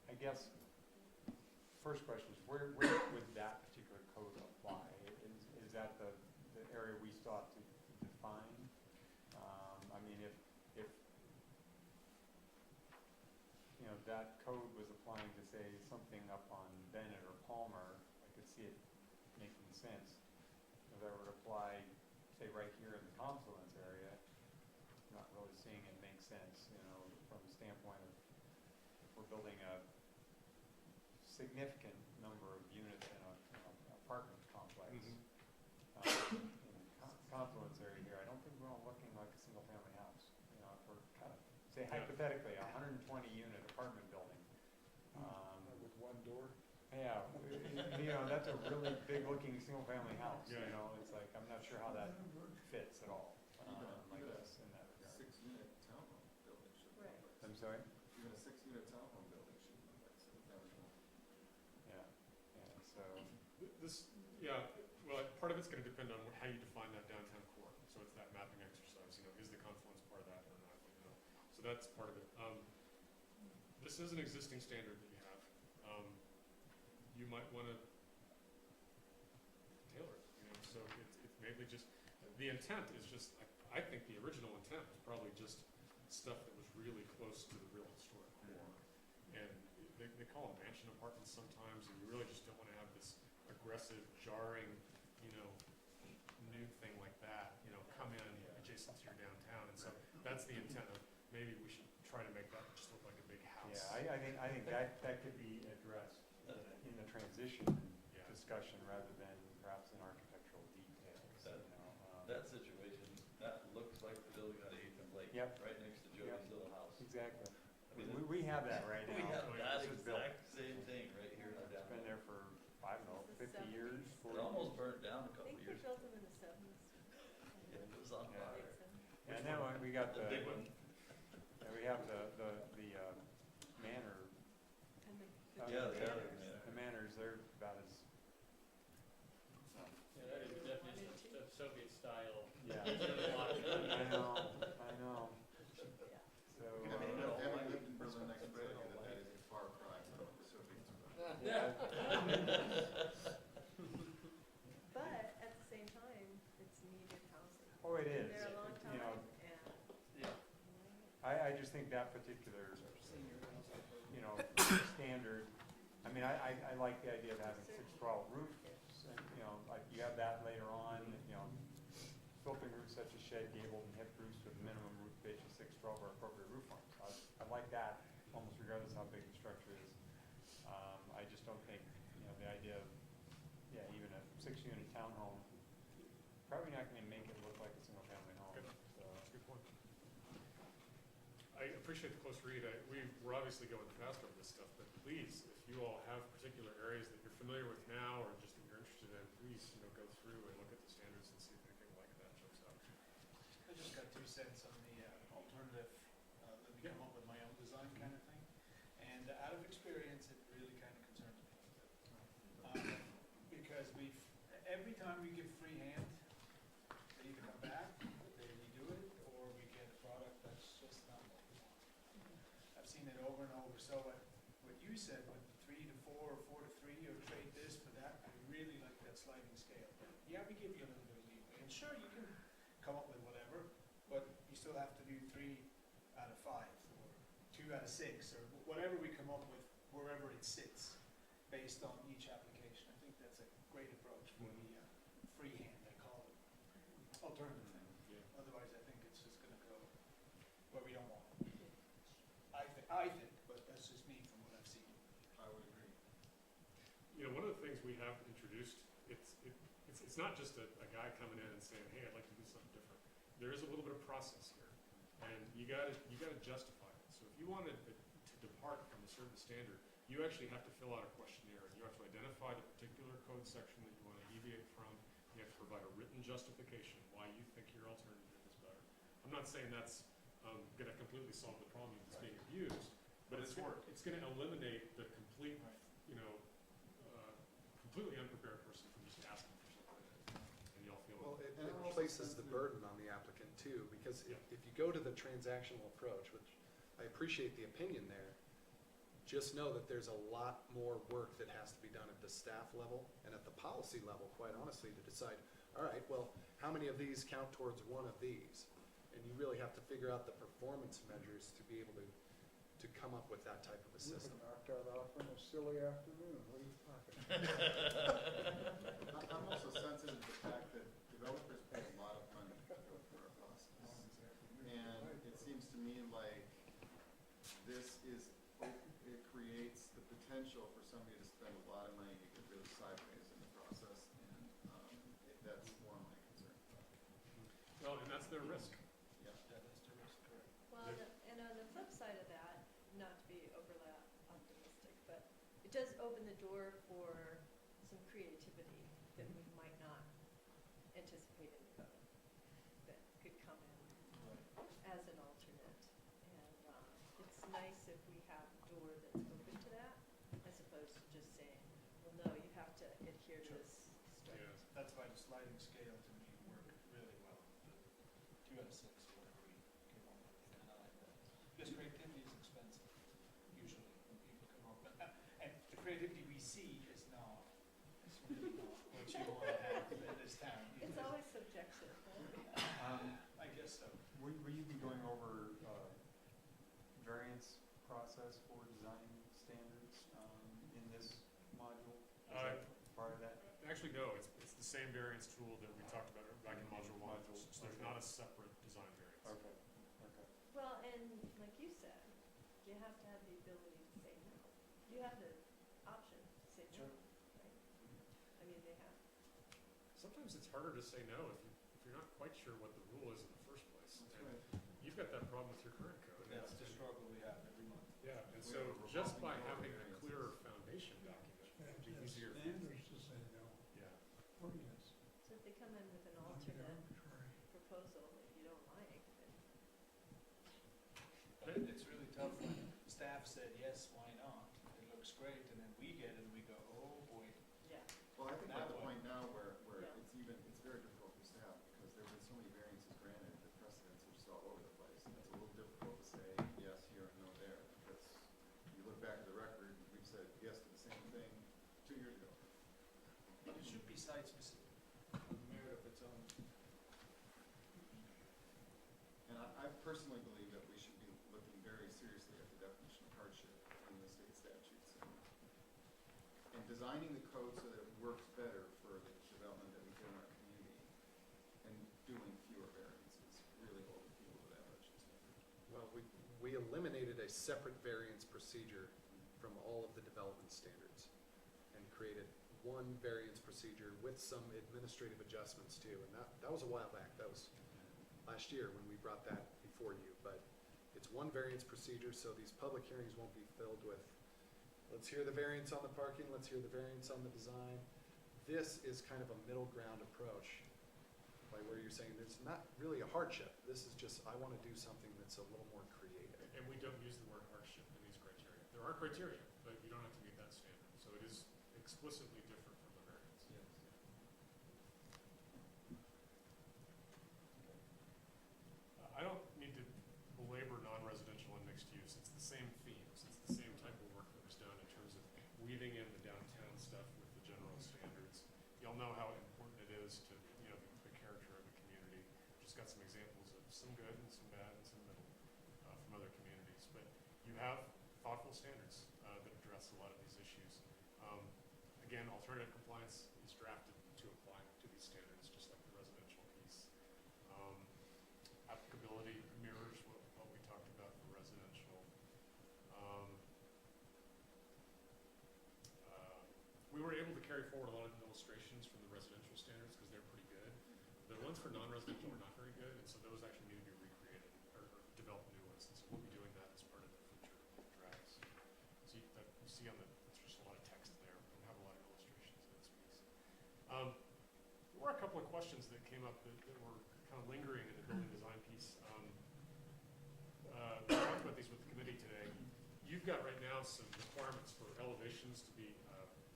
I guess, first question is, where would that particular code apply? Is that the area we sought to define? I mean, if, you know, that code was applying to, say, something up on Bennett or Palmer, I could see it making sense. If that would apply, say, right here in the confluence area, I'm not really seeing it make sense, you know, from the standpoint of if we're building a significant number of units in a apartment complex. In the confluence area here, I don't think we're all looking like a single-family house. You know, if we're kind of, say hypothetically, a 120-unit apartment building. With one door? Yeah, you know, that's a really big-looking single-family house, you know, it's like, I'm not sure how that fits at all, like this, in that regard. 6-unit townhome building should look Right. like. I'm sorry? Even a 6-unit townhome building should look like single-family home. Yeah, so, Well, part of it's gonna depend on how you define that downtown core. So it's that mapping exercise, you know, is the confluence part of that or not, you know? So that's part of it. This is an existing standard that you have. You might wanna tailor it, you know, so it's mainly just, the intent is just, I think the original intent was probably just stuff that was really close to the real historic core. And they call them mansion apartments sometimes, and you really just don't wanna have this aggressive, jarring, you know, new thing like that, you know, come in adjacent to your downtown. And so that's the intent of, maybe we should try to make that just look like a big house. yeah, I think that could be addressed in the transition Yeah. discussion rather than perhaps in architectural details, you know. That situation, that looks like the building on 8th and Lake, Yep. right next to Jody's little house. Exactly. I mean, We have that right now. We have that This was built- exact same thing right here in the It's been downtown. there for, I don't know, This is 50 years, 70s. 40 It years. almost burnt down a I couple think they years. built them in the 70s. It was on Yeah. fire. And then we got The big one. and we have the manor. And Yeah, the manners. other man. The manors, they're about as, Yeah, that is the definition of Soviet style. yeah. Lot. I know. So, I mean, having lived in Berlin, I can tell you that is a far cry from the Soviet style. yeah. But at the same time, it's needed housing. Oh, it is. Been there a long You know, time, and I just think that particular, you know, standard, I mean, I like the idea of having 612 roofs, and, you know, like you have that later on, you know, sloping roofs such as shed, gabled, and hip roofs with minimum roof pitch of 612 are appropriate roof forms. I like that almost regardless of how big the structure is. I just don't think, you know, the idea of, yeah, even a 6-unit townhome, probably not gonna make it look like a single-family home, Good. so. That's a good point. I appreciate the close read. We're obviously going fast over this stuff, but please, if you all have particular areas that you're familiar with now or just that you're interested in, please, you know, go through and look at the standards and see if anything like that jumps out. I just got 2 cents on the alternative, let me come up with my own design kind of thing. And out of experience, it really kind of concerns me a little bit. Because every time we give free hand, they either come back, they redo it, or we get a product that's just not what we want. I've seen it over and over. So what you said with 3 to 4 or 4 to 3, or trade this for that, I really like that sliding scale. Yeah, we give you a little bit of leeway. And sure, you can come up with whatever, but you still have to do 3 out of 5 or 2 out of 6 or whatever we come up with, wherever it sits, based on each application. I think that's a great approach for the freehand, I call it, alternative thing. Otherwise, I think it's just gonna go where we don't want it. I think, but that's just me from what I've seen. I would agree. You know, one of the things we have introduced, it's not just a guy coming in and saying, hey, I'd like to do something different. There is a little bit of process here, and you gotta justify it. So if you wanted to depart from a certain standard, you actually have to fill out a questionnaire, and you have to identify the particular code section that you want to deviate from. You have to provide a written justification why you think your alternative is better. I'm not saying that's gonna completely solve the problem that's being abused, but it's gonna eliminate the complete, you know, completely unprepared person from just asking for something, and y'all feel. Well, it places the burden on the applicant too, because if you go to the transactional approach, which I appreciate the opinion there. Just know that there's a lot more work that has to be done at the staff level and at the policy level, quite honestly, to decide, all right, well, how many of these count towards one of these? And you really have to figure out the performance measures to be able to come up with that type of a You system. can knock that off in a silly afternoon. What are you talking I'm also sensitive to the fact that developers pay a lot of money to go through our process. And it seems to me like this is, it creates the potential for somebody to spend a lot of money to get really sideways in the process, and that's one of my concerns. Well, and that's their risk. Yeah. Well, and on the flip side of that, not to be overly optimistic, but it does open the door for some creativity that we might not anticipate in the code, that could come in as an alternate. And it's nice if we have a door that's open to that, as opposed to just saying, well, no, you have to adhere to this strict. Yes. That's why the sliding scale to me worked really well, the 2 out of 6, whatever we came up with, and I like that. Because creativity is expensive, usually, when people come up with that. And the creativity we see is not, it's really not what you want to have in this town. It's always subjective, huh? I guess so. Will you be going over variance process for design standards in this module? Is that part of that? Actually, no, it's the same variance tool that we talked about back in module 1. Module, So there's okay. not a separate design variance. Okay, okay. Well, and like you said, you have to have the ability to say no. You have the option to say no, right? I mean, they have. Sometimes it's harder to say no if you're not quite sure what the rule is in the first place. That's And right. you've got that problem with your current code. That's the struggle we have every month. Yeah, and We so have a just by revolving having a door clearer variances. foundation document, it'd be Have easier. standards to say no, Yeah. or yes, So if they come in with an not be alternate arbitrary. proposal that you don't like, then But it's really tough when staff said, yes, why not? It looks great, and then we get it and we go, oh, boy. yeah. Well, I think we're at the That one. point now where Yeah. it's very difficult for staff, because there've been so many variances granted, the precedents are just all over the place. And it's a little difficult to say yes here and no there, because you look back at the record, we've said yes to the same thing 2 years ago. But it should be site-specific, on the merit of its own. And I personally believe that we should be looking very seriously at the definition of hardship in the state statutes. And designing the code so that it works better for the development that we do in our community, and doing fewer variances, really holding people to that hardship standard. Well, we eliminated a separate variance procedure from all of the development standards and created one variance procedure with some administrative adjustments too. And that was a while back. That was last year when we brought that before you. But it's one variance procedure, so these public hearings won't be filled with, let's hear the variance on the parking, let's hear the variance on the design. This is kind of a middle ground approach, by where you're saying there's not really a hardship. This is just, I want to do something that's a little more creative. And we don't use the word hardship in these criteria. There are criteria, but you don't have to meet that standard. So it is explicitly different from a variance. I don't need to belabor non-residential and mixed use. It's the same themes. It's the same type of work that was done in terms of weaving in the downtown stuff with the general standards. Y'all know how important it is to, the character of the community. Just got some examples of some good and some bad and some middle from other communities. But you have thoughtful standards that address a lot of these issues. Again, alternative compliance is drafted to apply to these standards, just like the residential piece. Applicability mirrors what we talked about for residential. We were able to carry forward a lot of illustrations from the residential standards because they're pretty good. The ones for non-residential are not very good, and so those actually need to be recreated or develop new ones. And so we'll be doing that as part of the future drafts. So you see on there's just a lot of text there. We don't have a lot of illustrations in this piece. There were a couple of questions that came up that were kind of lingering in the building design piece. We talked about these with the committee today. You've got right now some requirements for elevations to be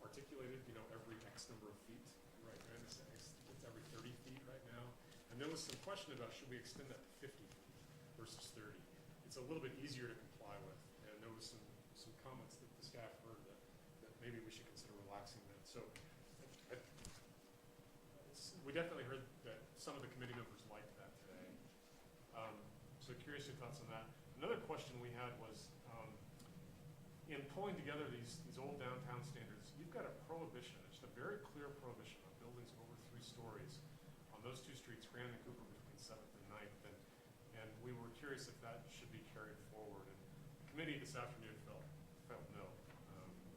articulated, every X number of feet, right? It's every 30 feet right now. And there was some question about should we extend that to 50 feet versus 30. It it's a little bit easier to comply with. And there was some comments that the staff heard that maybe we should consider relaxing that. So we definitely heard that some of the committee members liked that today. So curious your thoughts on that. Another question we had was, in pulling together these old downtown standards, you've got a prohibition, just a very clear prohibition on buildings over 3 stories on those 2 streets, Graham and Cooper, between 7th and 9th. And we were curious if that should be carried forward. And the committee this afternoon felt no,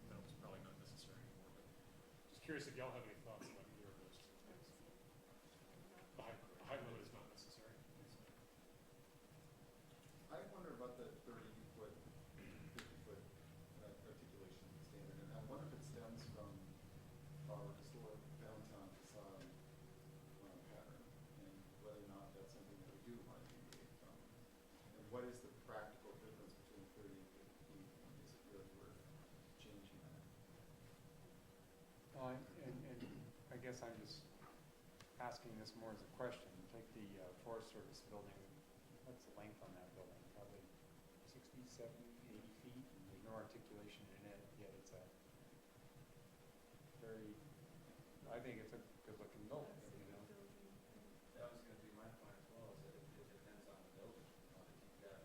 that was probably not necessary anymore. But just curious if y'all have any thoughts about either of those 2 things. The height limit is not necessary. I wonder about the 30-foot, 50-foot articulation standard, and I wonder if it stems from our historic downtown facade pattern, and whether or not that's something that we do want to deviate from. And what is the practical difference between 30 and 50 feet, and is it really worth changing that? Well, and I guess I'm just asking this more as a question. Take the Forest Service building, what's the length on that building? Probably 60, 70, 80 feet, and there's no articulation in it, yet it's a very, I think it's a good-looking building, you know? That was gonna be my point as well, is that it depends on the building. If you've got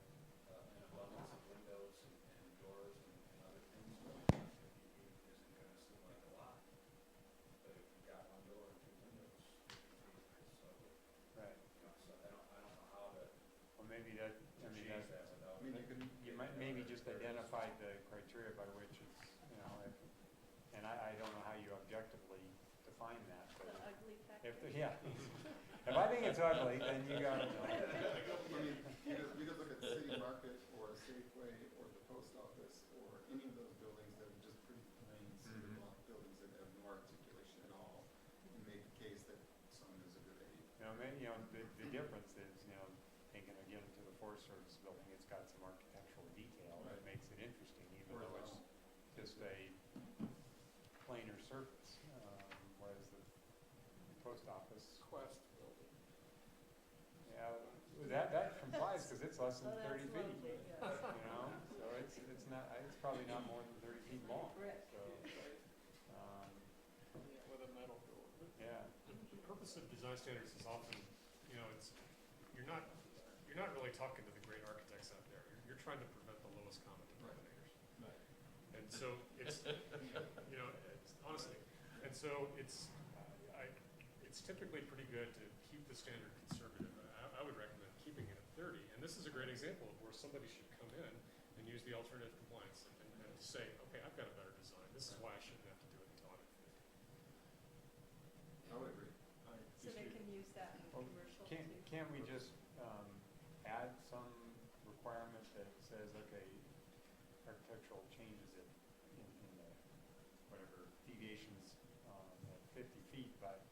an abundance of windows and doors and other things, 50 feet isn't gonna seem like a lot. But if you've got 1 door and 2 windows, 50 feet is so, Right. you know, so I don't know how to Well, maybe that, I mean, change that, that without. you might maybe just identify the criteria by which it's, you know, and I don't know how you objectively define that, The but ugly factor. yeah. If I think it's ugly, then you gotta know. I mean, you could look at the city market or a Safeway or the post office or any of those buildings that are just pretty plain city block buildings that have no articulation at all, and make the case that some is a good idea. You know, maybe, you know, the difference is, you know, thinking again to the Forest Service building, it's got some architectural detail that Right. makes it interesting, even though it's just a plainer surface, whereas the post office, Quest building. yeah, that complies, because it's less than Oh, that's 30 feet, lovely, you yes. know, so it's not, it's probably not more than 30 feet long, so, Yeah, with a metal door. yeah. The purpose of design standards is often, you know, you're not really talking to the great architects out there. You're trying to prevent the lowest common denominators. Right. And so it's, you know, honestly, and so it's typically pretty good to keep the standard conservative. I would recommend keeping it at 30. And this is a great example of where somebody should come in and use the alternative compliance and say, okay, I've got a better design. This is why I shouldn't have to do it until I'm at 50. I would agree. So they can use that in Well, commercial Can't, too. can't we just add some requirement that says, okay, architectural changes it in the, whatever, deviations at 50 feet, but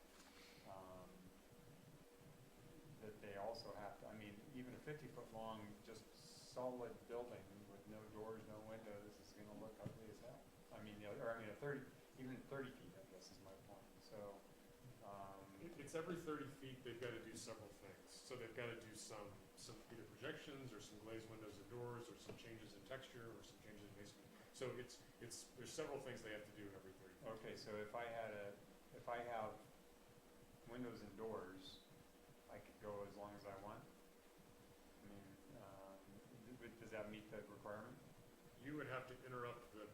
that they also have to, I mean, even a 50-foot long, just solid building with no doors, no windows is gonna look ugly as hell. I mean, you know, or I mean, even 30 feet, I guess is my point, so. It's every 30 feet, they've got to do several things. So they've got to do some either projections or some glazed windows and doors or some changes in texture or some changes in masonry. So there's several things they have to do every 30 feet. Okay, so if I have windows and doors, I could go as long as I want? I mean, does that meet the requirement? You would have to interrupt the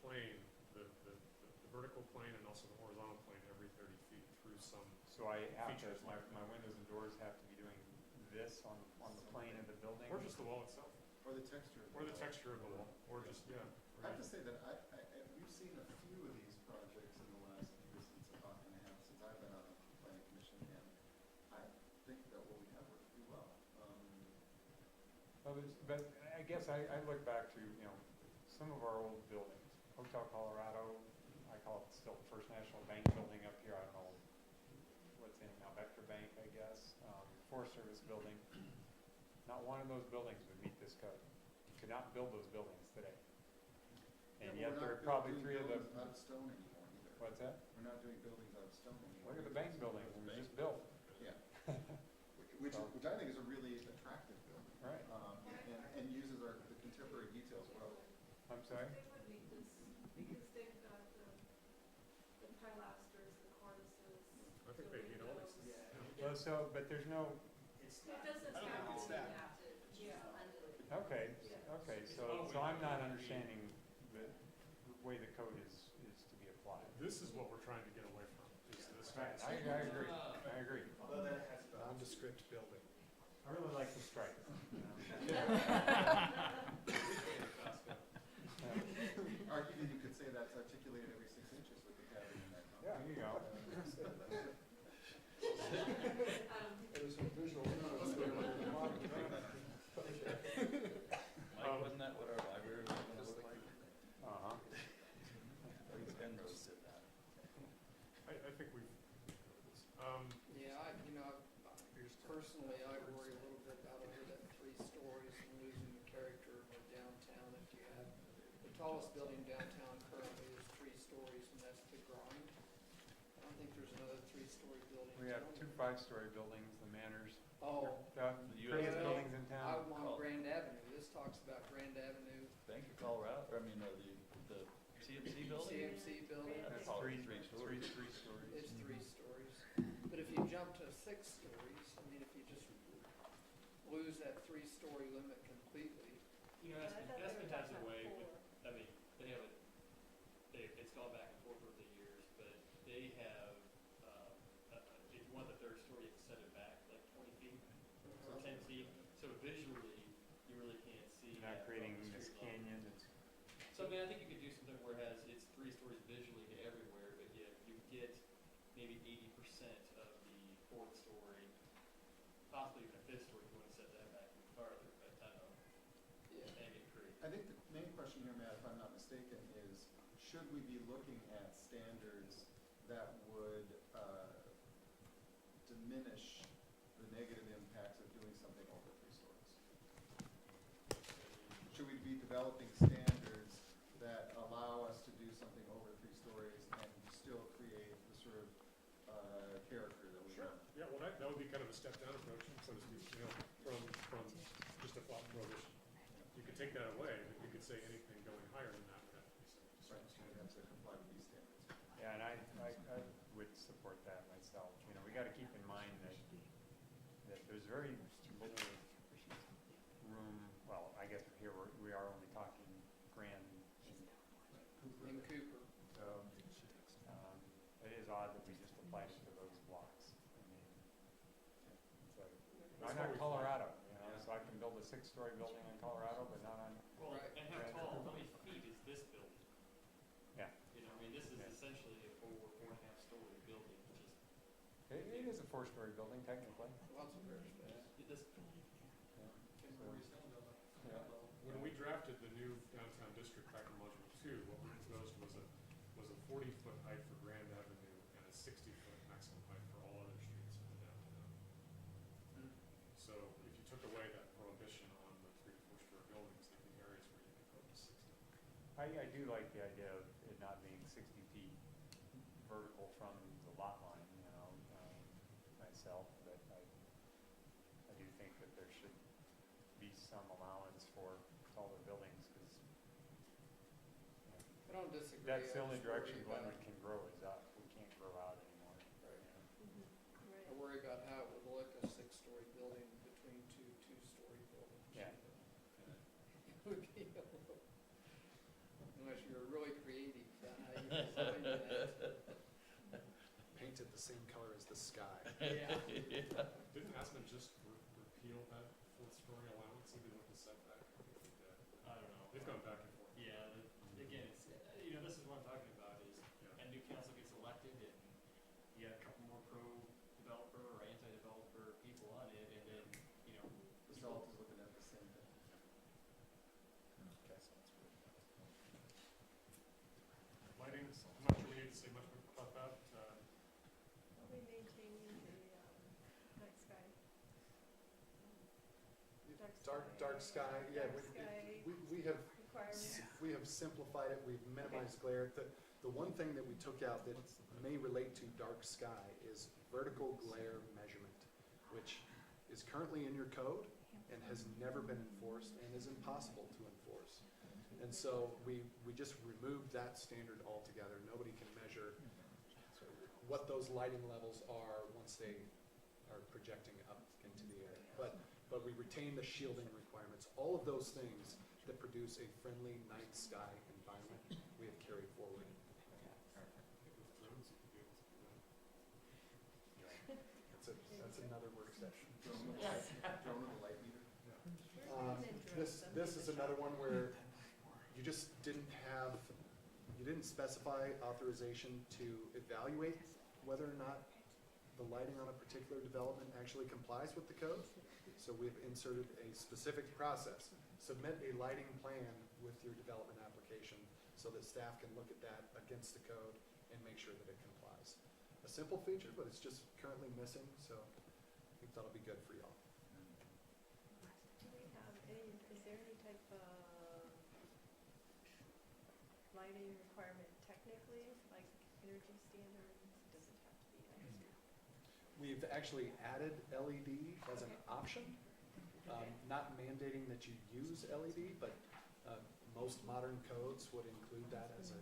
plane, the vertical plane and also the horizontal plane every 30 feet through some. So I have to, features my like that. windows and doors have to be doing this on the plane of the building? Or just the wall itself. Or the texture. Or the texture of the wall, or just, yeah. I have to say that we've seen a few of these projects in the last year since about and a half, since I've been on the planning commission, and I think that what we have worked pretty well. Well, but I guess I look back to, you know, some of our old buildings. Hotel Colorado, I call it still First National Bank building up here, I don't know what's in it now, Vector Bank, I guess, Forest Service building. Not one of those buildings would meet this code. You could not build those buildings today. And yet there are probably 3 of them. Out of stone anymore either. What's that? We're not doing buildings out of stone anymore. Look at the bank building, it was just built. Yeah. Which I think is a really attractive building. Right. And I think they need all these things. Well, so, but there's no, It doesn't I don't have think it's to that. have to, yeah. okay, okay, so I'm not understanding the way the code is to be applied. This is what we're trying to get away from, is this. Right, I agree, I agree. Nondescript building. I really like the stripe. Arguably, you could say that's articulated every 6 inches with the pattern in that. There you go. There's a visual. Mike, wasn't that what our library was gonna look like? Uh-huh. Penrose did that. I think we've, Yeah, personally, I worry a little bit about under that 3 stories and losing the character of our downtown. If you have, the tallest building downtown currently is 3 stories, and that's the Grind. I don't think there's another 3-story building. We have 2 5-story buildings, the Manners. Oh. The The prettiest US buildings in I'm town. on Grand Avenue. This talks about Grand Avenue, Bank of Colorado, or I mean, the CMC building? CMC building. That's Oh, 3 three stories. stories. 3 stories. It's 3 stories. But if you jump to 6 stories, I mean, if you just lose that 3-story limit completely, You know, Yeah, I thought they Aspen were has a talking way, about I mean, they have it, it's gone back and forth over the years, but they have, if you want the 3rd story, you have to set it back like 20 feet or 10 feet. So visually, you really can't see. You're not that creating from the this street level. canyon that's, So I mean, I think you could do something whereas it's 3 stories visually to everywhere, but yet you get maybe 80% of the 4th story, possibly even a 5th story if you want to set that back even farther, but I don't know. yeah. Maybe create. I think the main question here, Matt, if I'm not mistaken, is should we be looking at standards that would diminish the negative impacts of doing something over 3 stories? Should we be developing standards that allow us to do something over 3 stories and still create the sort of character that we want? yeah, well, that would be kind of a step down approach, so to speak, you know, from just a flat prohibition. You could take that away, but you could say anything going higher than that would have to be subject to Right, so we have to comply with these standards. yeah, and I would support that myself. You know, we gotta keep in mind that there's very little room, well, I guess here we are only talking Grand and In Cooper. So, it is odd that we just applied it to those blocks. I mean, it's like, why not Colorado, you know, so I can build a 6-story building in Colorado, but not on, Well, Right. and how tall, how many feet is this building? yeah. You know, I mean, this is Yeah. essentially a 4.5 story building, which is, It is a 4-story building technically. Lots of air space. this, Yeah. can where you stand on the Yeah. level. When we drafted the new downtown district back in module 2, what we proposed was a 40-foot height for Grand Avenue and a 60-foot maximum height for all other streets in the downtown. So if you took away that prohibition on the 3 to 4-story buildings, there'd be areas where you could put 60. I do like the idea of it not being 60 feet vertical from the lot line, you know, myself, but I do think that there should be some allowance for taller buildings, because I don't disagree. that's the I only just worry direction about- Glenwood can grow is up. We can't grow out anymore. Right. you know. Right. I worry about how it would look, a 6-story building between 2 2-story buildings. Yeah. It would be a little, unless you were really creative about how you designed that. Painted the same color as the sky. Yeah. Didn't Aspen just repeal that 4th-story allowance even with the setback? I think they did. I don't know. They've gone back and forth. Yeah, again, it's, you know, this is what I'm talking about is, a new council gets elected and you got a couple more pro-developer or anti-developer people on it, and then, you know, The SALT is looking at the same thing. Lighting, I'm not sure we need to say much about that. Are we maintaining the night sky? Dark sky, yeah, Dark sky we have requirements? We have simplified it, we've minimized glare. The one thing that we took out that may relate to dark sky is vertical glare measurement, which is currently in your code and has never been enforced and is impossible to enforce. And so we just removed that standard altogether. Nobody can measure what those lighting levels are once they are projecting up into the air. But we retain the shielding requirements. All of those things that produce a friendly night sky environment, we have carried forward. That's another work session. Drone of the light meter. This is another one where you just didn't specify authorization to evaluate whether or not the lighting on a particular development actually complies with the code. So we've inserted a specific process. Submit a lighting plan with your development application so that staff can look at that against the code and make sure that it complies. A simple feature, but it's just currently missing, so I think that'll be good for y'all. Do we have any, is there any type of lighting requirement technically, like energy standards? Does it have to be LED? We've actually added LED as an option, not mandating that you use LED, but most modern codes would include that as a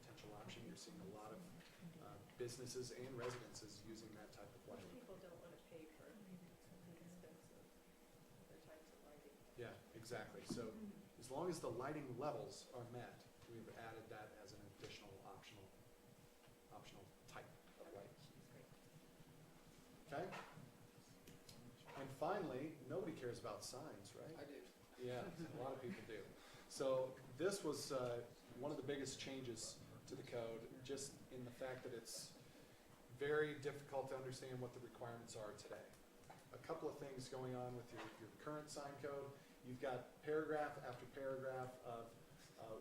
potential option. You're seeing a lot of businesses and residences using that type of lighting. People don't want to pay for expensive other types of lighting. Yeah, exactly. So as long as the lighting levels are met, we've added that as an additional optional type of light. Okay? And finally, nobody cares about signs, right? I do. Yeah, a lot of people do. So this was one of the biggest changes to the code, just in the fact that it's very difficult to understand what the requirements are today. A couple of things going on with your current sign code. You've got paragraph after paragraph of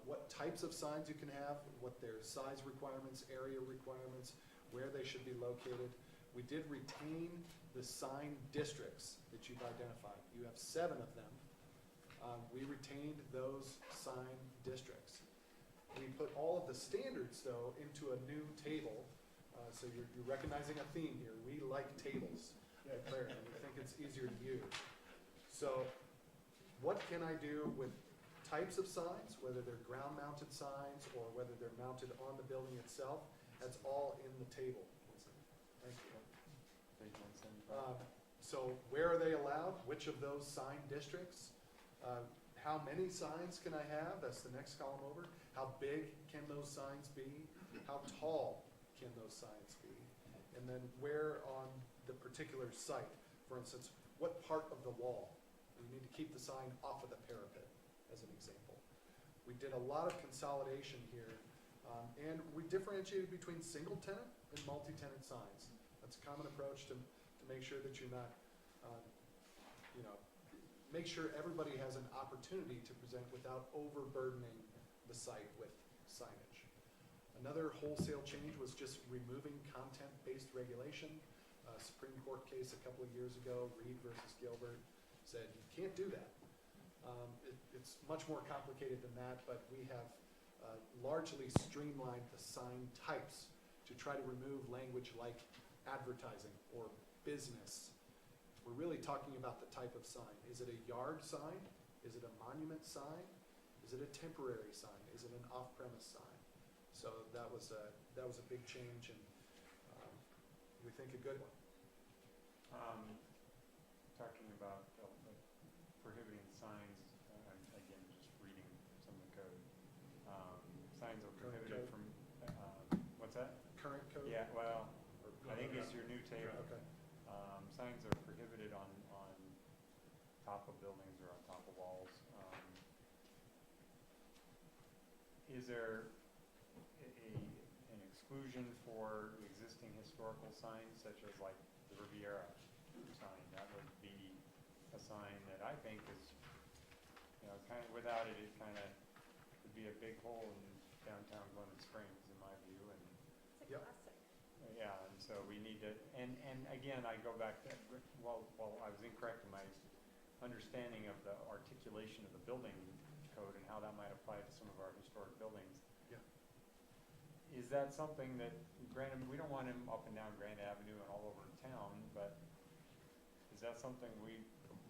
what types of signs you can have, what their size requirements, area requirements, where they should be located. We did retain the sign districts that you've identified. You have 7 of them. We retained those sign districts. We put all of the standards, though, into a new table. So you're recognizing a theme here. We like tables at Clarendon. We think it's easier to use. So what can I do with types of signs, whether they're ground-mounted signs or whether they're mounted on the building itself? That's all in the table. Thank you. So where are they allowed? Which of those sign districts? How many signs can I have? That's the next column over. How big can those signs be? How tall can those signs be? And then where on the particular site? For instance, what part of the wall? You need to keep the sign off of the parapet, as an example. We did a lot of consolidation here, and we differentiated between single-tenant and multi-tenant signs. That's a common approach to make sure that you're not, make sure everybody has an opportunity to present without overburdening the site with signage. Another wholesale change was just removing content-based regulation. A Supreme Court case a couple of years ago, Reed versus Gilbert, said you can't do that. It's much more complicated than that, but we have largely streamlined the sign types to try to remove language like advertising or business. We're really talking about the type of sign. Is it a yard sign? Is it a monument sign? Is it a temporary sign? Is it an off-premise sign? So that was a big change, and we think a good one. Talking about prohibiting signs, again, just reading some of the code. Signs are prohibited from, what's that? Current code? Yeah, well, I think it's your new table. Okay. Signs are prohibited on top of buildings or on top of walls. Is there an exclusion for existing historical signs such as like the Riviera sign? That would be a sign that I think is, kind of without it, it kind of would be a big hole in downtown Glenwood Springs, in my view. And It's a classic. yeah, and so we need to, and again, I go back to, while I was incorrect in my understanding of the articulation of the building code and how that might apply to some of our historic buildings. Yeah. Is that something that, granted, we don't want him up and down Grand Avenue and all over town, but is that something we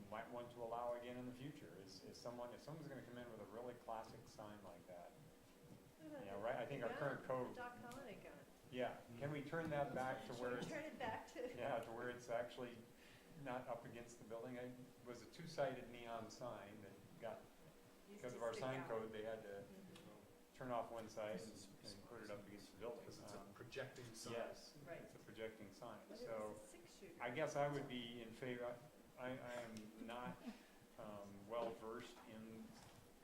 might want to allow again in the future? If someone's gonna come in with a really classic sign like that, right, I think our current code. The Doc Holliday gun. Yeah, can we turn that back to where it's, Turn it back to. yeah, to where it's actually not up against the building? It was a two-sided neon sign that got, Used because to of our stick sign out. code, they had to turn off one side and put it up against the building. Because it's a projecting sign. Yes, Right. it's a projecting sign, But it so was a six-shooter. I guess I would be in favor, I am not, well-versed in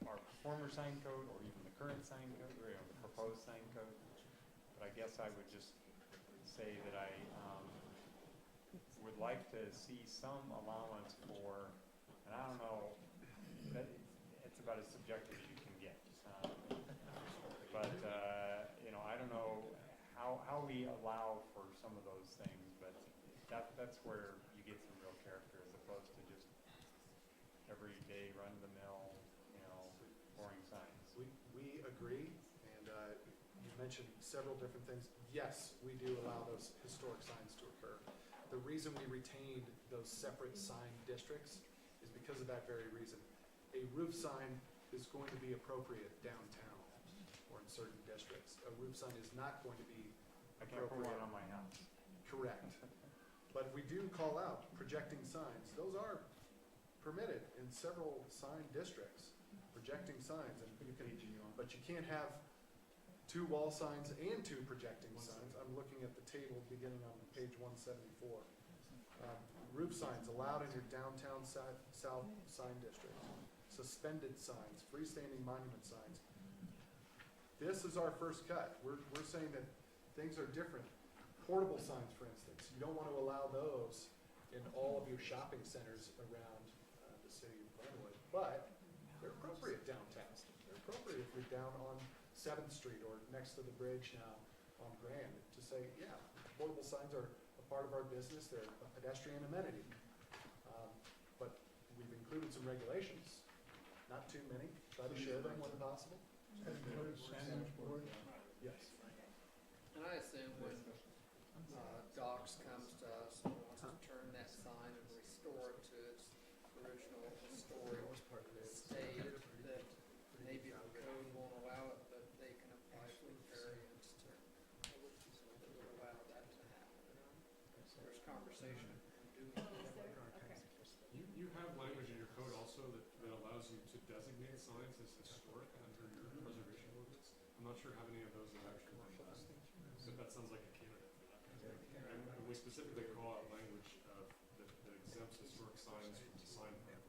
our former sign code or even the current sign code, or the proposed sign code, but I guess I would just say that I, would like to see some allowance for, and I don't know, that, it's about as subjective as you can get. But, you know, I don't know how we allow for some of those things, but that's where you get some real character as opposed to just everyday run-of-the-mill, you know, boring signs. We agree, and you mentioned several different things. Yes, we do allow those historic signs to occur. The reason we retained those separate sign districts is because of that very reason. A roof sign is going to be appropriate downtown or in certain districts. A roof sign is not going to be I can't put one appropriate. on my house. Correct. But we do call out projecting signs. Those are permitted in several sign districts, projecting signs, and you can, but you can't have two wall signs and two projecting signs. I'm looking at the table beginning on page 174. Roof signs allowed in your downtown south sign district. Suspended signs, freestanding monument signs. This is our first cut. We're saying that things are different. Portable signs, for instance, you don't want to allow those in all of your shopping centers around the city of Glenwood, but they're appropriate downtown. They're appropriate if you're down on 7th Street or next to the bridge now on Grand, to say, yeah, portable signs are a part of our business, they're a pedestrian amenity. But we've included some regulations, not too many, try to share them when possible. That includes sandwich board. Yes. And I assume when Docs comes to us and wants to turn that sign and restore it to its original historic state, that maybe the code won't allow it, but they can apply for variance to, that would allow that to happen. So there's conversation in doing that. You have language in your code also that allows you to designate signs as historic under your preservation ordinance. I'm not sure how many of those are actually proposed, but that sounds like a candidate for that. And we specifically call out language that exempts historic signs from the sign permit.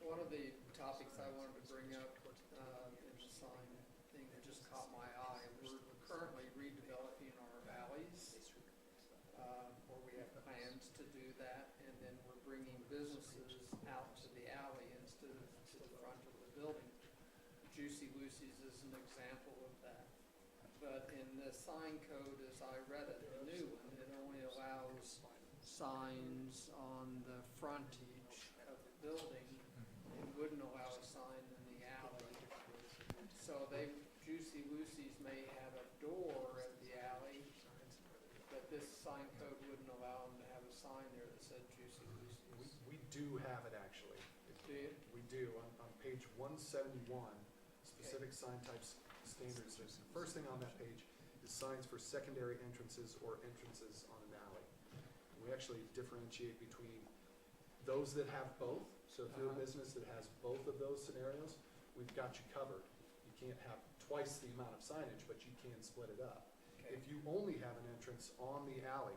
One of the topics I wanted to bring up in the sign thing that just caught my eye, we're currently redeveloping our alleys, where we have plans to do that, and then we're bringing businesses out to the alley instead of to the front of the building. Juicy Lucy's is an example of that. But in the sign code, as I read it, the new one, it only allows signs on the frontage of the building. It wouldn't allow a sign in the alley. So Juicy Lucy's may have a door at the alley, but this sign code wouldn't allow them to have a sign there that said Juicy Lucy's. We do have it actually. Do you? We do. On page 171, specific sign types standards. The first thing on that page is signs for secondary entrances or entrances on an alley. We actually differentiate between those that have both. So if you're a business that has both of those scenarios, we've got you covered. You can't have twice the amount of signage, but you can split it up. Okay. If you only have an entrance on the alley,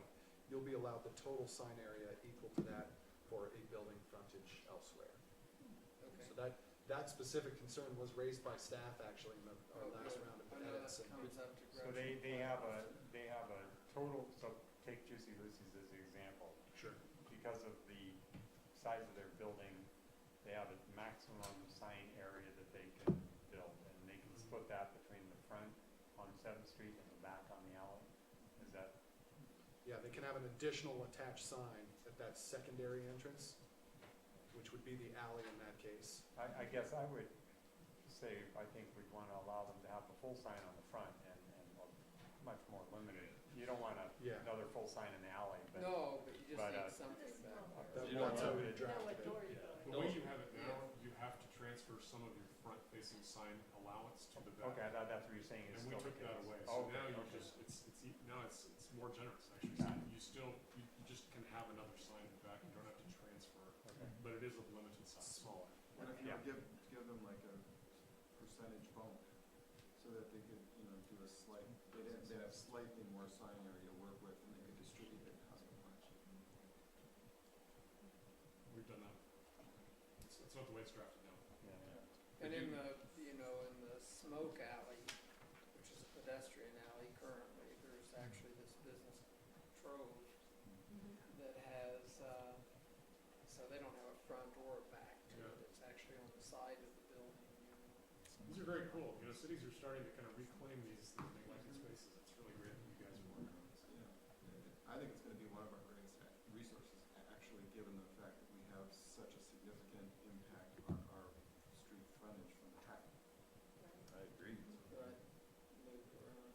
you'll be allowed the total sign area equal to that for a building frontage elsewhere. Okay. So that specific concern was raised by staff actually in our last round of I know that edits. and- comes up to So Gretchen. they have a total, so take Juicy Lucy's as an example. Sure. Because of the size of their building, they have a maximum sign area that they can build, and they can split that between the front on 7th Street and the back on the alley. Is that, Yeah, they can have an additional attached sign at that secondary entrance, which would be the alley in that case. I guess I would say, I think we'd want to allow them to have the full sign on the front and much more limited. You don't want Yeah. another full sign in the alley, but. No, but you just but, need uh, something back. That You don't one's want already it- drafted. The way you have it now, you have to transfer some of your front-facing sign allowance to the that. Okay, I thought that's what you're saying, is And we still the took that case. away, Oh, so now okay, you okay. just, now it's more generous, actually. So Got it. you still, you just can have another sign in the back, you don't have to transfer, Okay. but it is of limited size. Smaller. What if you Yeah. give them like a percentage bump, so that they could, you know, do a slight, they'd have slightly more sign area to work with, and they could distribute it however much. We've done that. It's not the way it's drafted now. Yeah, yeah. And in the, you know, in the smoke alley, which is a pedestrian alley currently, there's actually this business Trove that has, so they don't have a front or a back to it. Yeah. It's actually on the side of the building, you know. These are very cool. You know, cities are starting to kind of reclaim these neglected spaces. It's really great that you guys are working on this. Yeah, I think it's gonna be one of our greatest resources, actually, given the fact that we have such a significant impact on our street frontage from the traffic. I agree. Right. Move around.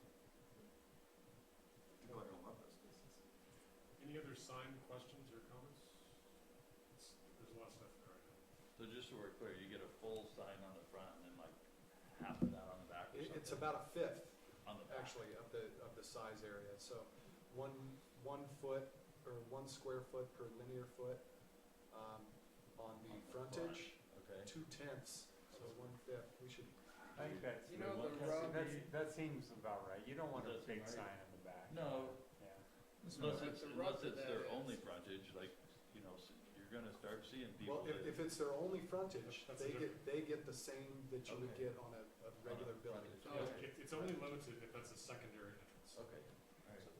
People are gonna love those spaces. Any other sign questions or comments? There's a lot of stuff there right now. So just so we're clear, you get a full sign on the front and then like half of that on the back or something? It's about a fifth, On the back. actually, of the size area. So one foot or 1 square foot per linear foot on the frontage, Okay. 2/10, so 1/5. We should, I think that's, You know, the rub, that seems about right. You don't want a That's big right. sign in the back. No, Yeah. unless it's that their is- only frontage, like, you know, you're gonna start seeing people well, that. if it's their only frontage, That's they get the same that you would Okay. get on a regular building. Okay. It's only limited if that's a secondary entrance. Okay.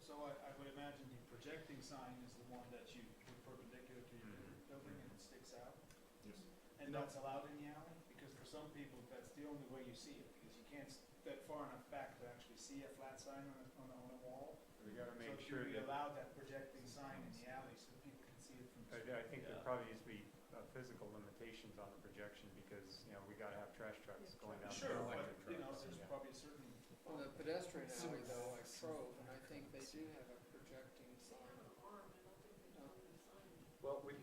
So I would imagine the projecting sign is the one that you put perpendicular to your building and it sticks out? Yes. And that's allowed in the alley? Because for some people, that's the only way you see it, because you can't that far enough back to actually see a flat sign on a wall. We gotta make So sure should we that, allow that projecting sign in the alley so people can see it from the street? I think there Yeah. probably needs to be physical limitations on the projection, because, you know, we gotta have trash trucks going down. Sure, the but, electric you know, trucks. there's Yeah. probably a certain. on the pedestrian alley though, like Trove, and I think they do have a projecting sign. Well, we,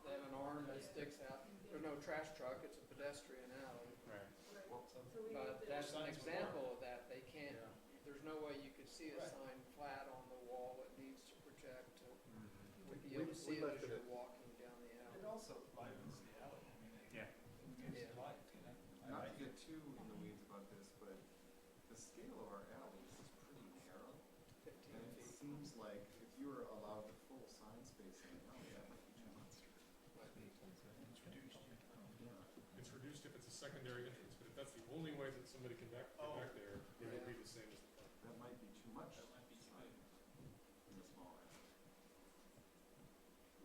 They have an arm that sticks out. There's no trash truck, it's a pedestrian alley. Right. But that's an example of that. They can't, Yeah. there's no way you could see a Right. sign flat on the wall. It needs to project to Mhm. be able to see it left as it you're at- walking down the alley. also livens the alley. I mean, Yeah. gives Yeah. life, you know? Not to get too in the weeds about this, but the scale of our alleys is pretty narrow. 15 And it feet. seems like if you were allowed the full sign space in the alley, that might be too much. Might be. Yeah. It's reduced if it's a secondary entrance, but if that's the only way that somebody can get back there, it'll be the same as the front. That might be too much sign in the small alley.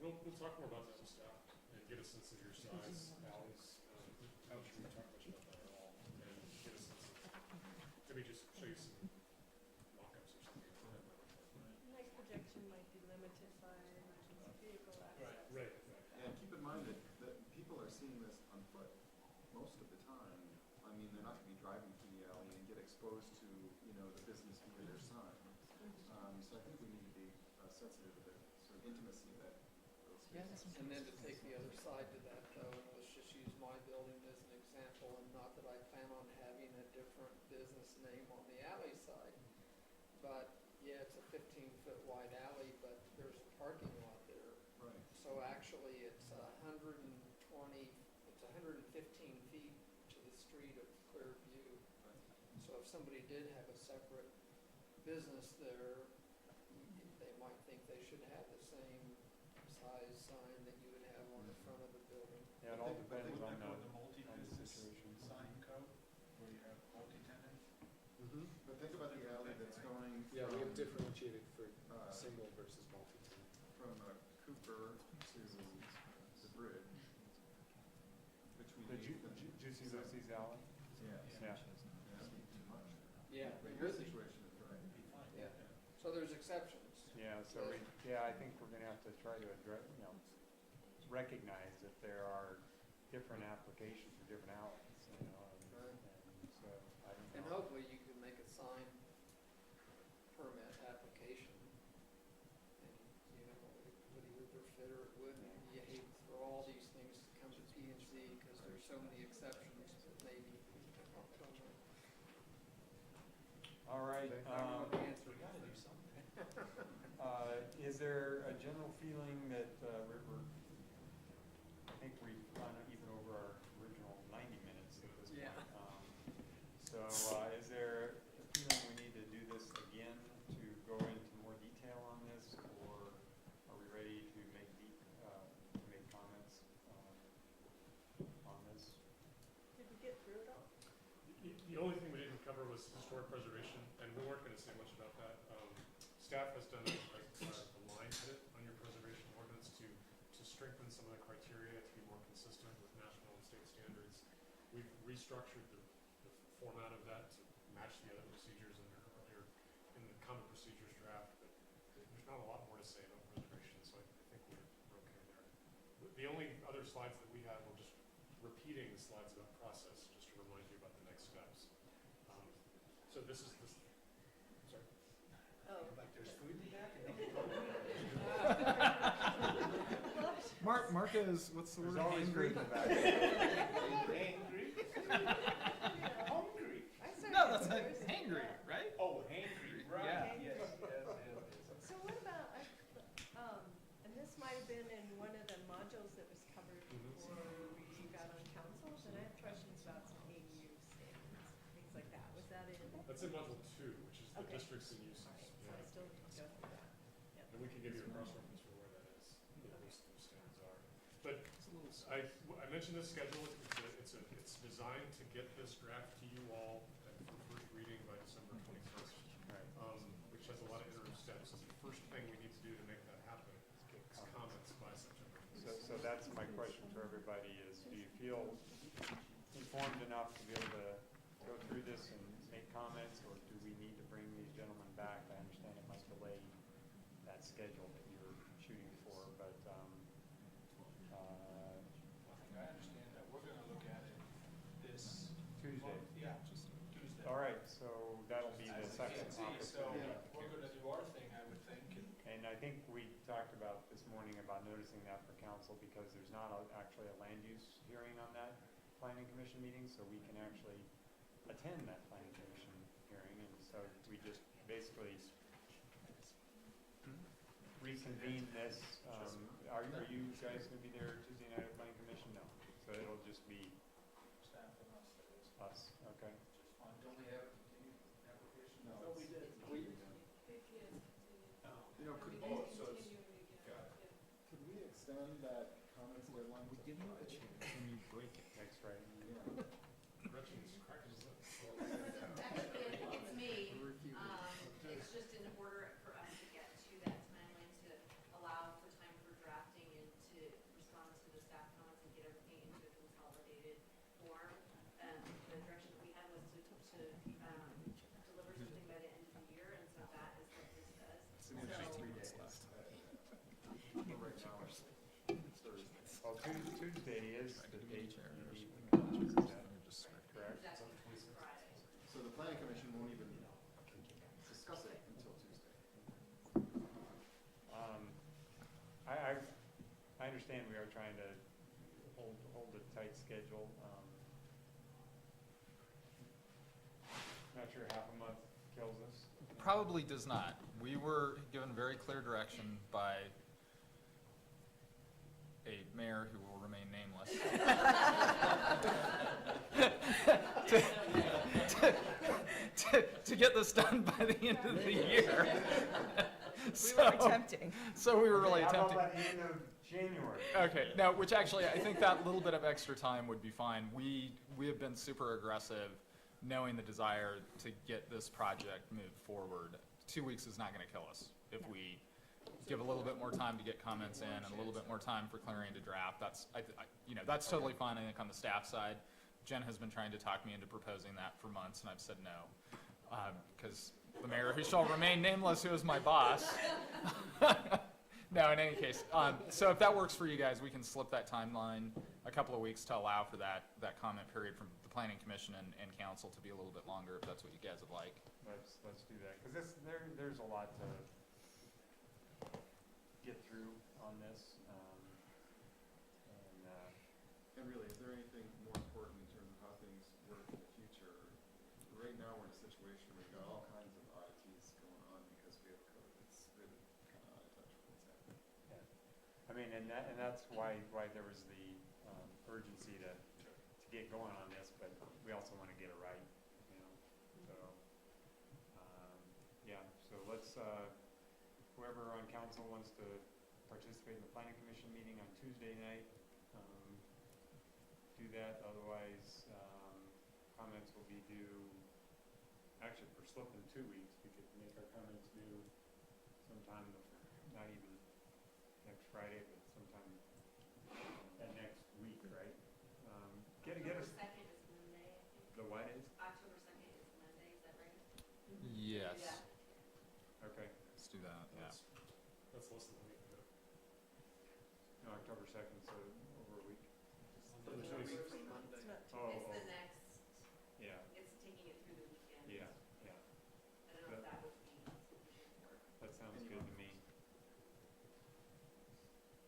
We'll talk more about that with staff and get a sense of your size, alleys. I'm not sure we talked much about that at all. And get a sense of, maybe just show you some mock-ups or something. Like projection might be limited by vehicle access. Right. And keep in mind that people are seeing this on foot most of the time. I mean, they're not gonna be driving through the alley and get exposed to, you know, the business via their sign. So I think we need to be sensitive to the sort of intimacy that those spaces. And then to take the other side to that though, and let's just use my building as an example, and not that I plan on having a different business name on the alley side. But yeah, it's a 15-foot wide alley, but there's a parking lot there. Right. So actually, it's 115 feet to the street of Clearview. So if somebody did have a separate business there, they might think they should have the same size sign that you would have on the front of the building. Yeah, it all I depends think on like with the the multi-business situation. sign code, where you have multi-tenant. But think about the alley that's going yeah, we have from, differentiated for uh, single versus multi-tenant. from Cooper to the bridge. Between The Eighth and. Juicy Lucy's alley? Yeah. Yeah. That'd be too much. Yeah, But it your would be. situation is right. Yeah. So there's exceptions. Yeah, so I think we're gonna have to try to address, you know, recognize that there are different applications for different outlets, you know, Right. and so, I don't know. And hopefully you can make a sign permit application. And, you know, it would either fit or it wouldn't. You hate for all these things to come to P and Z because there's so many exceptions that maybe, I don't know. right, is there a general feeling that, I think we've gone even over our original 90 minutes at this point. So, is there a feeling we need to do this again to go into more detail on this, or are we ready to make comments on this? Did we get through it all? The only thing we didn't cover was historic preservation, and we weren't gonna say much about that. Staff has done a line edit on your preservation ordinance to strengthen some of the criteria to be more consistent with national and state standards. We've restructured the format of that to match the other procedures in the common procedures draft, but there's not a lot more to say about preservation, so I think we're okay there. The only other slides that we had were just repeating the slides about process, just to remind you about the next steps. So this is sorry. Oh. Like there's food in the back and Mark is, what's the word? There's always Hangry? food in the back. Angry? Hungry? No, that's not hangry, right? Oh, hangry, right, Yeah. yes. So what about, and this might have been in one of the modules that was covered before you got on council, and I have questions about some AU standards, things like that. Was that in? That's in module 2, which is the Okay. districts and uses. All right, so I still need to go through that. Yep. And we can give you a cross-reference for where that is, what those standards are. But I mentioned this schedule, it's designed to get this draft to you all for first reading by December 21st, which has a lot of iterative steps. And the first thing we need to do to make that happen is comments by September. So that's my question for everybody is, do you feel informed enough to be able to go through this and make comments, or do we need to bring these gentlemen back? I understand it might delay that schedule that you're shooting for, but, I understand that we're gonna look at it this. Tuesday. Yeah, just Tuesday. All right, so that'll be the second So opportunity. we're gonna do our thing, I would think, And I think we talked about this morning about noticing that for council, because there's not actually a land use hearing on that planning commission meeting, so we can actually attend that planning commission hearing, and so we just basically reconvene this. Are you guys gonna be there Tuesday night at planning commission? No, so it'll just be staff and us, that is. us, okay? Just fine. Don't we have a continued application? No, we did. You know, could, Oh, so it's, got it. could we extend that comments deadline to Friday? Can you break it? Next Friday. Yeah. Gretchen's cracking his lips. Actually, it's me. It's just in order for us to get to that timeline to allow for time for drafting and to respond to the staff comments and get everything into a consolidated form. The direction that we had was to deliver something by the end of the year, and so that is what this does. It's an interesting 3 days. Right now, it's Thursday. Well, Tuesday is the date you meet, is that correct? Exactly, Friday. So the planning commission won't even discuss it until Tuesday. I understand we are trying to hold a tight schedule. Not sure half a month kills us. Probably does not. We were given very clear direction by a mayor who will remain nameless to get this done by the end of the year. We were attempting. So we were really How attempting. about by the end of January? Okay, now, which actually, I think that little bit of extra time would be fine. We have been super aggressive, knowing the desire to get this project moved forward. 2 weeks is not gonna kill us if we give a little bit more time to get comments in and a little bit more time for clearing to draft. That's, that's totally fine, I think, on the staff side. Jen has been trying to talk me into proposing that for months, and I've said no. Because the mayor who shall remain nameless, who is my boss. No, in any case, so if that works for you guys, we can slip that timeline a couple of weeks to allow for that comment period from the planning commission and council to be a little bit longer, if that's what you guys would like. Let's do that, because there's a lot to get through on this, And really, is there anything more important in terms of how things work in the future? Right now, we're in a situation where we've got all kinds of mean, and that's why there was the urgency to get going on this, but we also want to get it right, you know, so, yeah, so let's, whoever on council wants to participate in the planning commission meeting on Tuesday night, do that, otherwise, comments will be due, actually, if we're slipping 2 weeks, we could make our comments due sometime, not even next Friday, but sometime next week, right? Get October us, 2nd is Monday, I think. the what is? October 2nd is Monday, is that right? Yes. Yeah. Okay, Let's do that, yeah. That's less than a week ago. no, October 2nd, so over a week. The week from Monday. Oh, It's oh, the next, yeah, it's taking it through the weekend. yeah, yeah, I don't know if that would be sufficient for. that sounds good to me.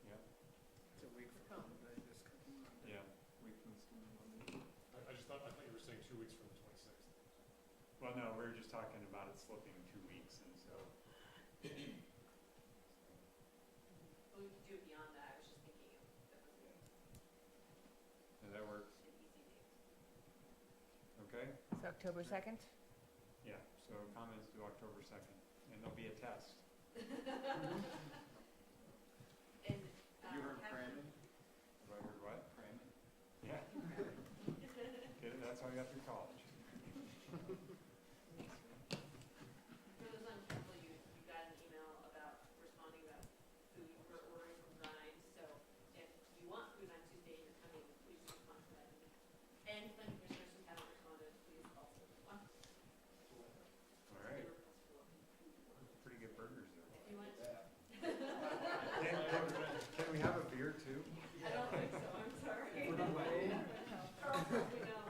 Yeah, It's a week from Monday, this coming Monday. yeah, week from Monday. I thought you were saying 2 weeks from the 26th. Well, no, we were just talking about it slipping 2 weeks, and so. Well, we could do it beyond that, I was just thinking of, that was Does that work? an easy date. Okay? It's October 2nd? Yeah, so comments due October 2nd, and there'll be a test. And, You heard have- cramming? Have I heard what? Cramming? Yeah. Get it? That's how I got through college. For those on council, you got an email about responding about food for ordering from Grind, so if you want food on Tuesday and you're coming, please respond to that email. And planning commissioners who haven't responded, please also respond. All right, They request for local food. pretty good burgers there. If you want, Can we have a beer too? I don't think so, I'm sorry. Carl, probably no.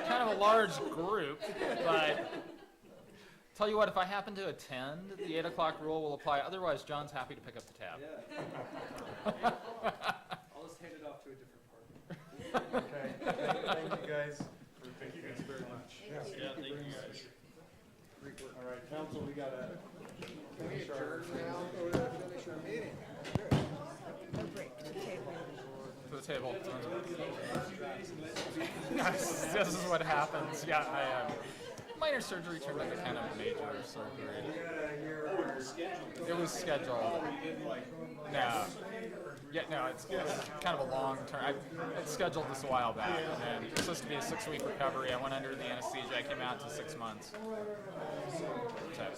Kind of a large group, but tell you what, if I happen to attend, the 8 o'clock rule will apply. Otherwise, John's happy to pick up the tab. Yeah. I'll just hand it off to a different party. Okay, thank you guys. Thank you guys very much. Yeah, thank you guys. all right, council, we gotta finish our. Now, go to finish our meeting. No break, to the table. To the table. This is what happens. Yeah, I minor surgery turned into kind of major surgery. It was scheduled. No. Yeah, no, it's kind of a long term. I scheduled this a while back, and it's supposed to be a 6-week recovery. I went under the anesthesia. I came out to 6 months. So, yeah.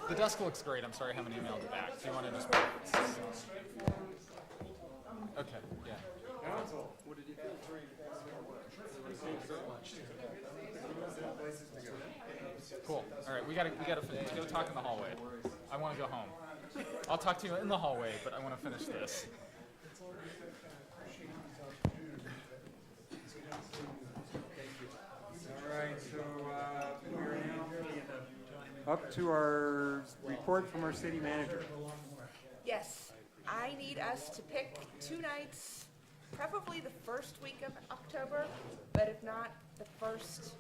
The desk looks great. I'm sorry I haven't emailed it back. Do you want to just? Okay. Yeah. Council. What did you think? Cool. All right, we gotta talk in the hallway. I want to go home. I'll talk to you in the hallway, but I want to finish this. All right, so, we are now up to our report from our city manager. Yes, I need us to pick 2 nights, preferably the first week of October, but if not, the first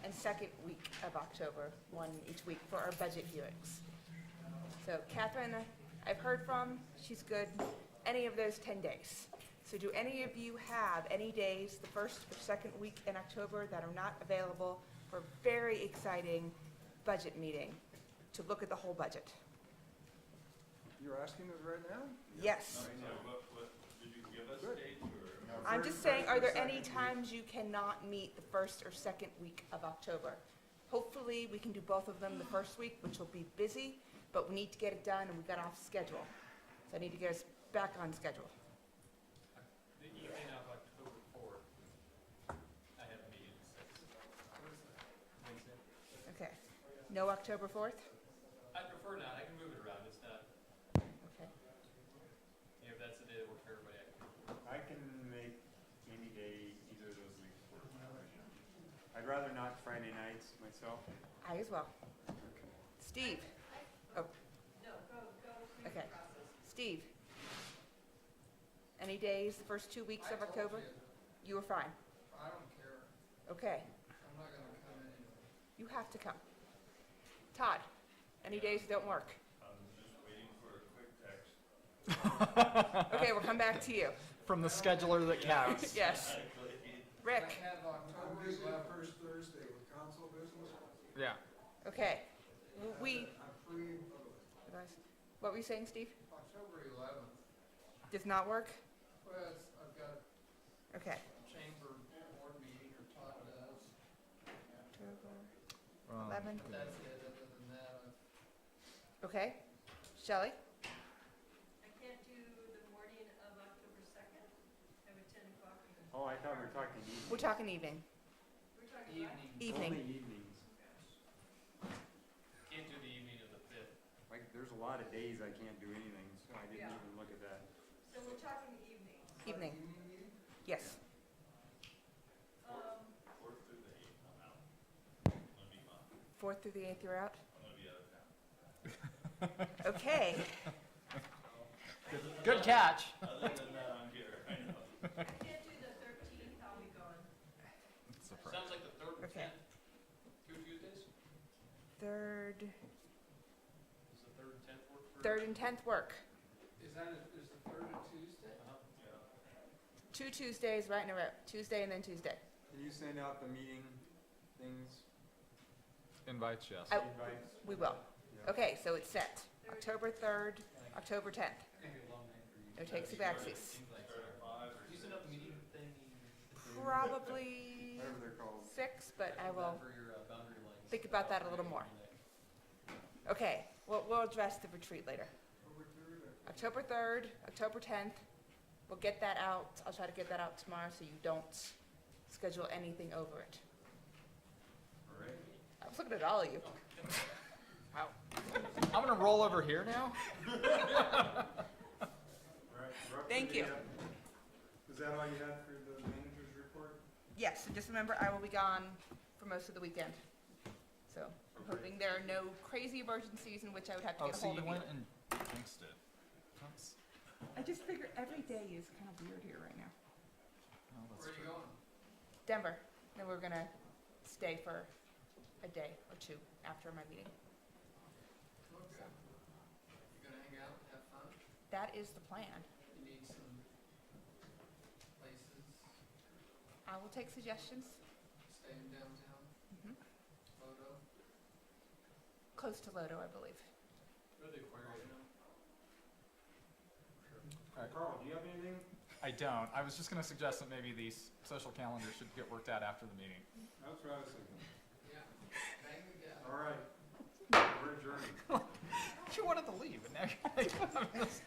and second week of October, one each week for our budget hearings. So Catherine, I've heard from, she's good, any of those 10 days. So do any of you have any days, the first or second week in October, that are not available for a very exciting budget meeting to look at the whole budget? You're asking us right now? Yes. Did you give us dates or? I'm just saying, are there any times you cannot meet the first or second week of October? Hopefully, we can do both of them the first week, which will be busy, but we need to get it done, and we got off schedule. So I need to get us back on schedule. The evening of October 4th, I have a meeting at 6. Wednesday. Okay. No October 4th? I prefer not, I can move it around, it's not, Okay. if that's the day that works for everybody, I can. I can make any day, either of those weeks work. I'd rather not Friday nights myself. I as well. Steve? Oh, No, go through the okay. process. Steve? Any days, the first 2 weeks of October? You were fine? I don't care. Okay. I'm not gonna come anyway. You have to come. Todd? Any days that don't work? I'm just waiting for a quick text. Okay, we'll come back to you. From the scheduler that counts. Yes. Rick? I have October is that first Thursday with council business. Yeah. Okay. We, I'm free what were you saying, Steve? October 11th. Does not work? Well, I've got Okay. chamber board meeting or talk to us. October Um, 11th. That's it, other than that, Okay. Shelley? I can't do the morning of October 2nd. I have a 10 o'clock meeting. Oh, I thought we were talking evening. We're talking evening. We're talking about Evening. Only evenings. Can't do the evening of the 5th. Like, there's a lot of days I can't do anything, so I didn't Yeah. even look at that. So we're talking evening. Evening. Yes. Fourth through the 8th, I'm out. I'm gonna be gone. 4th through the 8th, you're out? I'm gonna be out of town. Okay. Good catch. Other than that, I'm here, I know. I can't do the 13th, I'll be gone. Sounds like the 3rd and Okay. 10th, 2 Tuesdays? 3rd, Does the 3rd and 10th work for? 3rd and 10th work. is the 3rd a Tuesday? Yeah. 2 Tuesdays right in a row. Tuesday and then Tuesday. Can you send out the meeting things? Invites, yes. I- Invites? We will. Yeah. Okay, so it's set. October 3rd, October 10th. Maybe a long night for you. No takesy backsies. Start at 5 or You 6. send out the meeting thing Probably Whatever they're called. 6, but I will for your boundary lines. think about that a little more. Okay, we'll address the retreat later. October 3rd, October 10th. We'll get that out. I'll try to get that out tomorrow so you don't schedule anything over it. All right. I was looking at all of you. Wow. I'm gonna roll over here now? All right, we're up to Thank the, you. Is that all you had for the manager's report? Yes, and just remember, I will be gone for most of the weekend. So I'm hoping there are no crazy emergencies in which I would have to Oh, get a so hold you of you. went and jinxed it. That's, I just figure every day is kind of weird here right now. well, that's Where are you true. going? Denver, then we're gonna stay for a day or two after my meeting. Okay. You gonna hang out and have fun? That is the plan. You need some places, I will take suggestions. staying downtown, Mhm. photo? Close to Lodo, I believe. Go to the aquarium. Carl, do you have anything? I don't. I was just gonna suggest that maybe these social calendars should get worked out after the meeting. That's what I was thinking. Yeah. Bang the gavel. All right. We're adjourned. You wanted to leave, and now you're like, having this